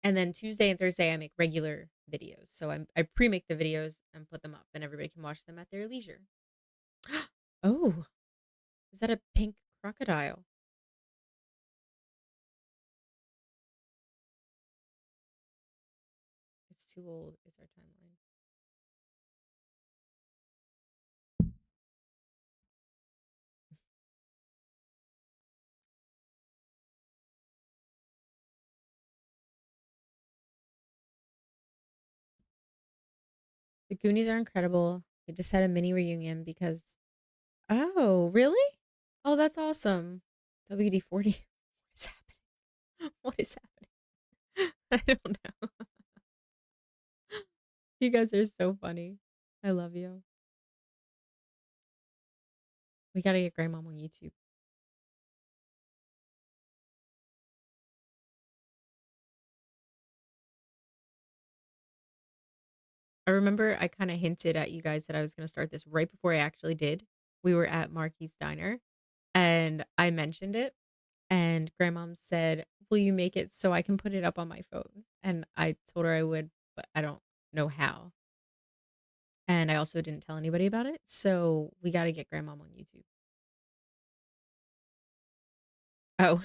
And then Tuesday and Thursday, I make regular videos. So I pre make the videos and put them up, and everybody can watch them at their leisure. Oh, is that a pink crocodile? It's too old, is our timeline. The Goonies are incredible. They just had a mini reunion because. Oh, really? Oh, that's awesome. WD-40. What is happening? What is happening? I don't know. You guys are so funny. I love you. We gotta get Grandmom on YouTube. I remember I kind of hinted at you guys that I was going to start this right before I actually did. We were at Marky's Diner and I mentioned it, and Grandmom said, "Will you make it so I can put it up on my phone?" And I told her I would, but I don't know how. And I also didn't tell anybody about it. So we got to get Grandmom on YouTube. Oh,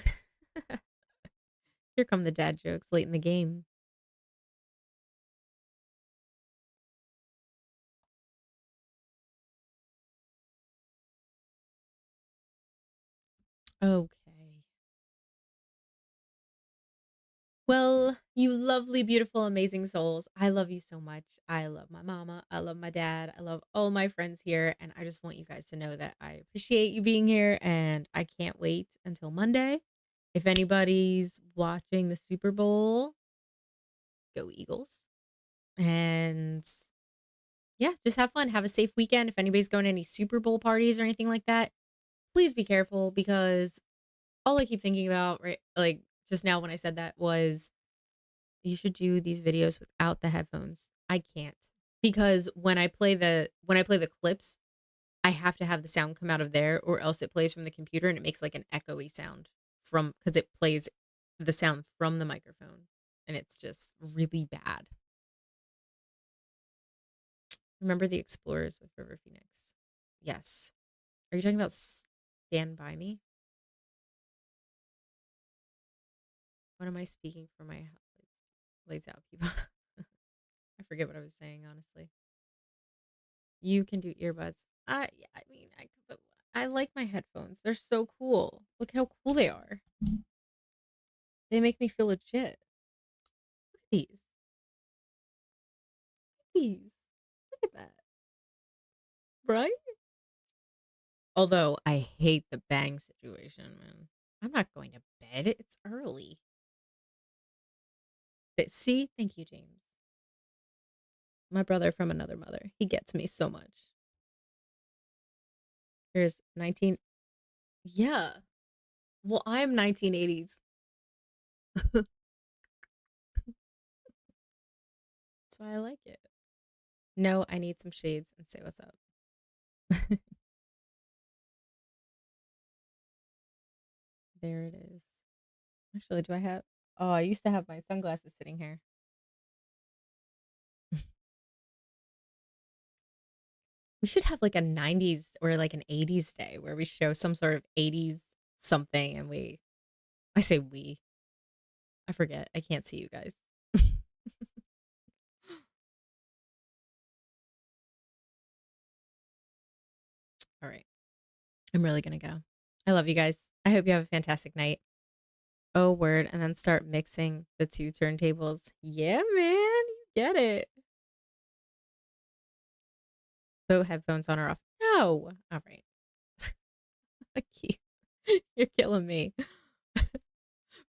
here come the dad jokes late in the game. Okay. Well, you lovely, beautiful, amazing souls. I love you so much. I love my mama. I love my dad. I love all my friends here. And I just want you guys to know that I appreciate you being here. And I can't wait until Monday. If anybody's watching the Super Bowl, go Eagles. And yeah, just have fun. Have a safe weekend. If anybody's going to any Super Bowl parties or anything like that, please be careful, because all I keep thinking about, right, like just now when I said that, was you should do these videos without the headphones. I can't, because when I play the clips, I have to have the sound come out of there, or else it plays from the computer and it makes like an echoey sound from, because it plays the sound from the microphone, and it's just really bad. Remember the Explorers with River Phoenix? Yes. Are you talking about Stand By Me? What am I speaking for my lights out people? I forget what I was saying, honestly. You can do earbuds. Yeah, I mean, but I like my headphones. They're so cool. Look how cool they are. They make me feel legit. Look at these. Look at these. Look at that. Right? Although I hate the bang situation, man. I'm not going to bed. It's early. But see, thank you, James. My brother from another mother. He gets me so much. There's 19. Yeah. Well, I'm 1980s. That's why I like it. No, I need some shades and say what's up. There it is. Actually, do I have? Oh, I used to have my sunglasses sitting here. We should have like a 90s or like an 80s day where we show some sort of 80s something, and I say we. I forget. I can't see you guys. All right. I'm really going to go. I love you guys. I hope you have a fantastic night. Oh, word. And then start mixing the two turntables. Yeah, man. You get it. Both headphones on or off? No. All right. You're killing me.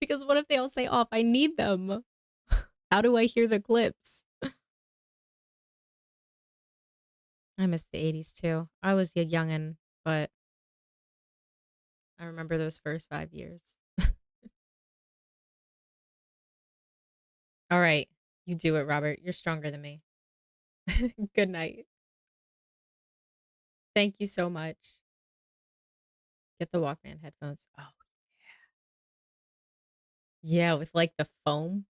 Because what if they all say off? I need them. How do I hear the clips? I miss the 80s too. I was a youngin', but I remember those first 5 years. All right. You do it, Robert. You're stronger than me. Good night. Thank you so much. Get the Walkman headphones. Oh, yeah, with like the foam.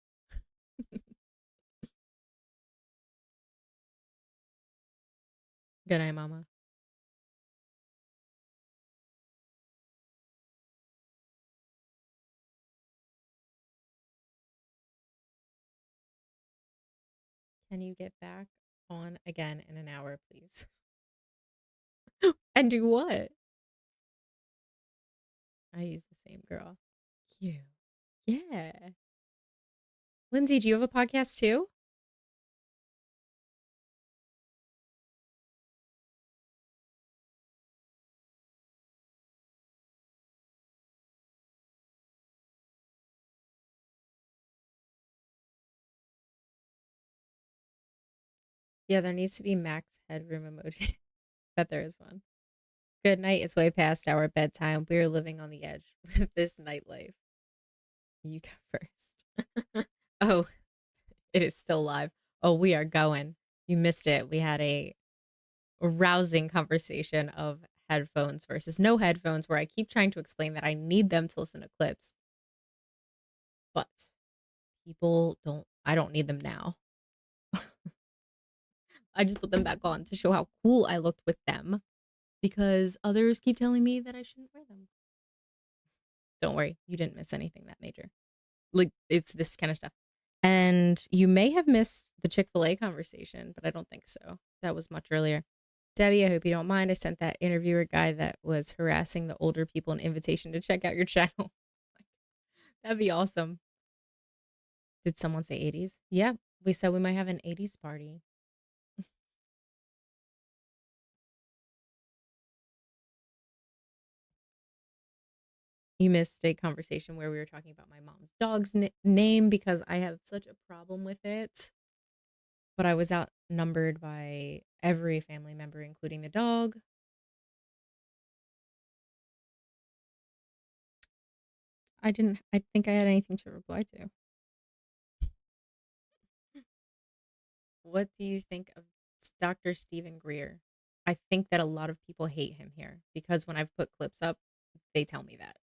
Good night, Mama. Can you get back on again in an hour, please? And do what? I use the same girl. Cute. Yeah. Lindsay, do you have a podcast too? Yeah, there needs to be max headroom emoji. Bet there is one. Good night is way past our bedtime. We're living on the edge with this nightlife. You go first. Oh, it is still live. Oh, we are going. You missed it. We had a rousing conversation of headphones versus no headphones, where I keep trying to explain that I need them to listen to clips. But I don't need them now. I just put them back on to show how cool I looked with them because others keep telling me that I shouldn't wear them. Don't worry, you didn't miss anything that major. Like, it's this kind of stuff. And you may have missed the Chick-fil-A conversation, but I don't think so. That was much earlier. Debbie, I hope you don't mind. I sent that interviewer guy that was harassing the older people an invitation to check out your channel. That'd be awesome. Did someone say 80s? Yeah, we said we might have an 80s party. You missed a conversation where we were talking about my mom's dog's name because I have such a problem with it. But I was outnumbered by every family member, including the dog. I think I had anything to reply to. What do you think of Dr. Stephen Greer? I think that a lot of people hate him here because when I've put clips up, they tell me that.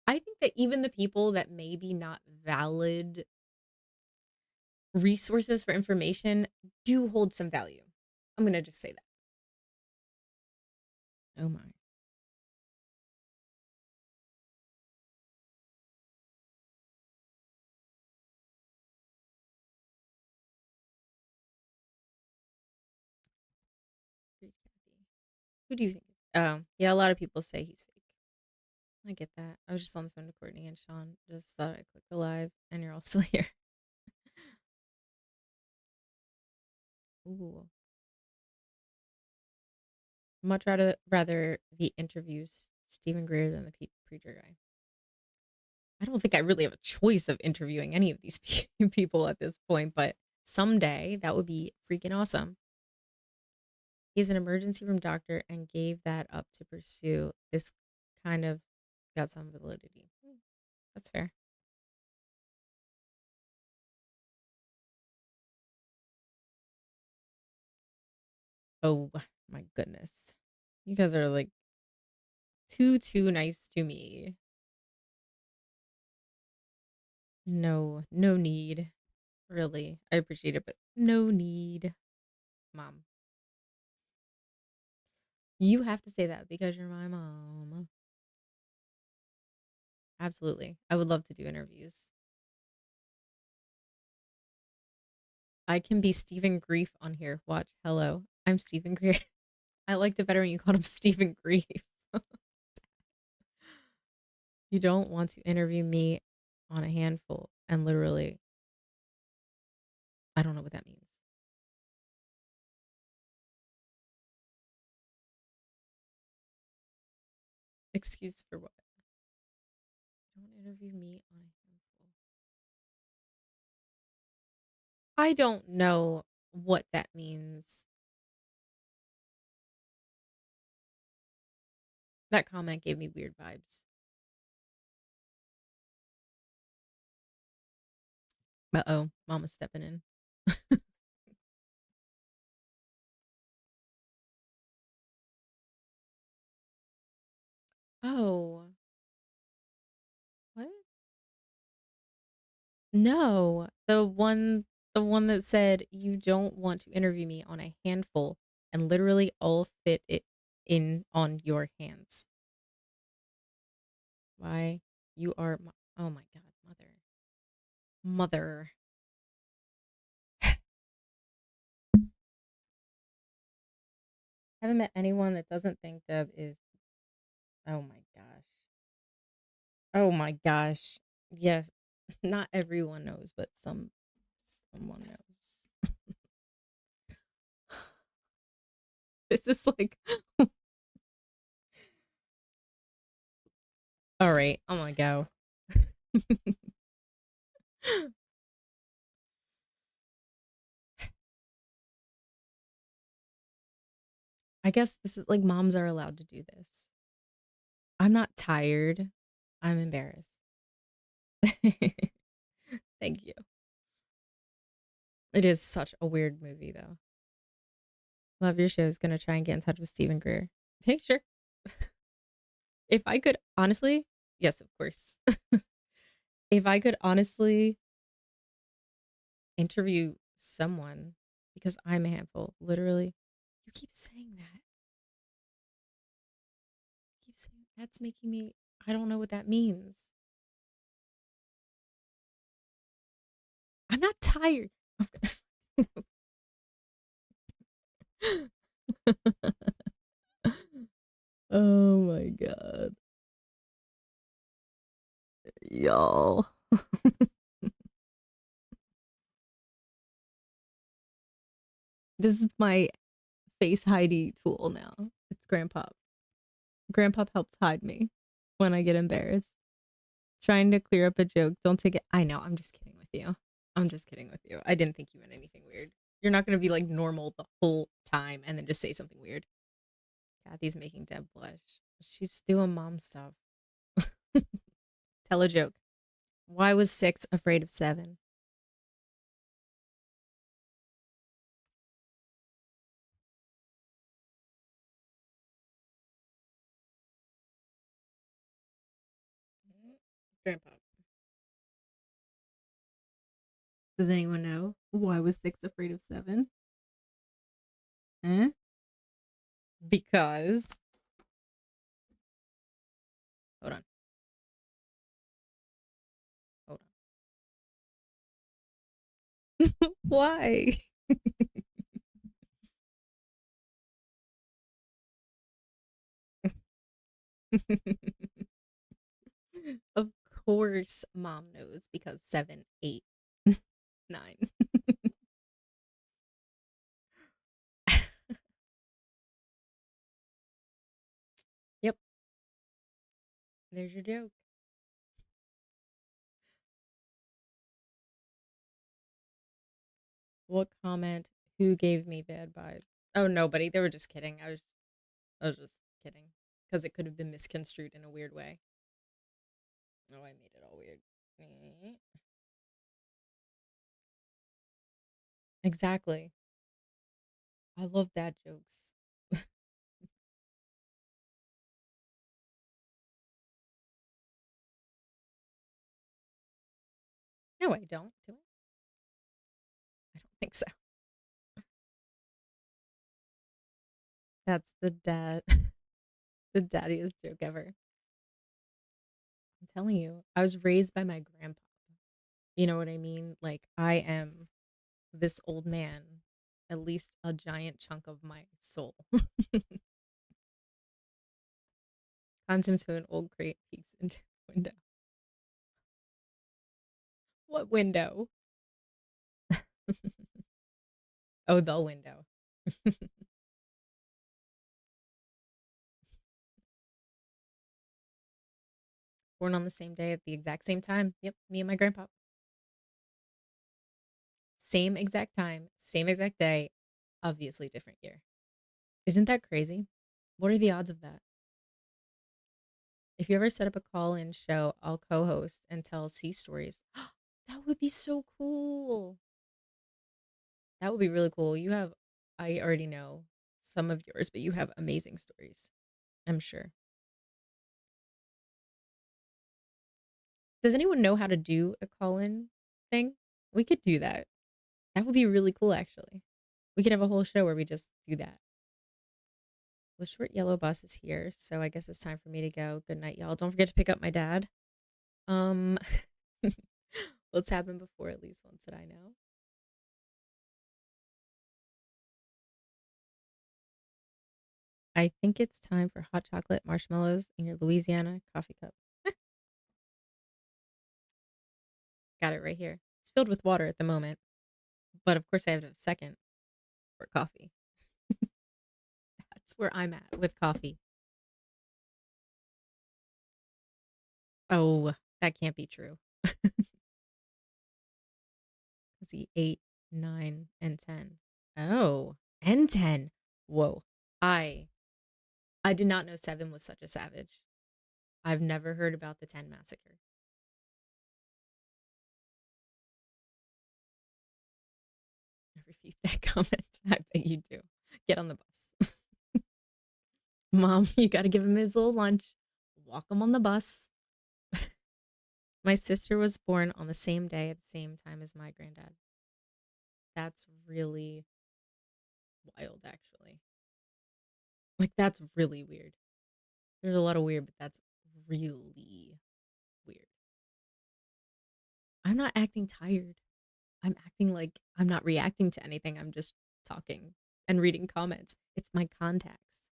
I think that even the people that maybe not valid resources for information do hold some value. I'm going to just say that. Oh my. Who do you think? Oh, yeah, a lot of people say he's fake. I get that. I was just on the phone to Courtney and Sean. Just thought I'd click the live, and you're all still here. Ooh. Much rather the interviews Stephen Greer than the preacher guy. I don't think I really have a choice of interviewing any of these people at this point, but someday that would be freaking awesome. He's an emergency room doctor and gave that up to pursue this kind of got some validity. That's fair. Oh my goodness. You guys are like too nice to me. No need. Really. I appreciate it, but no need. Mom. You have to say that because you're my mom. Absolutely. I would love to do interviews. I can be Stephen Grief on here. Watch. Hello. I'm Stephen Grief. I liked it better when you called him Stephen Grief. You don't want to interview me on a handful. And literally, I don't know what that means. Excuse for what? Don't interview me on a handful. I don't know what that means. That comment gave me weird vibes. Uh-oh, Mama's stepping in. Oh. What? No. The one that said you don't want to interview me on a handful and literally all fit it in on your hands. Why? You are oh my god, mother. Mother. Haven't met anyone that doesn't think Deb is oh my gosh. Oh my gosh. Yes. Not everyone knows, but someone knows. This is like all right, I'm gonna go. I guess this is like moms are allowed to do this. I'm not tired. I'm embarrassed. Thank you. It is such a weird movie, though. Love your show is gonna try and get in touch with Stephen Greer. Hey, sure. If I could honestly, yes, of course. If I could honestly interview someone, because I'm a handful, literally, you keep saying that. Keep saying that's making me. I don't know what that means. I'm not tired. Oh my god. Y'all. This is my face hidey tool now. It's Grandpa. Grandpa helps hide me when I get embarrassed. Trying to clear up a joke. Don't take it. I know. I'm just kidding with you. I'm just kidding with you. I didn't think you meant anything weird. You're not going to be like normal the whole time and then just say something weird. Kathy's making Deb blush. She's doing mom stuff. Tell a joke. Why was 6 afraid of 7? Grandpa. Does anyone know why was 6 afraid of 7? Because hold on. Hold on. Why? Of course mom knows because 7, 8, 9. Yep. There's your joke. What comment? Who gave me bad vibes? Oh, nobody. They were just kidding. I was just kidding because it could have been misconstrued in a weird way. Oh, I made it all weird. Exactly. I love dad jokes. No, I don't. Do I? I don't think so. That's the dad, the daddiest joke ever. I'm telling you, I was raised by my grandpa. You know what I mean? Like, I am this old man, at least a giant chunk of my soul. Climbs into an old crate, peeks into the window. What window? Oh, the window. Born on the same day at the exact same time. Yep, me and my grandpa. Same exact time, same exact day, obviously different year. Isn't that crazy? What are the odds of that? If you ever set up a call in show, I'll co host and tell sea stories. That would be so cool. That would be really cool. I already know some of yours, but you have amazing stories, I'm sure. Does anyone know how to do a call in thing? We could do that. That would be really cool, actually. We could have a whole show where we just do that. The short yellow bus is here, so I guess it's time for me to go. Good night, y'all. Don't forget to pick up my dad. Um, what's happened before at least once that I know? I think it's time for hot chocolate marshmallows in your Louisiana coffee cup. Got it right here. It's filled with water at the moment, but of course I have a second for coffee. That's where I'm at with coffee. Oh, that can't be true. Let's see, 8, 9, and 10. Oh, and 10. Whoa. I I did not know Seven was such a savage. I've never heard about the 10 massacre. I refute that comment. I bet you do. Get on the bus. Mom, you got to give him his little lunch. Walk him on the bus. My sister was born on the same day at the same time as my granddad. That's really wild, actually. Like, that's really weird. There's a lot of weird, but that's really weird. I'm not acting tired. I'm acting like I'm not reacting to anything. I'm just talking and reading comments. It's my contacts,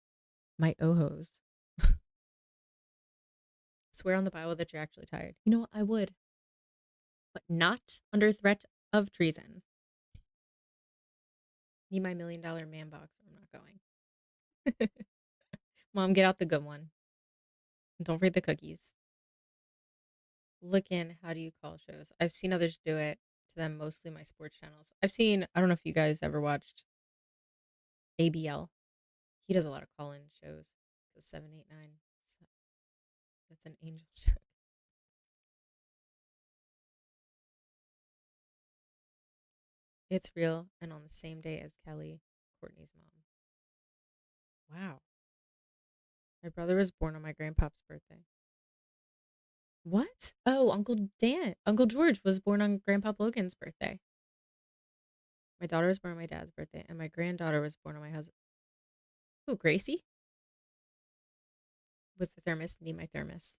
my ojos. Swear on the Bible that you're actually tired. You know what? I would, but not under threat of treason. Need my $1 million man box. I'm not going. Mom, get out the good one. Don't forget the cookies. Look in. How do you call shows? I've seen others do it to them, mostly my sports channels. I don't know if you guys ever watched ABL. He does a lot of call-in shows. The 789. That's an angel show. It's real and on the same day as Kelly, Courtney's mom. Wow. My brother was born on my grandpa's birthday. What? Oh, Uncle George was born on Grandpa Logan's birthday. My daughter was born on my dad's birthday, and my granddaughter was born on my husband. Who, Gracie? With the thermos, need my thermos.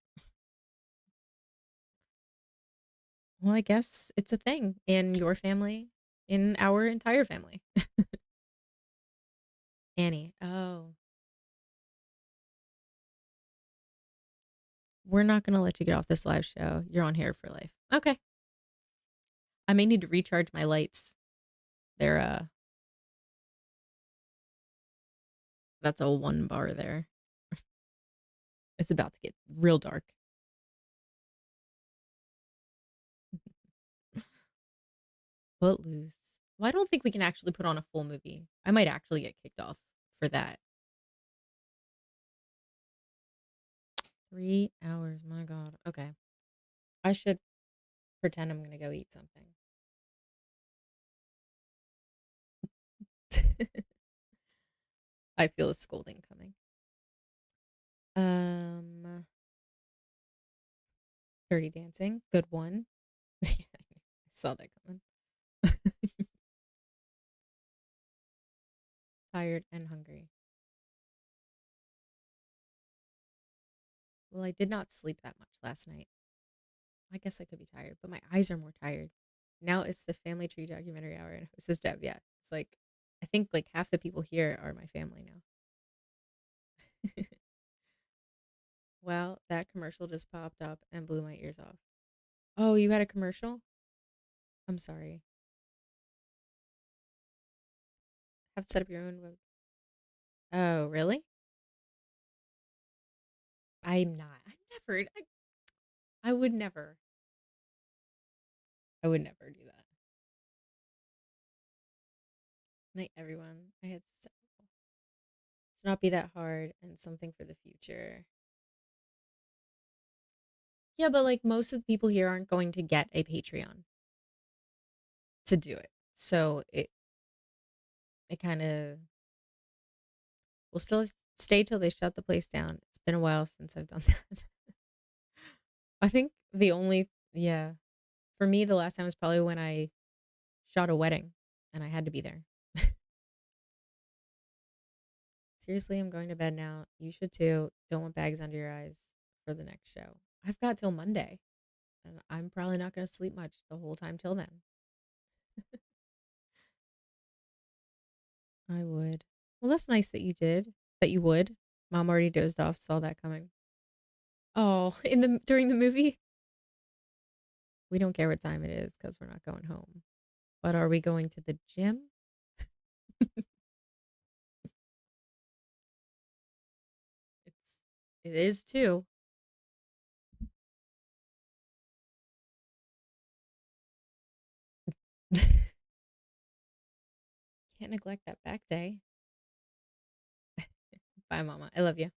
Well, I guess it's a thing in your family, in our entire family. Annie. Oh. We're not going to let you get off this live show. You're on here for life. Okay. I may need to recharge my lights. They're, that's a 1 bar there. It's about to get real dark. Footloose. Well, I don't think we can actually put on a full movie. I might actually get kicked off for that. 3 hours. My God. Okay. I should pretend I'm going to go eat something. I feel a scolding coming. Dirty Dancing. Good one. I saw that coming. Tired and hungry. Well, I did not sleep that much last night. I guess I could be tired, but my eyes are more tired. Now it's the Family Tree documentary hour, and this is Deb. Yeah, it's like I think like half the people here are my family now. Well, that commercial just popped up and blew my ears off. Oh, you had a commercial? I'm sorry. Have to set up your own web. Oh, really? I'm not. I would never. I would never do that. Night, everyone. I had so should not be that hard and something for the future. Yeah, but like most of the people here aren't going to get a Patreon to do it. So it kind of will still stay till they shut the place down. It's been a while since I've done that. I think yeah, for me, the last time was probably when I shot a wedding and I had to be there. Seriously, I'm going to bed now. You should too. Don't want bags under your eyes for the next show. I've got till Monday, and I'm probably not going to sleep much the whole time till then. I would. Well, that's nice that you did. That you would. Mom already dozed off, saw that coming. Oh, during the movie? We don't care what time it is because we're not going home. But are we going to the gym? It is too. Can't neglect that back day. Bye, Mama. I love you.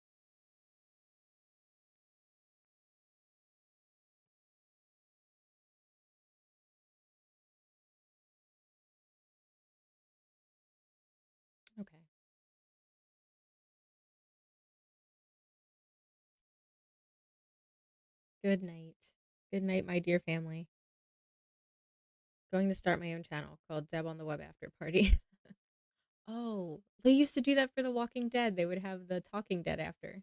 Okay. Good night. Good night, my dear family. Going to start my own channel called Deb on the Web After Party. Oh, they used to do that for The Walking Dead. They would have the Talking Dead after.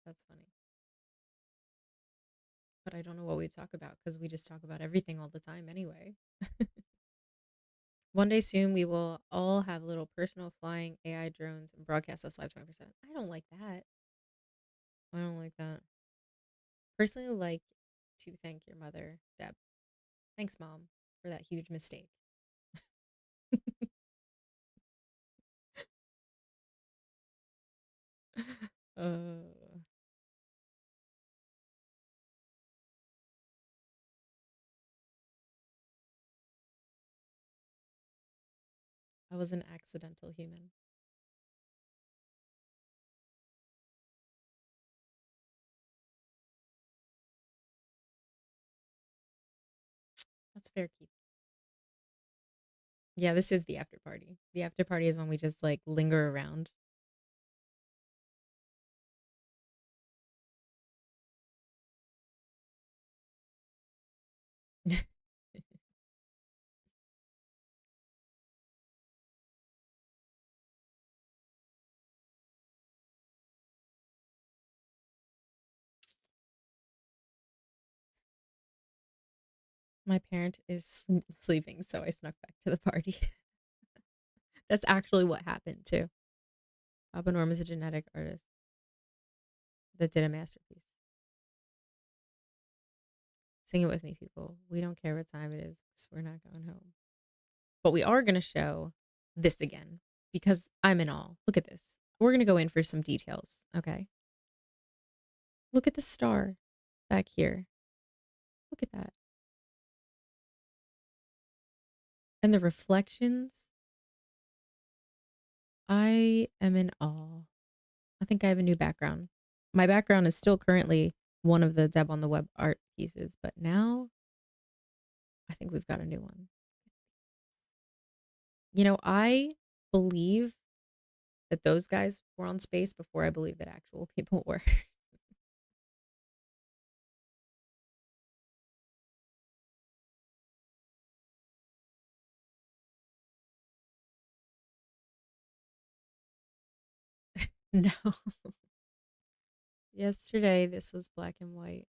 That's funny. But I don't know what we talk about because we just talk about everything all the time anyway. One day soon, we will all have little personal flying AI drones and broadcast us live 20%. I don't like that. I don't like that. Personally, like to thank your mother, Deb. Thanks, Mom, for that huge mistake. uh, I was an accidental human. That's fair, Keith. Yeah, this is the after party. The after party is when we just like linger around. My parent is sleeping, so I snuck back to the party. That's actually what happened too. Papa Norm is a genetic artist that did a masterpiece. Sing it with me, people. We don't care what time it is because we're not going home. But we are going to show this again because I'm in awe. Look at this. We're going to go in for some details, okay? Look at the star back here. Look at that. And the reflections. I am in awe. I think I have a new background. My background is still currently one of the Deb on the Web art pieces, but now I think we've got a new one. You know, I believe that those guys were on space before I believe that actual people were. No. Yesterday, this was black and white.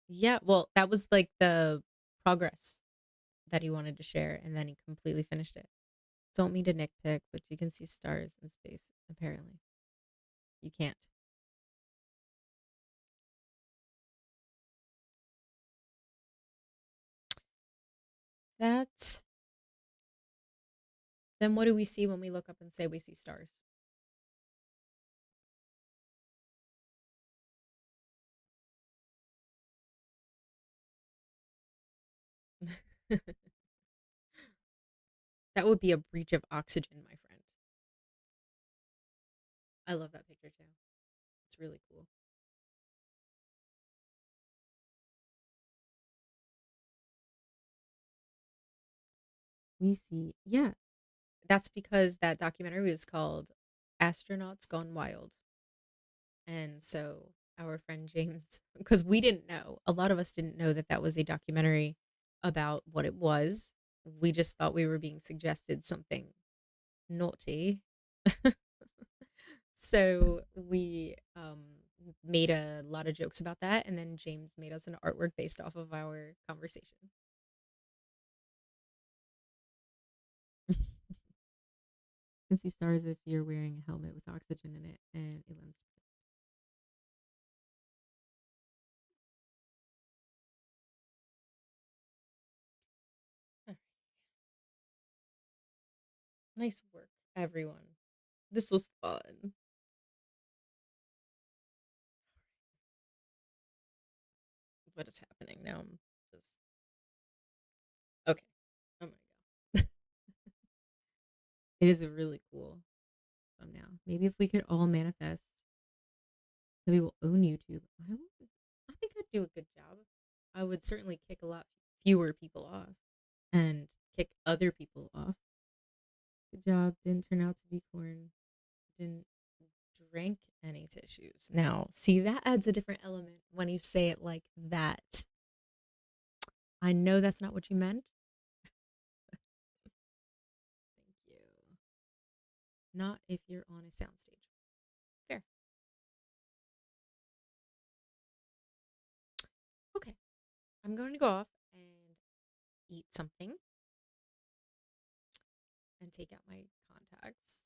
Yeah, well, that was like the progress that he wanted to share, and then he completely finished it. Don't mean to nitpick, but you can see stars in space, apparently. You can't. That. Then what do we see when we look up and say we see stars? That would be a breach of oxygen, my friend. I love that picture too. It's really cool. We see, yeah, that's because that documentary was called Astronauts Gone Wild. And so our friend James, because we didn't know, a lot of us didn't know that that was a documentary about what it was. We just thought we were being suggested something naughty. So we made a lot of jokes about that. And then James made us an artwork based off of our conversation. You can see stars if you're wearing a helmet with oxygen in it and it lends. Nice work, everyone. This was fun. What is happening now? I'm just okay. I'm gonna go. It is really cool. Maybe if we could all manifest that we will own YouTube, I think I'd do a good job. I would certainly kick a lot fewer people off and kick other people off. Good job. Didn't turn out to be corn. Didn't drink any tissues. Now, see, that adds a different element when you say it like that. I know that's not what you meant. Thank you. Not if you're on a soundstage. Fair. Okay. I'm going to go off and eat something and take out my contacts.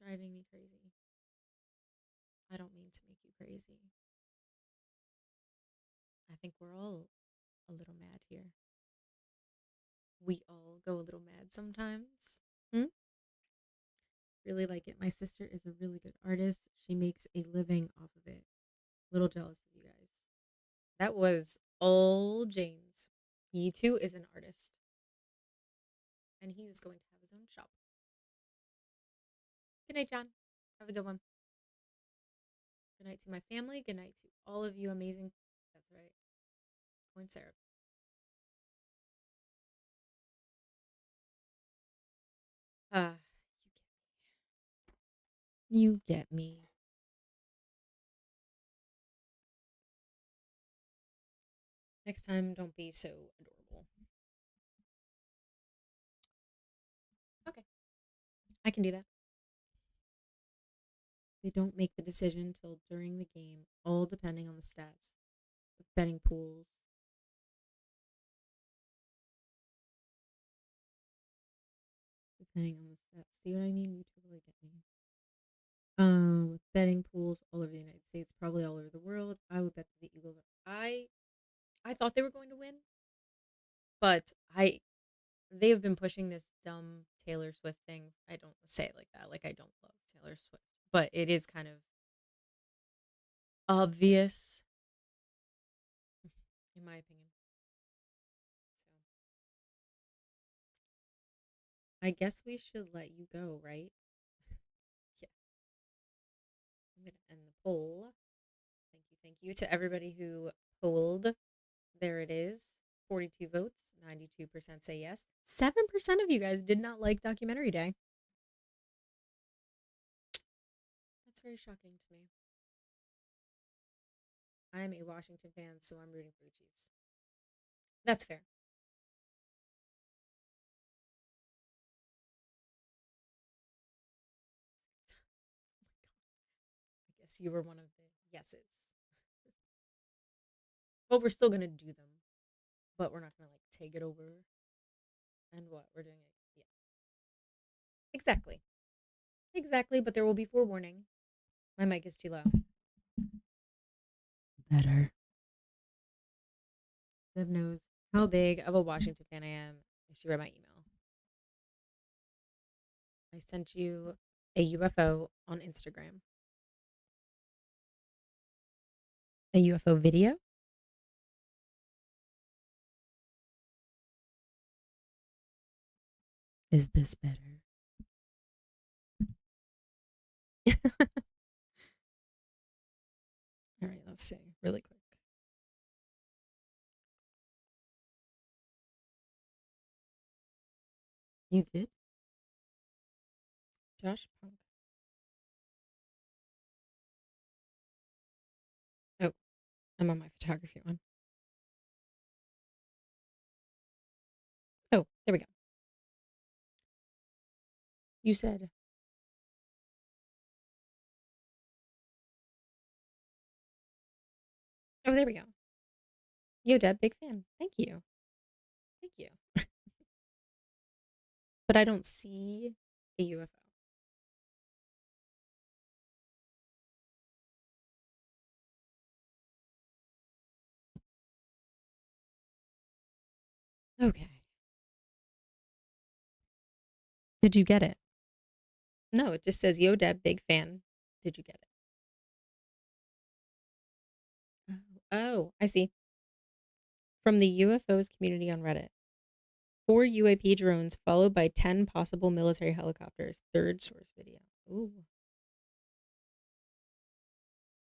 Driving me crazy. I don't mean to make you crazy. I think we're all a little mad here. We all go a little mad sometimes. Hmm? Really like it. My sister is a really good artist. She makes a living off of it. Little jealous of you guys. That was all James. He too is an artist. And he's going to have his own shop. Good night, John. Have a good one. Good night to my family. Good night to all of you amazing. That's right. Corn syrup. Ah, you get me. Next time, don't be so adorable. Okay, I can do that. They don't make the decision till during the game, all depending on the stats of betting pools. Depending on the stats. See what I mean? You totally get me. With betting pools all over the United States, probably all over the world. I would bet that the Eagles. I thought they were going to win, but they have been pushing this dumb Taylor Swift thing. I don't say it like that. Like I don't love Taylor Swift, but it is kind of obvious, in my opinion. So I guess we should let you go, right? Yeah. I'm gonna end the poll. Thank you to everybody who polled. There it is. 42 votes, 92% say yes. 7% of you guys did not like documentary day. That's very shocking to me. I'm a Washington fan, so I'm rooting for the Chiefs. That's fair. I guess you were one of the yeses. Well, we're still gonna do them, but we're not gonna like take it over. And what we're doing it, yeah, exactly, exactly. But there will be forewarning. My mic is too low. Better. Dev knows how big of a Washington fan I am. If she read my email, I sent you a UFO on Instagram. A UFO video. Is this better? All right, let's see really quick. You did? Josh Punk. Oh, I'm on my photography one. Oh, there we go. You said. Oh, there we go. Yo, Deb, big fan. Thank you. Thank you. But I don't see a UFO. Okay. Did you get it? No, it just says, Yo, Deb, big fan. Did you get it? Oh, I see. From the UFOs community on Reddit. 4 UAP drones followed by 10 possible military helicopters. Third source video. Ooh.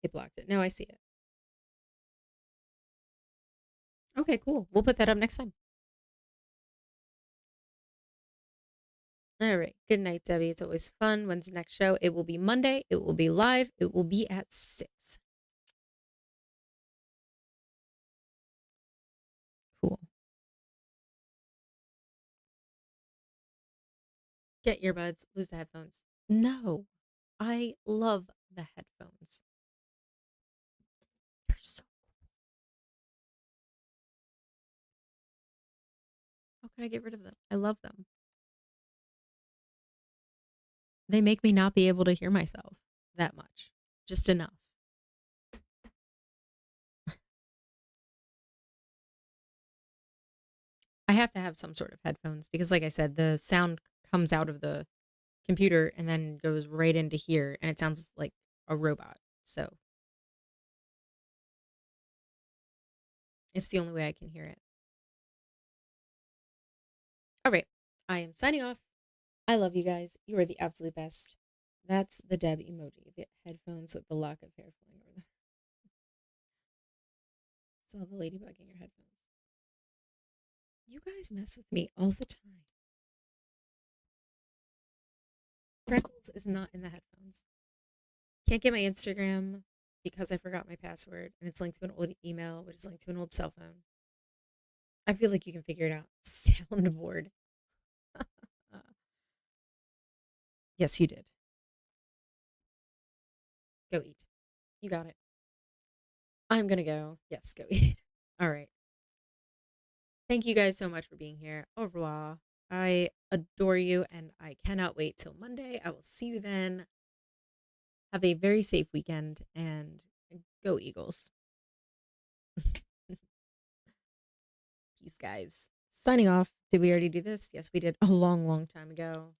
It blocked it. No, I see it. Okay, cool. We'll put that up next time. All right. Good night, Debbie. It's always fun. When's the next show? It will be Monday. It will be live. It will be at 6. Cool. Get earbuds, lose the headphones. No, I love the headphones. They're so cool. How can I get rid of them? I love them. They make me not be able to hear myself that much. Just enough. I have to have some sort of headphones because, like I said, the sound comes out of the computer and then goes right into here and it sounds like a robot. So it's the only way I can hear it. All right. I am signing off. I love you guys. You are the absolute best. That's the Deb emoji. The headphones with the lock of hair flowing over them. Saw the ladybug in your headphones. You guys mess with me all the time. Freckles is not in the headphones. Can't get my Instagram because I forgot my password and it's linked to an old email, which is linked to an old cell phone. I feel like you can figure it out. Soundboard. Yes, you did. Go eat. You got it. I'm gonna go. Yes, go eat. All right. Thank you guys so much for being here. Au revoir. I adore you and I cannot wait till Monday. I will see you then. Have a very safe weekend and go Eagles. Peace, guys. Signing off. Did we already do this? Yes, we did a long, long time ago.